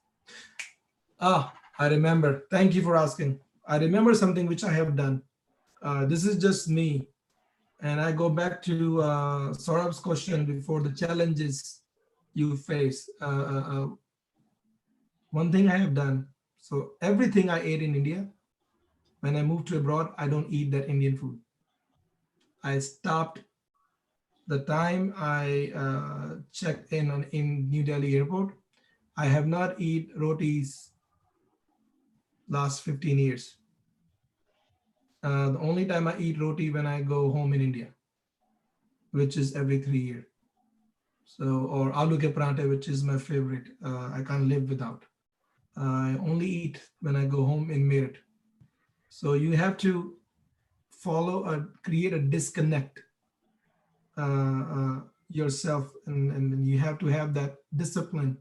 [SPEAKER 1] Ah, I remember. Thank you for asking. I remember something which I have done. This is just me. And I go back to Saurabh's question before the challenges you face. One thing I have done. So everything I ate in India, when I moved to abroad, I don't eat that Indian food. I stopped the time I checked in New Delhi airport. I have not eat rotis last 15 years. The only time I eat roti when I go home in India, which is every 3 years. So, or aloo ke paranthe, which is my favorite. I can't live without. I only eat when I go home in Meerut. So you have to create a disconnect yourself, and you have to have that discipline.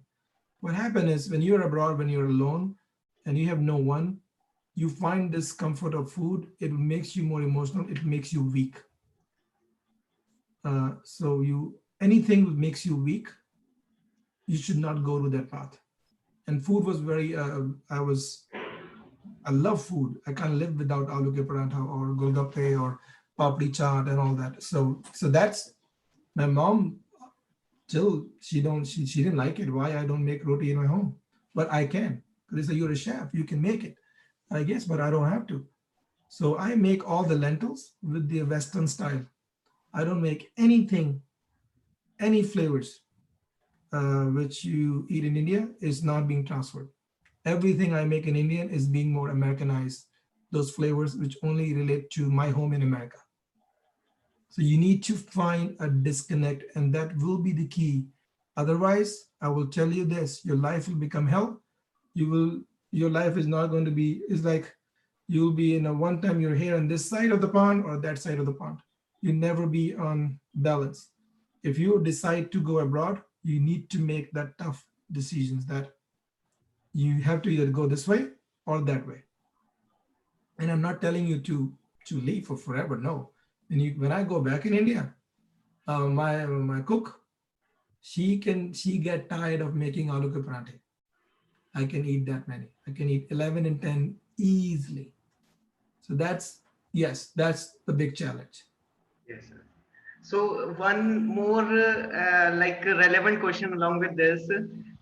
[SPEAKER 1] What happens is when you're abroad, when you're alone, and you have no one, you find this comfort of food. It makes you more emotional. It makes you weak. So anything that makes you weak, you should not go to that path. And food was very. I love food. I can't live without aloo ke parantha or golgappe or papdi chaat and all that. So that's my mom. Till she didn't like it. Why I don't make roti in my home, but I can. They say you're a chef, you can make it. I guess, but I don't have to. So I make all the lentils with the Western style. I don't make anything, any flavors which you eat in India is not being transferred. Everything I make in Indian is being more Americanized. Those flavors which only relate to my home in America. So you need to find a disconnect, and that will be the key. Otherwise, I will tell you this: your life will become hell. Your life is not going to be. It's like you'll be in a one time you're here on this side of the pond or that side of the pond. You never be on balance. If you decide to go abroad, you need to make that tough decisions that you have to either go this way or that way. And I'm not telling you to leave for forever. No. When I go back in India, my cook, she get tired of making aloo ke paranthe. I can eat that many. I can eat 11 and 10 easily. So that's the big challenge.
[SPEAKER 5] Yes, sir. So one more like relevant question along with this,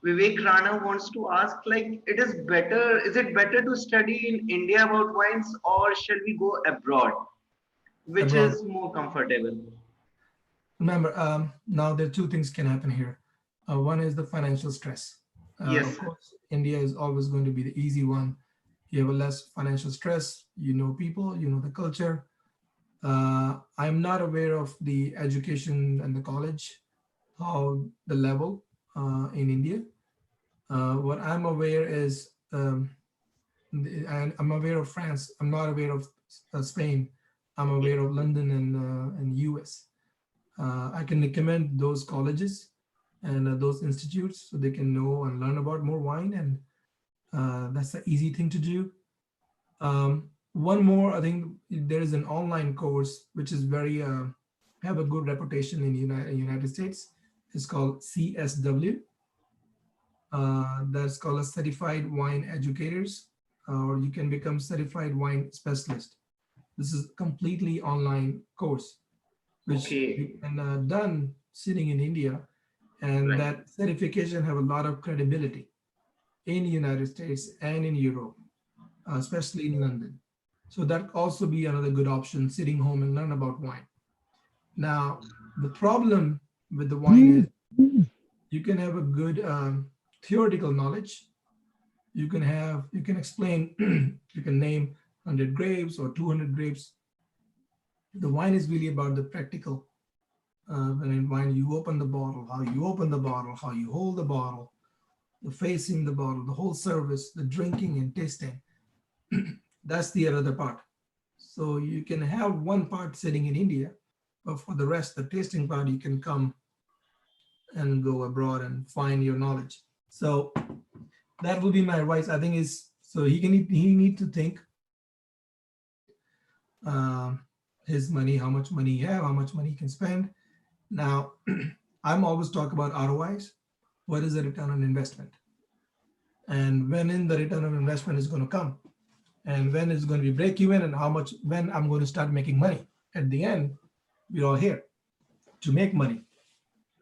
[SPEAKER 5] Vivek Rana wants to ask like is it better to study in India about wines or shall we go abroad? Which
[SPEAKER 1] Abroad.
[SPEAKER 5] is more comfortable?
[SPEAKER 1] Remember, now there are two things can happen here. One is the financial stress.
[SPEAKER 5] Yes,
[SPEAKER 1] Of
[SPEAKER 5] sir.
[SPEAKER 1] course, India is always going to be the easy one. You have a less financial stress. You know people. You know the culture. I'm not aware of the education and the college, how the level in India. What I'm aware is, and I'm aware of France. I'm not aware of Spain. I'm aware of London and US. I can recommend those colleges and those institutes so they can know and learn about more wine, and that's the easy thing to do. One more, I think there is an online course which is very have a good reputation in United States. It's called CSW. That's called a Certified Wine Educators, or you can become Certified Wine Specialist. This is completely online course, which you
[SPEAKER 5] Okay,
[SPEAKER 1] can done sitting in India, and
[SPEAKER 5] right.
[SPEAKER 1] that certification have a lot of credibility in the United States and in Europe, especially in London. So that also be another good option, sitting home and learn about wine. Now, the problem with the wine is you can have a good theoretical knowledge. You can explain, you can name 100 grapes or 200 grapes. The wine is really about the practical. When in wine, you open the bottle, how you open the bottle, how you hold the bottle, the facing the bottle, the whole service, the drinking and tasting. That's the other part. So you can have one part sitting in India, but for the rest, the tasting part, you can come and go abroad and find your knowledge. So that will be my advice. I think is so he need to think his money, how much money he have, how much money he can spend. Now, I'm always talk about ROIs. What is the return on investment? And when in the return on investment is going to come, and when it's going to be break even, and how much when I'm going to start making money. At the end, we're all here to make money.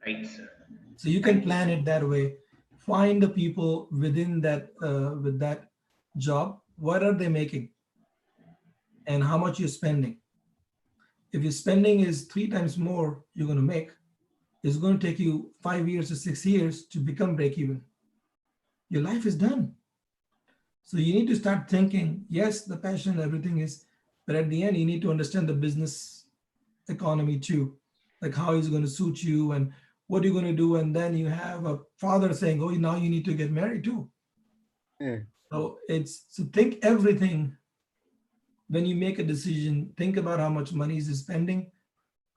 [SPEAKER 5] Right, sir.
[SPEAKER 1] So you can
[SPEAKER 5] Thank you.
[SPEAKER 1] plan it that way. Find the people within that with that job. What are they making, and how much you're spending? If your spending is 3 times more, you're going to make. It's going to take you 5 years to 6 years to become break even. Your life is done. So you need to start thinking. Yes, the passion, everything is, but at the end, you need to understand the business economy too, like how it's going to suit you and what you're going to do. And then you have a father saying, "Oh, now you need to get married too."
[SPEAKER 2] Yeah.
[SPEAKER 1] So it's so think everything when you make a decision. Think about how much money is spending,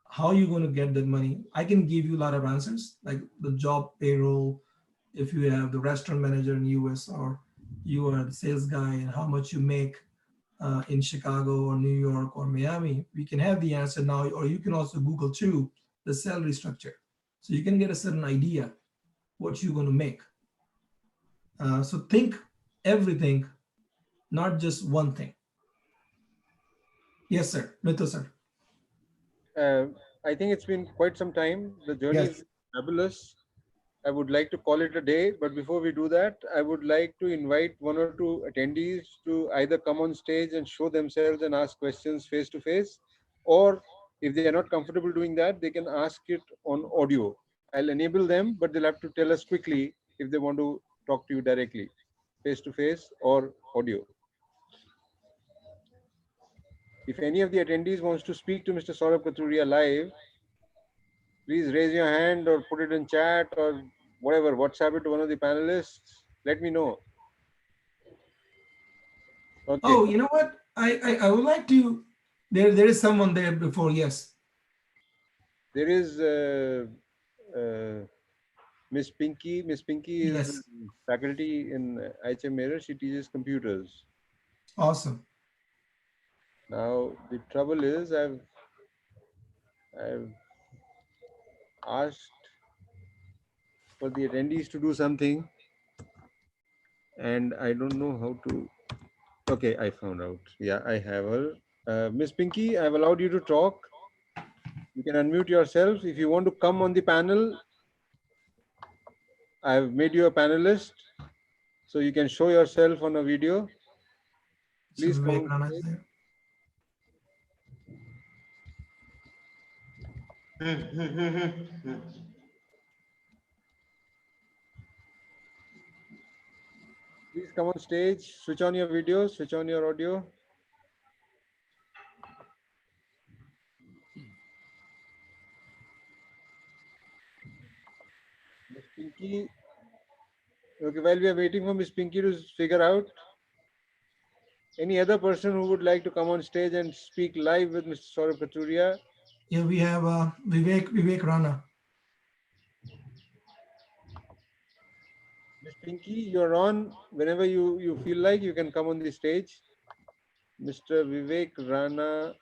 [SPEAKER 1] how you're going to get that money. I can give you a lot of answers, like the job payroll, if you have the restaurant manager in US or you are the sales guy and how much you make in Chicago or New York or Miami, we can have the answer now, or you can also Google too the salary structure. So you can get a certain idea what you're going to make. So think everything, not just one thing. Yes, sir. Mito, sir.
[SPEAKER 2] Uh, I think it's been quite some time. The journey is
[SPEAKER 1] Yes.
[SPEAKER 2] fabulous. I would like to call it a day, but before we do that, I would like to invite one or two attendees to either come on stage and show themselves and ask questions face to face, or if they are not comfortable doing that, they can ask it on audio. I'll enable them, but they'll have to tell us quickly if they want to talk to you directly, face to face or audio. If any of the attendees wants to speak to Mr. Saurabh Kathuria live, please raise your hand or put it in chat or whatever, WhatsApp it to one of the panelists. Let me know. Okay.
[SPEAKER 1] Oh, you know what? I would like to. There is someone there before. Yes.
[SPEAKER 2] There is Miss Pinky. Miss Pinky is
[SPEAKER 1] Yes.
[SPEAKER 2] faculty in IHM Mirror. She teaches computers.
[SPEAKER 1] Awesome.
[SPEAKER 2] Now the trouble is, I've asked for the attendees to do something, and I don't know how to. Okay, I found out. Yeah, I have her. Miss Pinky, I've allowed you to talk. You can unmute yourself. If you want to come on the panel, I've made you a panelist, so you can show yourself on a video.
[SPEAKER 1] So
[SPEAKER 2] Please come
[SPEAKER 1] Vivek
[SPEAKER 2] on
[SPEAKER 1] Rana is
[SPEAKER 2] stage.
[SPEAKER 1] there.
[SPEAKER 2] Please come on stage. Switch on your video. Switch on your audio. Miss Pinky. Okay, while we are waiting for Miss Pinky to figure out, any other person who would like to come on stage and speak live with Mr. Saurabh Kathuria?
[SPEAKER 1] Yeah, we have Vivek Rana.
[SPEAKER 2] Miss Pinky, you're on. Whenever you feel like, you can come on the stage. Mr. Vivek Rana.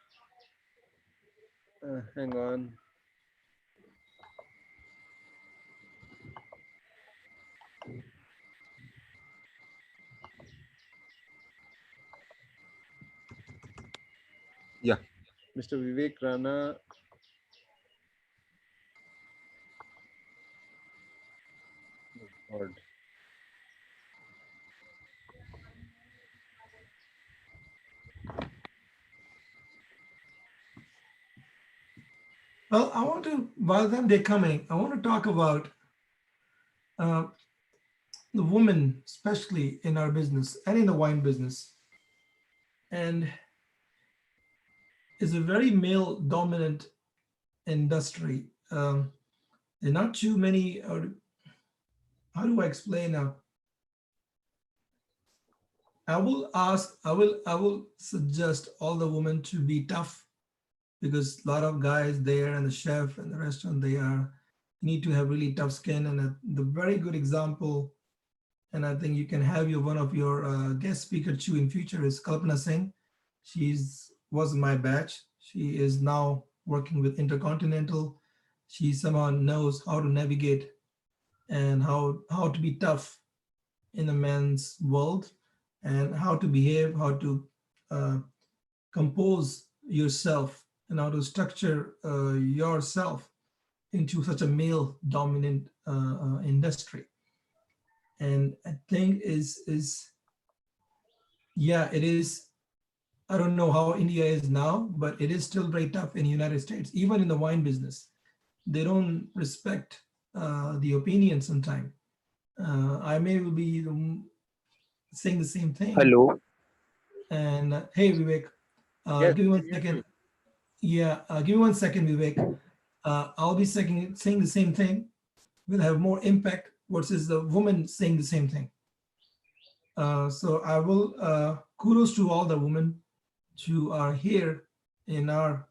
[SPEAKER 2] Hang on. Yeah, Mr. Vivek Rana. Oh, God.
[SPEAKER 1] Well, I want to, while them they're coming, I want to talk about uh, the women, especially in our business and in the wine business. And it's a very male dominant industry. There are not too many, how do I explain now? I will suggest all the women to be tough because a lot of guys there and the chef and the restaurant, they are need to have really tough skin. And the very good example and I think you can have your one of your guest speaker too in future is Kalpana Singh. She's was my batch. She is now working with Intercontinental. She somehow knows how to navigate and how to be tough in a man's world, and how to behave, how to uh, compose yourself, and how to structure yourself into such a male dominant industry. And I think is yeah, it is. I don't know how India is now, but it is still very tough in the United States, even in the wine business. They don't respect the opinion sometimes. I may be saying the same thing.
[SPEAKER 8] Hello.
[SPEAKER 1] And hey, Vivek,
[SPEAKER 2] Yes,
[SPEAKER 1] give me
[SPEAKER 2] we
[SPEAKER 1] one
[SPEAKER 2] can hear you.
[SPEAKER 1] second. Yeah, give me one second, Vivek. I'll be saying the same thing. Will have more impact versus the woman saying the same thing. So I will kudos to all the women who are here in our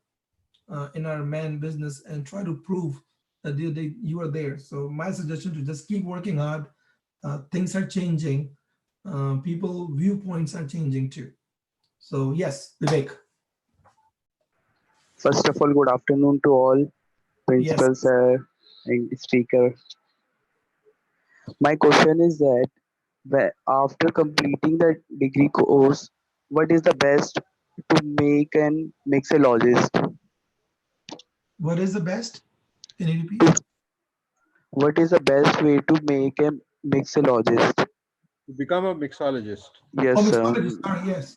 [SPEAKER 1] man business and try to prove that you are there. So my suggestion to just keep working hard. Things are changing. People viewpoints are changing too. So yes, Vivek.
[SPEAKER 8] First of all, good afternoon to all
[SPEAKER 1] Yes.
[SPEAKER 8] principals and speaker. My question is that after completing the degree course, what is the best to make an mixologist?
[SPEAKER 1] What is the best? Can you repeat?
[SPEAKER 8] To, what is the best way to make a mixologist?
[SPEAKER 2] To become a mixologist.
[SPEAKER 1] Oh,
[SPEAKER 8] Yes, sir.
[SPEAKER 1] mixologist. Sorry. Yes.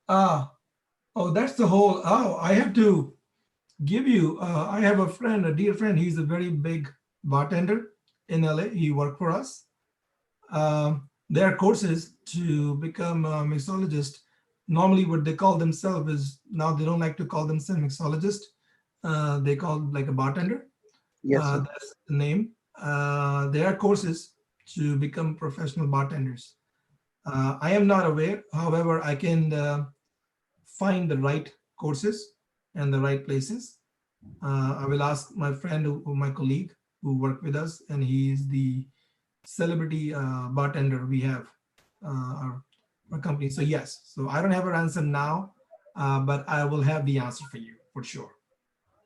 [SPEAKER 1] Ah. Oh, that's the whole. Oh, I have to give you. I have a friend, a dear friend. He's a very big bartender in LA. He worked for us. There are courses to become a mixologist. Normally, what they call themselves is now they don't like to call themselves mixologist. They call like a bartender.
[SPEAKER 8] Yes, sir.
[SPEAKER 1] That's the name. There are courses to become professional bartenders. I am not aware. However, I can find the right courses and the right places. I will ask my friend, my colleague who worked with us, and he is the celebrity bartender we have our company. So yes, so I don't have an answer now, but I will have the answer for you for sure.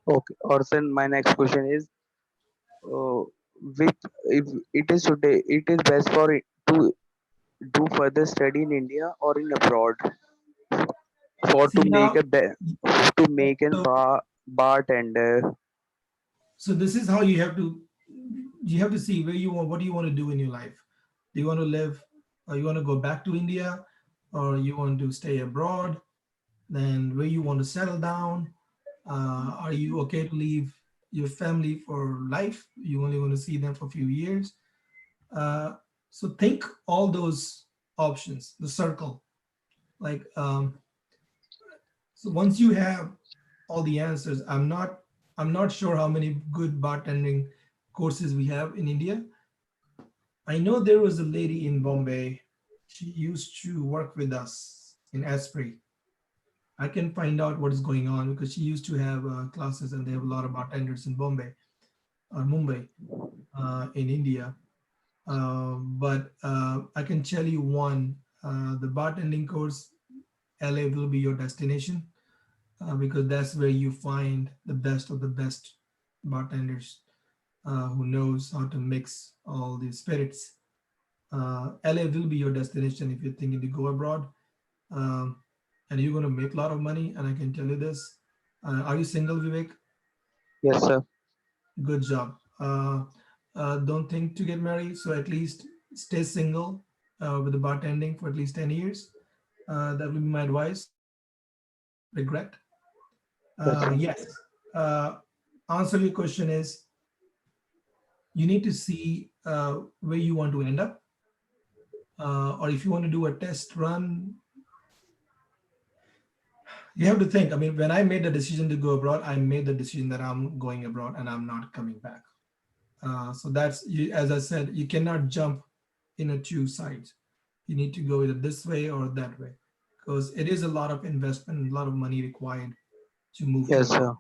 [SPEAKER 8] Okay. Orson, my next question is, uh, which if it is today, it is best for it to do further study in India or in abroad for to
[SPEAKER 1] See
[SPEAKER 8] make
[SPEAKER 1] now,
[SPEAKER 8] a to make an
[SPEAKER 1] so
[SPEAKER 8] bartender.
[SPEAKER 1] so this is how you have to see where you want, what do you want to do in your life. Do you want to live, or you want to go back to India, or you want to stay abroad? Then where you want to settle down? Are you okay to leave your family for life? You only want to see them for a few years. Uh, so think all those options, the circle. Like so once you have all the answers, I'm not sure how many good bartending courses we have in India. I know there was a lady in Bombay. She used to work with us in Esprit. I can find out what is going on because she used to have classes, and they have a lot of bartenders in Bombay or Mumbai in India. But I can tell you one, the bartending course, LA will be your destination because that's where you find the best of the best bartenders who knows how to mix all the spirits. LA will be your destination if you're thinking to go abroad, um, and you're going to make a lot of money. And I can tell you this: are you single, Vivek?
[SPEAKER 8] Yes, sir.
[SPEAKER 1] Good job. Don't think to get married, so at least stay single with the bartending for at least 10 years. That will be my advice. You will not regret.
[SPEAKER 8] Yes, sir.
[SPEAKER 1] Yes. Uh, answer your question is you need to see where you want to end up, or if you want to do a test run, you have to think. I mean, when I made the decision to go abroad, I made the decision that I'm going abroad and I'm not coming back. So that's you, as I said, you cannot jump in a two sides. You need to go either this way or that way because it is a lot of investment, a lot of money required to move to
[SPEAKER 8] Yes,
[SPEAKER 1] abroad.
[SPEAKER 8] sir.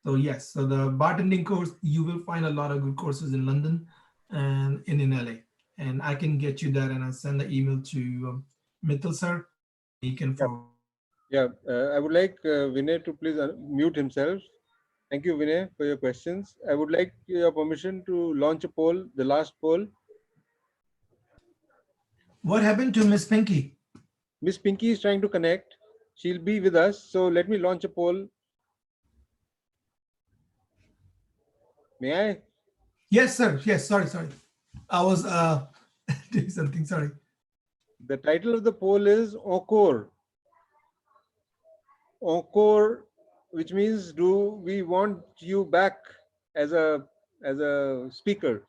[SPEAKER 1] So yes, so the bartending course, you will find a lot of good courses in London and in LA. and I can get you that, and I'll send the email to Mithil sir, and he can
[SPEAKER 2] Yeah,
[SPEAKER 1] forward.
[SPEAKER 2] yeah. I would like Vinay to please mute himself. Thank you, Vinay, for your questions. I would like your permission to launch a poll, the last poll.
[SPEAKER 1] What happened to Miss Pinky?
[SPEAKER 2] Miss Pinky is trying to connect. She'll be with us. So let me launch a poll. May I?
[SPEAKER 1] Yes, sir. Yes, sorry. I was doing something. Sorry.
[SPEAKER 2] The title of the poll is Encore. Encore, which means do we want you back as a speaker?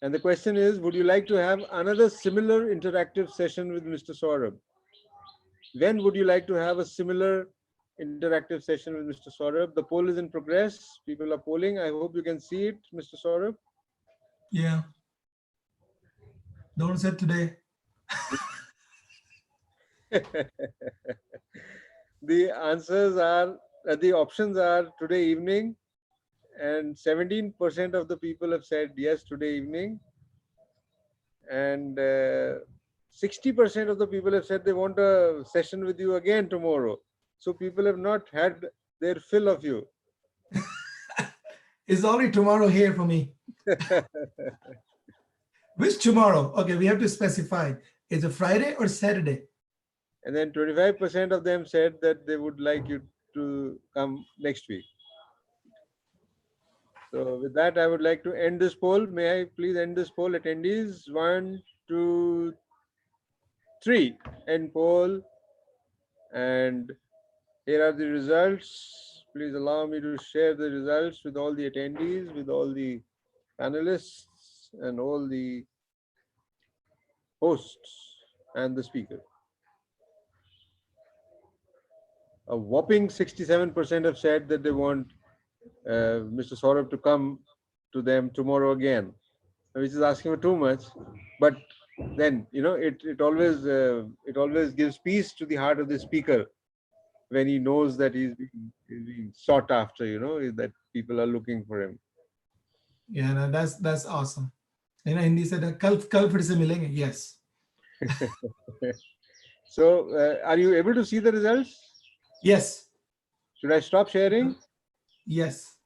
[SPEAKER 2] And the question is, would you like to have another similar interactive session with Mr. Saurabh? When would you like to have a similar interactive session with Mr. Saurabh? The poll is in progress. People are polling. I hope you can see it, Mr. Saurabh.
[SPEAKER 1] Yeah. Don't say today.
[SPEAKER 2] The answers are, the options are today evening, and 17% of the people have said yes today evening, and 60% of the people have said they want a session with you again tomorrow. So people have not had their fill of you.
[SPEAKER 1] It's already tomorrow here for me. Which tomorrow? Okay, we have to specify. Is it Friday or Saturday?
[SPEAKER 2] And then 25% of them said that they would like you to come next week. So with that, I would like to end this poll. May I please end this poll? Attendees, 1, 2, 3, end poll. And here are the results. Please allow me to share the results with all the attendees, with all the panelists, and all the hosts and the speaker. A whopping 67% have said that they want Mr. Saurabh to come to them tomorrow again, which is asking for too much. But then, it always gives peace to the heart of the speaker when he knows that he's being sought after, that people are looking for him.
[SPEAKER 1] Yeah, no, that's awesome. You know, Hindi said kal फिर से मिलेंगे. Yes.
[SPEAKER 2] So, are you able to see the results?
[SPEAKER 1] Yes.
[SPEAKER 2] Should I stop sharing?
[SPEAKER 1] Yes.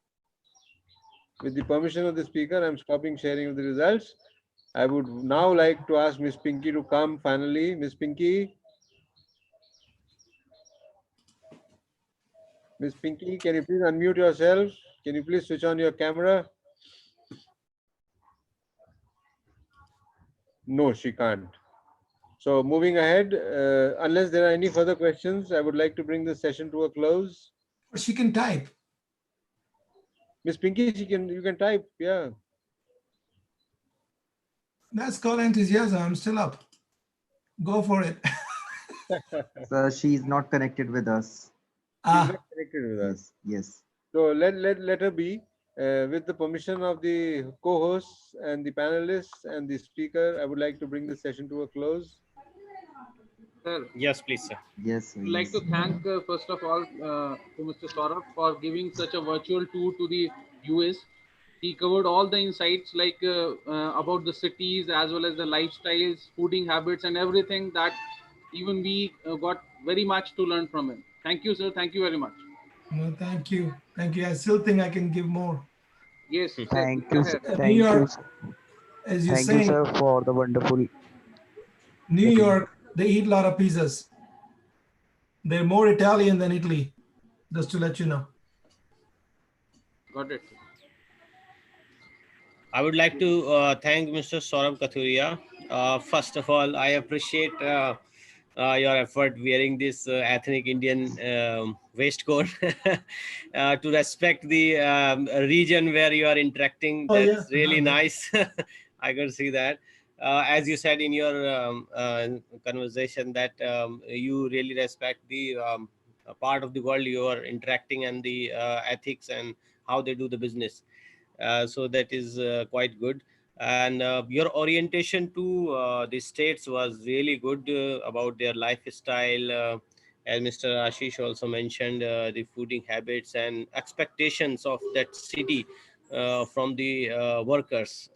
[SPEAKER 2] With the permission of the speaker, I'm stopping sharing of the results. I would now like to ask Miss Pinky to come finally. Miss Pinky. Miss Pinky, can you please unmute yourself? Can you please switch on your camera? No, she can't. So moving ahead, unless there are any further questions, I would like to bring this session to a close.
[SPEAKER 1] Or she can type.
[SPEAKER 2] Miss Pinky, you can type, yeah.
[SPEAKER 1] That's called enthusiasm. I'm still up. Go for it.
[SPEAKER 6] So she's not connected with us.
[SPEAKER 2] She's not connected with us.
[SPEAKER 6] Yes.
[SPEAKER 2] So let her be. With the permission of the co-hosts and the panelists and the speaker, I would like to bring this session to a close.
[SPEAKER 4] Sir,
[SPEAKER 3] Yes, please, sir.
[SPEAKER 6] Yes.
[SPEAKER 4] I'd like to thank, first of all, to Mr. Saurabh for giving such a virtual tour to the US. He covered all the insights about the cities as well as the lifestyles, fooding habits, and everything that even we got very much to learn from him. Thank you, sir. Thank you very much.
[SPEAKER 1] No, thank you. Thank you. I still think I can give more.
[SPEAKER 4] Yes, sir.
[SPEAKER 8] Thank
[SPEAKER 4] Go
[SPEAKER 8] you,
[SPEAKER 4] ahead.
[SPEAKER 1] New
[SPEAKER 8] thank you,
[SPEAKER 1] York, as you're
[SPEAKER 8] thank you,
[SPEAKER 1] saying,
[SPEAKER 8] sir, for the wonderful.
[SPEAKER 1] New York, they eat a lot of pizzas. They're more Italian than Italy, just to let you know.
[SPEAKER 4] Got it.
[SPEAKER 3] I would like to thank Mr. Saurabh Kathuria. First of all, I appreciate your effort wearing this ethnic Indian waistcoat to respect the region where you are interacting.
[SPEAKER 1] Oh, yeah.
[SPEAKER 3] That's really nice. I can see that. As you said in your conversation, that you really respect the part of the world you are interacting and the ethics and how they do the business. So that is quite good, and your orientation to the states was really good about their lifestyle, as Mr. Ashish also mentioned, the fooding habits and expectations of that city from the workers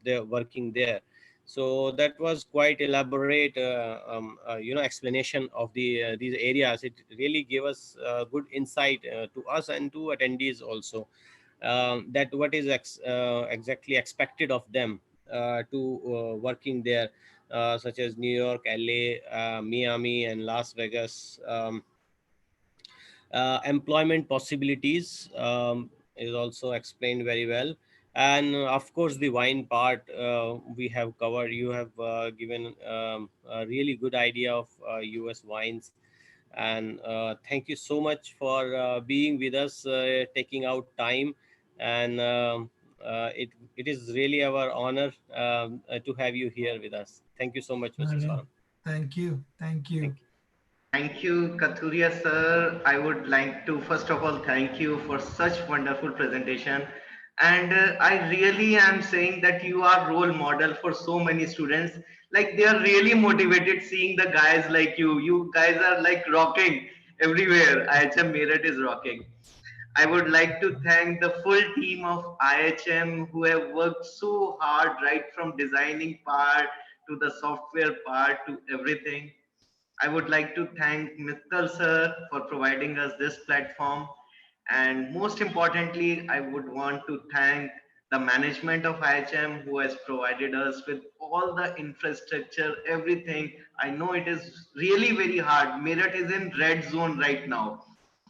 [SPEAKER 3] they're working there. So that was quite elaborate, explanation of these areas. It really gave us good insight to us and to attendees also, that what is exactly expected of them to working there, such as New York, LA, Miami, and Las Vegas. Employment possibilities is also explained very well, and of course the wine part we have covered. You have given a really good idea of US wines, and thank you so much for being with us, taking out time, and it is really our honor to have you here with us. Thank you so much, Mr.
[SPEAKER 1] Okay.
[SPEAKER 3] Saurabh.
[SPEAKER 1] Thank you. Thank you.
[SPEAKER 3] Thank you.
[SPEAKER 5] Thank you, Kathuria sir. I would like to first of all thank you for such wonderful presentation. And I really am saying that you are role model for so many students. Like they are really motivated seeing the guys like you. You guys are like rocking everywhere. IHM Meerut is rocking. I would like to thank the full team of IHM who have worked so hard, right from designing part to the software part to everything. I would like to thank Mittal sir for providing us this platform. And most importantly, I would want to thank the management of IHM who has provided us with all the infrastructure, everything. I know it is really very hard. Meerut is in red zone right now.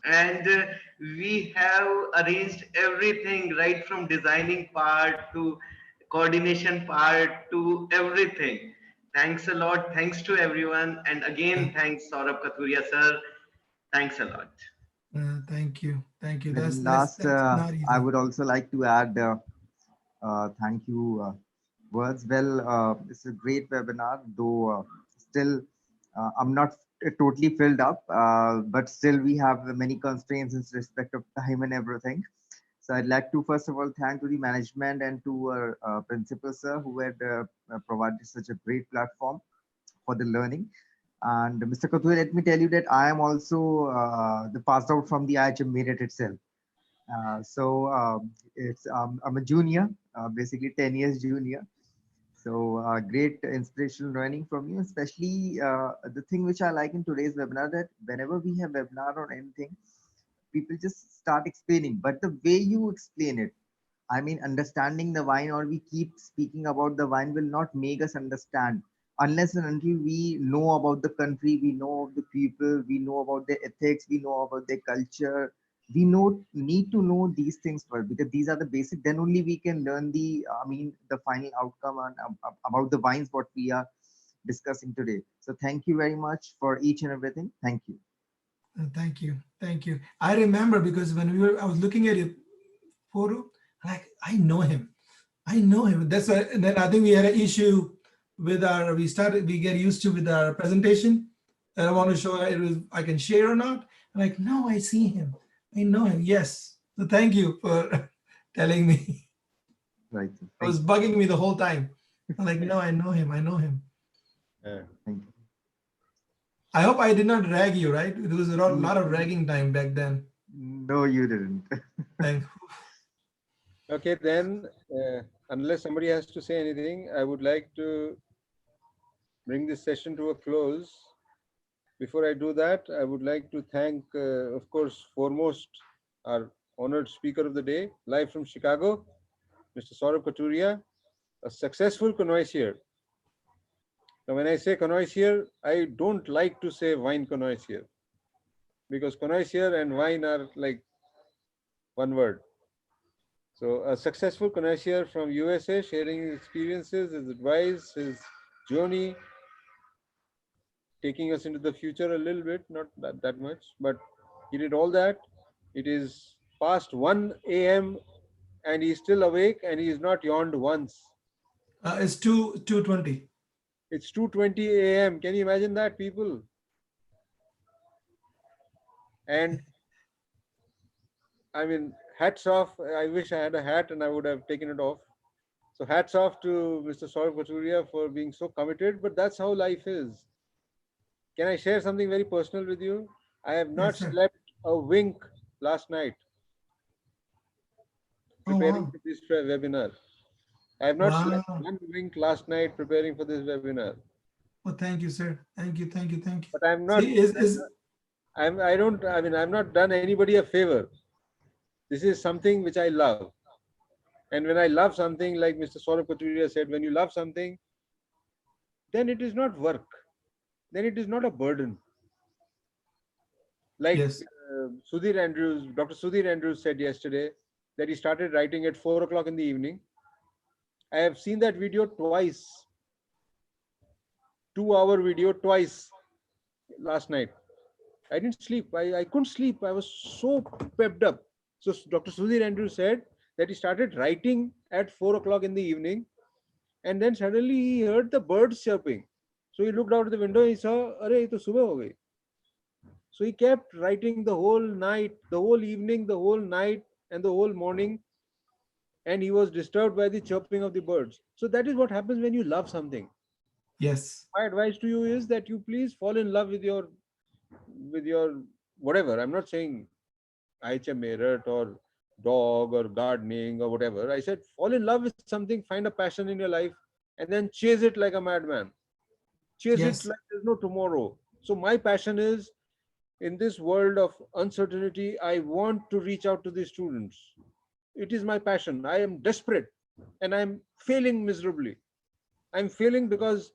[SPEAKER 5] And we have arranged everything right from designing part to coordination part to everything. Thanks a lot. Thanks to everyone. And again, thanks Saurabh Kathuria sir. Thanks a lot.
[SPEAKER 1] Thank you. Thank you.
[SPEAKER 6] Well,
[SPEAKER 1] That's not
[SPEAKER 6] I
[SPEAKER 1] easy.
[SPEAKER 6] would also like to add thank you words. Well, it's a great webinar, though still I'm not totally filled up, but still we have many constraints in respect of time and everything. So I'd like to first of all thank to the management and to our principal sir who had provided such a great platform for the learning. And Mr. Katur, let me tell you that I am also the passed out from the IHM Meerut itself. I'm a junior, basically 10 years junior. So great inspirational learning from you, especially the thing which I like in today's webinar that whenever we have webinar or anything, people just start explaining, but the way you explain it, I mean, understanding the wine or we keep speaking about the wine will not make us understand unless and until we know about the country, we know of the people, we know about their ethics, we know about their culture. We need to know these things first because these are the basic. Then only we can learn the final outcome and about the wines what we are discussing today. So thank you very much for each and everything. Thank you.
[SPEAKER 1] Thank you. Thank you. I remember because I was looking at your photo, like, I know him. I know him. That's why, and then I think we had an issue with we get used to with our presentation. And I want to show I can share or not. I'm like, no, I see him. I know him. Yes. So thank you for telling me.
[SPEAKER 6] Right.
[SPEAKER 1] It was bugging me the whole time. I'm like, no, I know him. I know him.
[SPEAKER 6] Thank you.
[SPEAKER 1] I hope I did not drag you, right? There was a lot of dragging time back then.
[SPEAKER 6] No, you didn't.
[SPEAKER 1] Thank.
[SPEAKER 2] Okay, then, unless somebody has to say anything, I would like to bring this session to a close. Before I do that, I would like to thank, of course, foremost our honored speaker of the day, live from Chicago, Mr. Saurabh Katuria, a successful connoisseur. Now, when I say connoisseur, I don't like to say wine connoisseur because connoisseur and wine are like one word. So a successful connoisseur from USA sharing his experiences, his advice, his journey, taking us into the future a little bit, not that much, but he did all that. It is past 1 a.m. and he's still awake and he's not yawned once.
[SPEAKER 1] It's 2:20.
[SPEAKER 2] It's 2:20 a.m. Can you imagine that, people? And I mean, hats off. I wish I had a hat and I would have taken it off. So hats off to Mr. Saurabh Katuria for being so committed, but that's how life is. Can I share something very personal with you? I have not
[SPEAKER 1] Yes, sir.
[SPEAKER 2] slept a wink last night
[SPEAKER 1] Oh,
[SPEAKER 2] preparing
[SPEAKER 1] wow.
[SPEAKER 2] for this webinar. I have not slept
[SPEAKER 1] Wow.
[SPEAKER 2] one wink last night preparing for this webinar.
[SPEAKER 1] Well, thank you, sir. Thank you, thank you, thank you.
[SPEAKER 2] But I'm not.
[SPEAKER 1] See, is
[SPEAKER 2] I don't. I mean, I've not done anybody a favor. This is something which I love. And when I love something, like Mr. Saurabh Katuria said, when you love something, then it is not work. Then it is not a burden. Like
[SPEAKER 1] yes,
[SPEAKER 2] Sudhir Andrews, Dr. Sudhir Andrews said yesterday that he started writing at 4 o'clock in the evening. I have seen that video twice, 2 hour video twice last night. I didn't sleep. I couldn't sleep. I was so pepped up. So Dr. Sudhir Andrews said that he started writing at 4 o'clock in the evening, and then suddenly he heard the birds chirping. So he looked out the window. He saw, "Arey, ye to subah ho gayi." So he kept writing the whole night, the whole evening, the whole night, and the whole morning, and he was disturbed by the chirping of the birds. So that is what happens when you love something.
[SPEAKER 1] yes,
[SPEAKER 2] My advice to you is that you please fall in love with your whatever. I'm not saying IHM merit or dog or gardening or whatever. I said fall in love with something, find a passion in your life, and then chase it like a madman. Chase it
[SPEAKER 1] yes,
[SPEAKER 2] like there's no tomorrow. So my passion is, in this world of uncertainty, I want to reach out to the students. It is my passion. I am desperate and I'm failing miserably. I'm failing because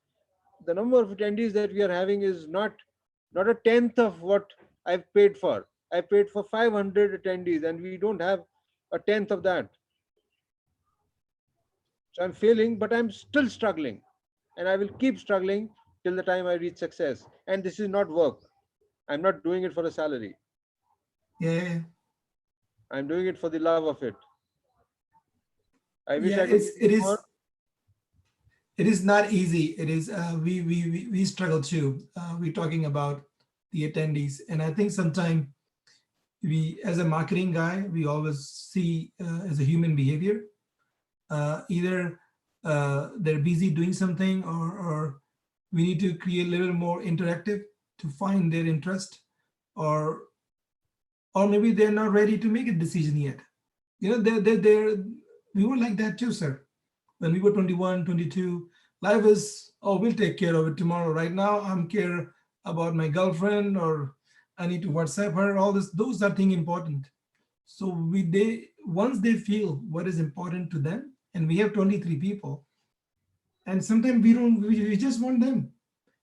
[SPEAKER 2] the number of attendees that we are having is not a tenth of what I've paid for. I paid for 500 attendees and we don't have a tenth of that. So I'm failing, but I'm still struggling. And I will keep struggling till the time I reach success. And this is not work. I'm not doing it for a salary.
[SPEAKER 1] yeah,
[SPEAKER 2] I'm doing it for the love of it. I wish
[SPEAKER 1] yeah.
[SPEAKER 2] I could give
[SPEAKER 1] It
[SPEAKER 2] you more.
[SPEAKER 1] is. It is not easy. It is. We struggle too. We're talking about the attendees, and I think sometimes we, as a marketing guy, we always see as a human behavior. Either they're busy doing something, or we need to create a little more interactive to find their interest, or maybe they're not ready to make a decision yet. You know, they're we were like that too, sir. When we were 21, 22, life is, oh, we'll take care of it tomorrow. Right now, I'm care about my girlfriend, or I need to WhatsApp her. All this, those are things important. So they once they feel what is important to them, and we have 23 people, and sometimes we don't, we just want them.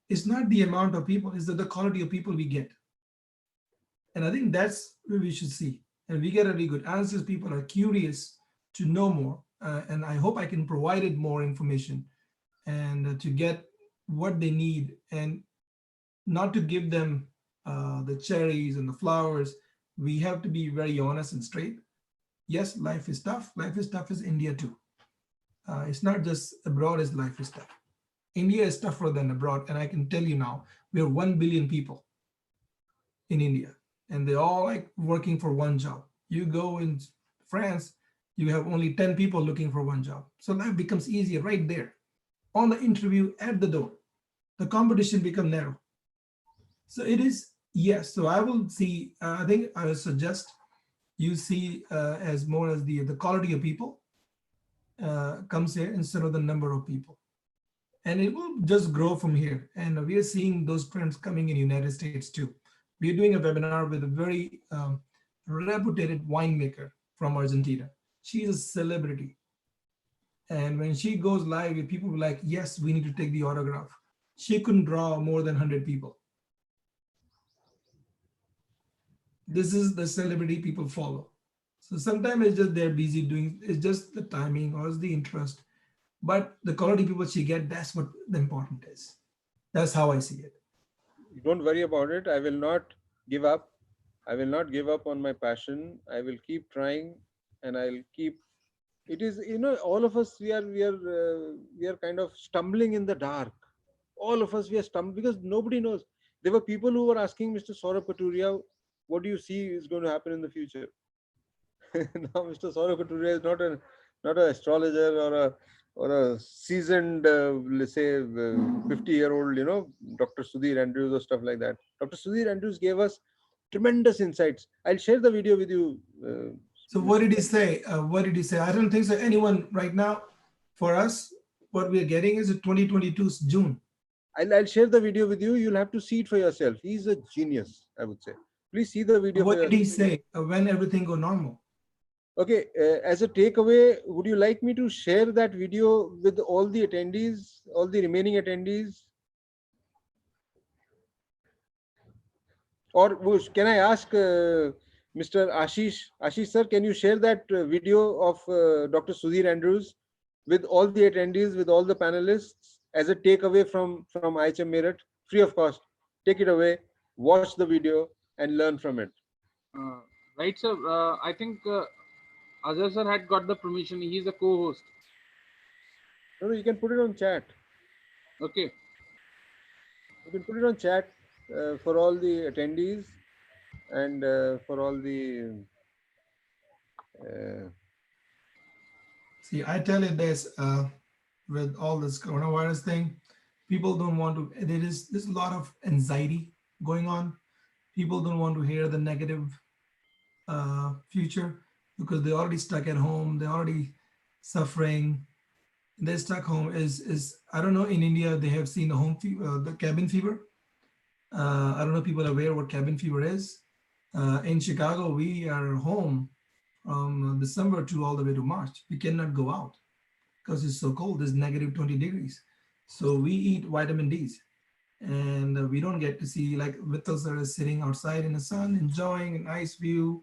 [SPEAKER 1] It's not the amount of people, it's the quality of people we get. And I think that's where we should see. And we get really good answers. People are curious to know more. And I hope I can provide it more information, and to get what they need, and not to give them the cherries and the flowers. We have to be very honest and straight. Yes, life is tough. Life is tough as India too. It's not just abroad as life is tough. India is tougher than abroad. And I can tell you now, we are 1 billion people in India, and they're all like working for one job. You go in France, you have only 10 people looking for one job. So life becomes easier right there on the interview at the door. The competition become narrow. So it is, yes. So I will see, I think I would suggest you see as more as the quality of people comes here instead of the number of people. And it will just grow from here. And we are seeing those trends coming in United States too. We are doing a webinar with a very reputed winemaker from Argentina. She's a celebrity. And when she goes live, people were like, yes, we need to take the autograph. She couldn't draw more than 100 people. This is the celebrity people follow. So sometimes it's just they're busy doing, it's just the timing or it's the interest. But the quality people she get, that's what the important is. That's how I see it.
[SPEAKER 2] Don't worry about it. I will not give up. I will not give up on my passion. I will keep trying, and I'll keep. It is, all of us, we are kind of stumbling in the dark. All of us, we are stumbling because nobody knows. There were people who were asking Mr. Saurabh Katuria, what do you see is going to happen in the future? Now Mr. Saurabh Katuria is not an astrologer or a seasoned, let's say, 50-year-old, Dr. Sudhir Andrews or stuff like that. Dr. Sudhir Andrews gave us tremendous insights. I'll share the video with you.
[SPEAKER 1] So what
[SPEAKER 2] Mr.
[SPEAKER 1] did he say? What did he say? I don't think so. Anyone right now, For us, what we are getting is a 2022 June.
[SPEAKER 2] I'll share the video with you. You'll have to see it for yourself. He's a genius, I would say. Please see the video for
[SPEAKER 1] What did
[SPEAKER 2] yourself.
[SPEAKER 1] he say when everything go normal?
[SPEAKER 2] Okay, as a takeaway, would you like me to share that video with all the attendees, all the remaining attendees? Or can I ask Mr. Ashish sir, can you share that video of Dr. Sudhir Andrews with all the attendees, with all the panelists as a takeaway from IHM Meerut, free of cost? Take it away, watch the video and learn from it.
[SPEAKER 4] Right, sir. I think Azhar sir had got the permission. He's a co-host.
[SPEAKER 2] No, you can put it on chat.
[SPEAKER 4] Okay.
[SPEAKER 2] You can put it on chat for all the attendees and for all the
[SPEAKER 1] See, I tell you this, with all this coronavirus thing, people don't want to, there's a lot of anxiety going on. People don't want to hear the negative future because they're already stuck at home. They're already suffering. They're stuck home. Is I don't know, in India they have seen the the cabin fever. I don't know if people are aware what cabin fever is. In Chicago, we are home from December to all the way to March. We cannot go out because it's so cold. It's negative 20 degrees. So we eat vitamin D's, and we don't get to see, like Vittal sir is sitting outside in the sun, enjoying a nice view.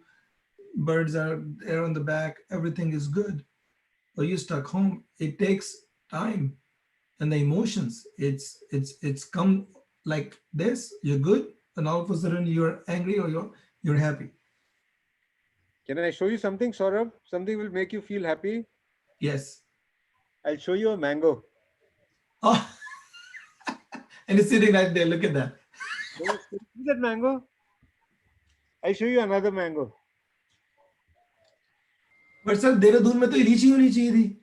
[SPEAKER 1] Birds are there on the back. Everything is good. But you're stuck home. It takes time and the emotions. It's come like this. You're good, and all of a sudden you're angry or you're happy.
[SPEAKER 2] Can I show you something, Saurabh? Something will make you feel happy?
[SPEAKER 1] Yes.
[SPEAKER 2] I'll show you a mango.
[SPEAKER 1] Oh, and it's sitting right there. Look at that.
[SPEAKER 2] See that mango? I'll show you another mango.
[SPEAKER 1] But sir, Dehradun में तो लीची होनी चाहिए थी.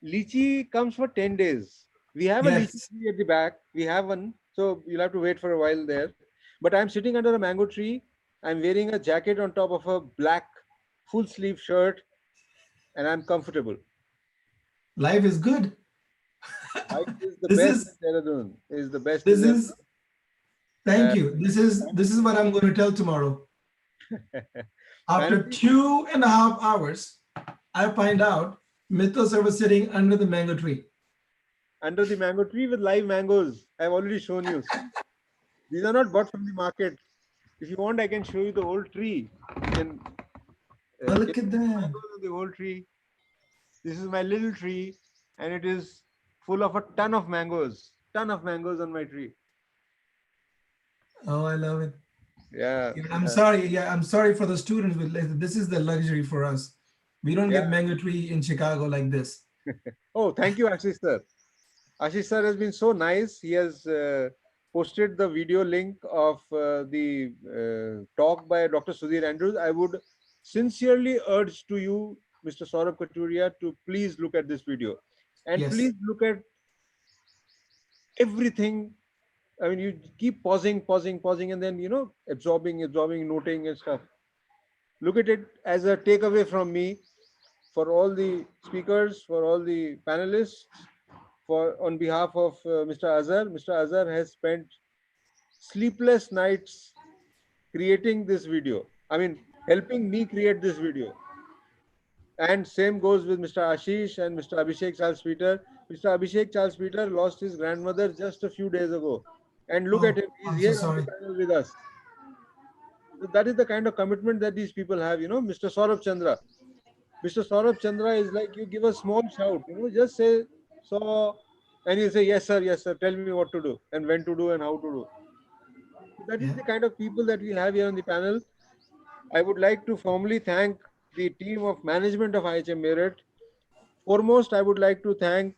[SPEAKER 2] Lychee comes for 10 days. We have a lychee tree at the back. We have one. So you'll have to wait for a while there. But I'm sitting under a mango tree. I'm wearing a jacket on top of a black full sleeve shirt. And I'm comfortable.
[SPEAKER 1] Life is good.
[SPEAKER 2] Life is the best in Dehradun. Is the best.
[SPEAKER 1] This is. Thank you. This is what I'm going to tell tomorrow. After 2.5 hours, I find out Mittal sir was sitting under the mango tree.
[SPEAKER 2] Under the mango tree with live mangoes. I've already shown you. These are not bought from the market. If you want, I can show you the whole tree. You can,
[SPEAKER 1] look at that.
[SPEAKER 2] The whole tree. This is my little tree, and it is full of a ton of mangoes. Ton of mangoes on my tree.
[SPEAKER 1] Oh, I love it.
[SPEAKER 2] Yeah.
[SPEAKER 1] I'm sorry. Yeah, I'm sorry for the students. But this is the luxury for us. We don't get mango tree in Chicago like this.
[SPEAKER 2] Oh, thank you, Ashish sir. Ashish sir has been so nice. He has posted the video link of the talk by Dr. Sudhir Andrews. I would sincerely urge to you, Mr. Saurabh Katuria, to please look at this video. And please look at everything. I mean, you keep pausing, and then, you know, absorbing, noting and stuff. Look at it as a takeaway from me for all the speakers, for all the panelists, on behalf of Mr. Azhar. Mr. Azhar has spent sleepless nights creating this video. I mean, helping me create this video. And same goes with Mr. Ashish and Mr. Abhishek Charles Peter. Mr. Abhishek Charles Peter lost his grandmother just a few days ago. And look at him, he's here on the panel with us. That is the kind of commitment that these people have, you know. Mr. Saurabh Chandra. Mr. Saurabh Chandra is like, you give a small shout, you know, just say, so, and you say, yes, sir, tell me what to do, and when to do, and how to do. That is the kind of people that we have here on the panel. I would like to formally thank the team of management of IHM Meerut. Foremost, I would like to thank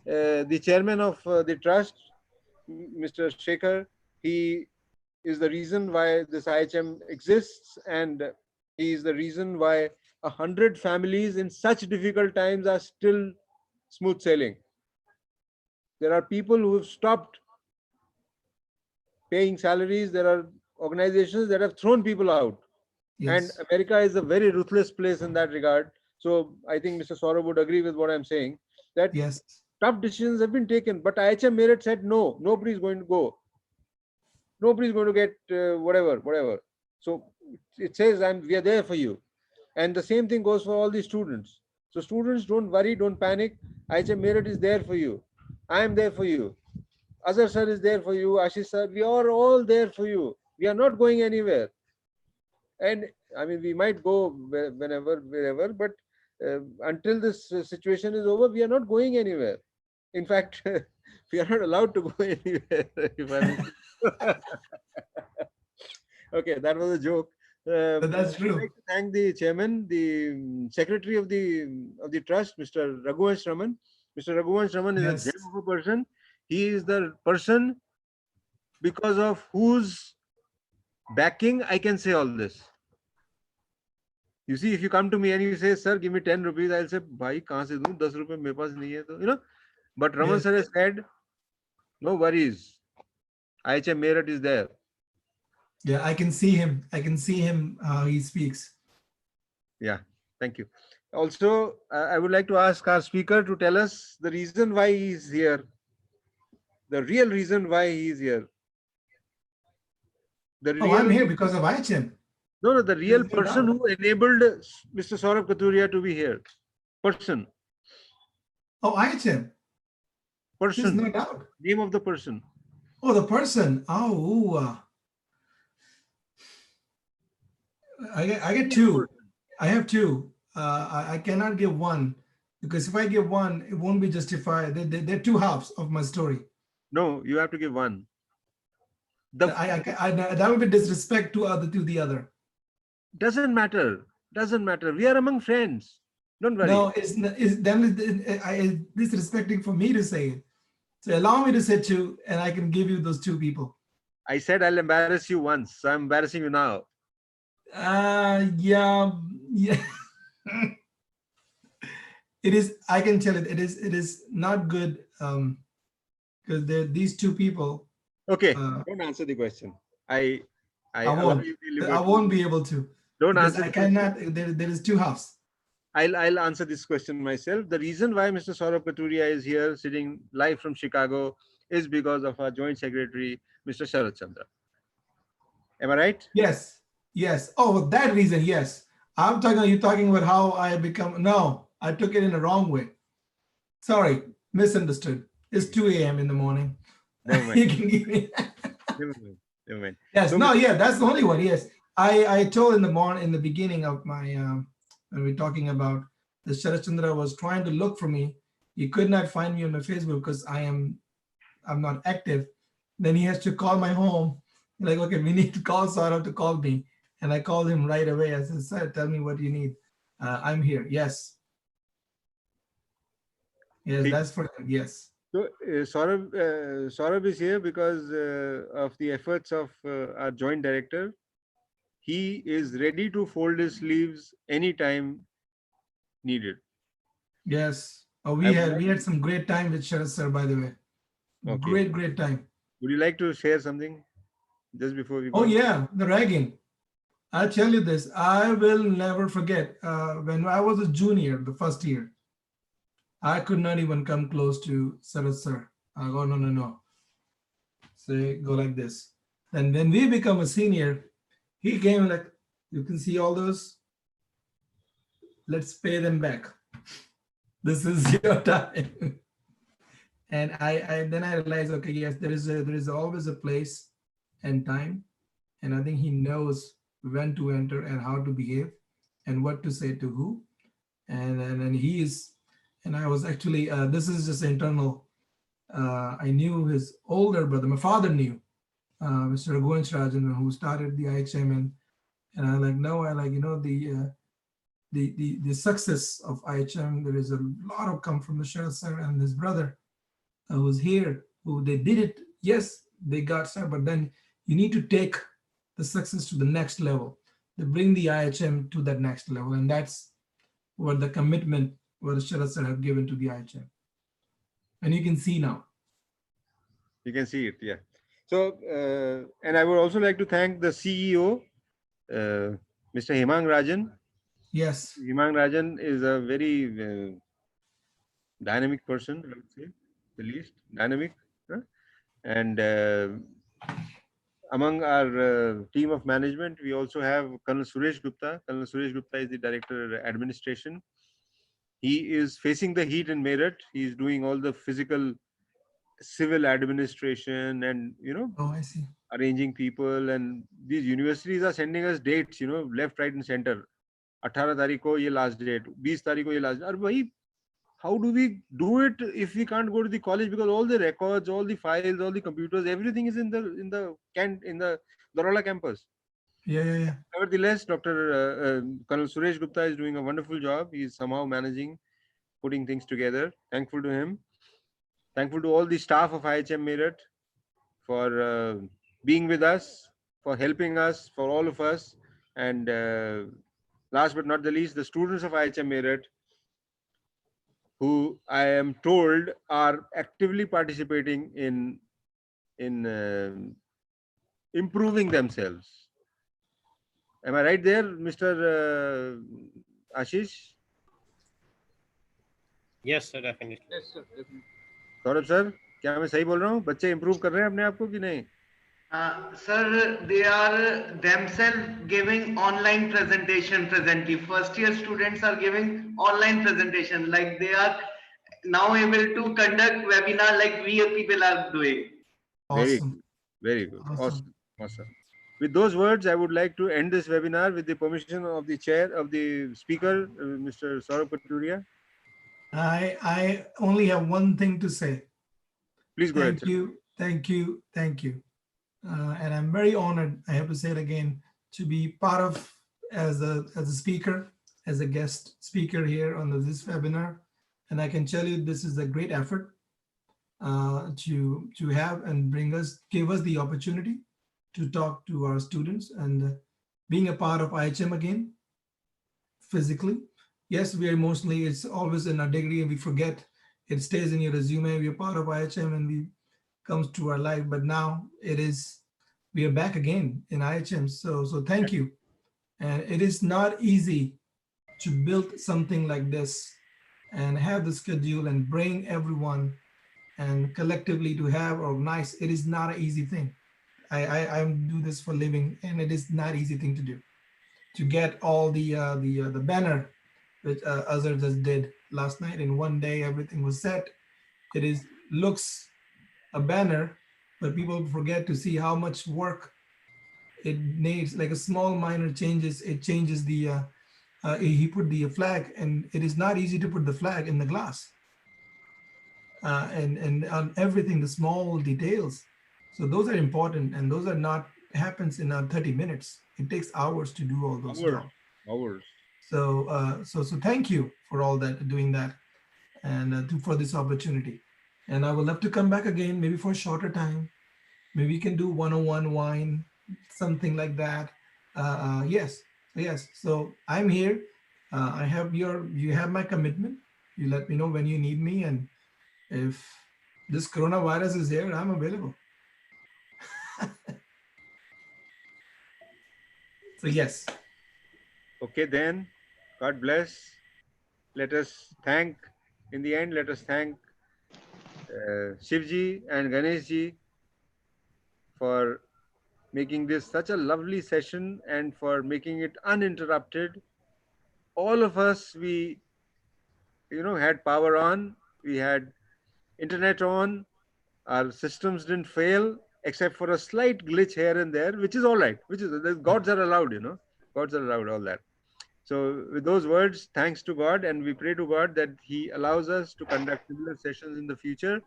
[SPEAKER 2] the chairman of the trust, Mr. Shekhar. He is the reason why this IHM exists, and he is the reason why 100 families in such difficult times are still smooth sailing. There are people who have stopped paying salaries. There are organizations that have thrown people out. And America is a very ruthless place in that regard. So I think Mr. Saurabh would agree with what I'm saying, that
[SPEAKER 1] Yes.
[SPEAKER 2] tough decisions have been taken, but IHM Merit said no, nobody is going to go. Nobody is going to get whatever. So it says we are there for you. And the same thing goes for all the students. So students, don't worry, don't panic. IHM Merit is there for you. I am there for you. Azhar sir is there for you. Ashish sir, we are all there for you. We are not going anywhere. And I mean, we might go whenever, wherever, but until this situation is over, we are not going anywhere. In fact, we are not allowed to go anywhere. If I may. Okay, that was a joke.
[SPEAKER 1] But that's
[SPEAKER 2] I'd
[SPEAKER 1] true.
[SPEAKER 2] like to thank the chairman, the secretary of the trust, Mr. Raghuvansh Raman. Mr. Raghuvansh Raman is a
[SPEAKER 1] Yes.
[SPEAKER 2] gem of a person. He is the person because of whose backing I can say all this. You see, if you come to me and you say, "Sir, give me 10 rupees," I'll say, "Bhai, kahan se दूं? 10 रुपए मेरे पास नहीं है तो," you know. But Raman
[SPEAKER 1] Yes.
[SPEAKER 2] sir has said, "No worries. IHM Merit is there."
[SPEAKER 1] Yeah, I can see him. I can see him how he speaks.
[SPEAKER 2] Yeah, thank you. Also, I would like to ask our speaker to tell us the reason why he is here, the real reason why he is here. The
[SPEAKER 1] Oh, I'm
[SPEAKER 2] real,
[SPEAKER 1] here because of IHM.
[SPEAKER 2] no, the real
[SPEAKER 1] There's no
[SPEAKER 2] person
[SPEAKER 1] doubt.
[SPEAKER 2] who enabled Mr. Saurabh Katuria to be here. Person,
[SPEAKER 1] Oh, IHM. There's no
[SPEAKER 2] person,
[SPEAKER 1] doubt.
[SPEAKER 2] name of the person.
[SPEAKER 1] Oh, the person. Oh, I get two. I have two. I cannot give one because if I give one, it won't be justified. They're two halves of my story.
[SPEAKER 2] No, you have to give one.
[SPEAKER 1] That would be disrespect to the other.
[SPEAKER 2] Doesn't matter. Doesn't matter. We are among friends. Don't worry.
[SPEAKER 1] No, it's disrespecting for me to say it. So allow me to say two, and I can give you those two people.
[SPEAKER 2] I said I'll embarrass you once, so I'm embarrassing you now.
[SPEAKER 1] Yeah. It is. I can tell it. It is not good. Because these two people.
[SPEAKER 2] Okay, don't answer the question. I
[SPEAKER 1] won't. I won't be able to.
[SPEAKER 2] Don't
[SPEAKER 1] because
[SPEAKER 2] answer.
[SPEAKER 1] I cannot. There is two halves.
[SPEAKER 2] I'll answer this question myself. The reason why Mr. Saurabh Katuria is here, sitting live from Chicago, is because of our joint secretary, Mr. Sharat Chandra. Am I right?
[SPEAKER 1] Yes. Yes. Oh, that reason. Yes. I'm talking. You're talking about how I become. No, I took it in the wrong way. Sorry, misunderstood. It's 2 a.m. in the morning.
[SPEAKER 2] Never mind.
[SPEAKER 1] You can give me.
[SPEAKER 2] Never mind.
[SPEAKER 1] Yes.
[SPEAKER 2] So,
[SPEAKER 1] No. Yeah. That's the only one. Yes. I told in the beginning of my when we're talking about the Sharat Chandra was trying to look for me. He could not find me on my Facebook because I'm not active. Then he has to call my home. Like, okay, we need to call Saurabh to call me. And I called him right away. I said, "Sir, tell me what you need. I'm here." Yes. Yes, that's for him. Yes.
[SPEAKER 2] So Saurabh is here because of the efforts of our joint director. He is ready to fold his sleeves anytime needed.
[SPEAKER 1] Yes. Oh, we had some great time with Sharat sir, by the way. Okay. Great time.
[SPEAKER 2] Would you like to share something just before we go?
[SPEAKER 1] Oh yeah, the ragging. I'll tell you this. I will never forget when I was a junior, the first year. I could not even come close to Sharat sir. I go, no. Say, go like this. And when we become a senior, he came like, you can see all those. Let's pay them back. This is your time. And then I realized, okay, yes, there is always a place and time. And I think he knows when to enter and how to behave and what to say to who. And he is, and I was actually, this is just internal. I knew his older brother, my father knew, Mr. Raghuvansh Rajan, who started the IHM. And I like, no, I like, the success of IHM, there is a lot of come from the Sharat sir and his brother who's here, who they did it. Yes, they got started, but then you need to take the success to the next level, to bring the IHM to that next level. And that's what the commitment what the Sharat sir have given to the IHM. And you can see now.
[SPEAKER 2] You can see it, yeah. So, and I would also like to thank the CEO, Mr. Hemang Rajan.
[SPEAKER 1] Yes.
[SPEAKER 2] Hemang Rajan is a very dynamic person, I would say, the least dynamic. Huh? And among our team of management, we also have Colonel Suresh Gupta. Colonel Suresh Gupta is the Director Administration. He is facing the heat in Meerut. He is doing all the physical civil administration and,
[SPEAKER 1] Oh, I see.
[SPEAKER 2] arranging people. And these universities are sending us dates, left, right, and center. 18 तारीख को ये last date, 20 तारीख को ये last. और भाई, how do we do it if we can't go to the college, because all the records, all the files, all the computers, everything is in the Darola campus.
[SPEAKER 1] Yeah.
[SPEAKER 2] Nevertheless, Dr. Colonel Suresh Gupta is doing a wonderful job. He is somehow managing, putting things together. Thankful to him. Thankful to all the staff of IHM Meerut for being with us, for helping us, for all of us. And last but not the least, the students of IHM Meerut, who I am told are actively participating in improving themselves. Am I right there, Mr. Ashish?
[SPEAKER 3] Yes, sir, definitely.
[SPEAKER 4] Yes, sir, definitely.
[SPEAKER 2] Saurabh sir, क्या मैं सही बोल रहा हूँ? बच्चे improve कर रहे हैं अपने आप को कि नहीं?
[SPEAKER 5] Sir, they are themselves giving online presentation presently. First year students are giving online presentation, like they are now able to conduct webinar like we people are doing.
[SPEAKER 2] Very
[SPEAKER 1] Awesome.
[SPEAKER 2] good. Very good.
[SPEAKER 1] Awesome.
[SPEAKER 2] Awesome. With those words, I would like to end this webinar with the permission of the chair of the speaker, Mr. Saurabh Katuria.
[SPEAKER 1] I only have one thing to say.
[SPEAKER 2] Please go ahead,
[SPEAKER 1] Thank you. And I'm very honored, I have to say it again, to be part of as a speaker, as a guest speaker here on this webinar. And I can tell you this is a great effort to have and give us the opportunity to talk to our students, and being a part of IHM again physically. Yes, we are emotionally, it's always in our degree and we forget, it stays in your resume, we're part of IHM and we comes to our life, but now we are back again in IHM. So thank you. And it is not easy to build something like this and have the schedule and bring everyone and collectively to have organized. It is not an easy thing. I do this for a living, and it is not easy thing to do. To get all the banner which Azhar just did last night in one day, everything was set. It looks a banner, but people forget to see how much work it needs. Like a small minor changes, it changes the he put the flag, and it is not easy to put the flag in the glass. And on everything, the small details. So those are important, and those are not happens in 30 minutes. It takes hours to do all those jobs.
[SPEAKER 2] Hours.
[SPEAKER 1] So thank you for all that, doing that, and for this opportunity. And I would love to come back again, maybe for a shorter time. Maybe we can do 101 wine, something like that. Yes. So I'm here. You have my commitment. You let me know when you need me, and if this coronavirus is here, I'm available. So yes.
[SPEAKER 2] Okay, then. God bless. Let us thank Shivji and Ganeshji for making this such a lovely session and for making it uninterrupted. All of us, we had power on, we had internet on, our systems didn't fail except for a slight glitch here and there, which is all right, gods are allowed, gods are allowed all that. So with those words, thanks to God, and we pray to God that he allows us to conduct similar sessions in the future.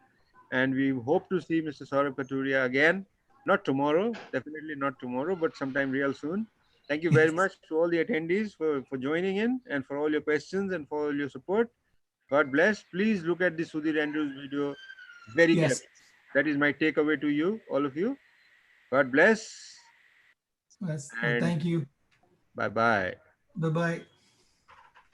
[SPEAKER 2] And we hope to see Mr. Saurabh Katuria again, not tomorrow, definitely not tomorrow, but sometime real soon. Thank you very much to all the attendees for joining in, and for all your questions and for all your support. God bless. Please look at the Sudhir Andrews video very carefully. That is my takeaway to you, all of you. God bless.
[SPEAKER 1] Yes. Thank you.
[SPEAKER 2] Bye-bye.
[SPEAKER 1] Bye-bye.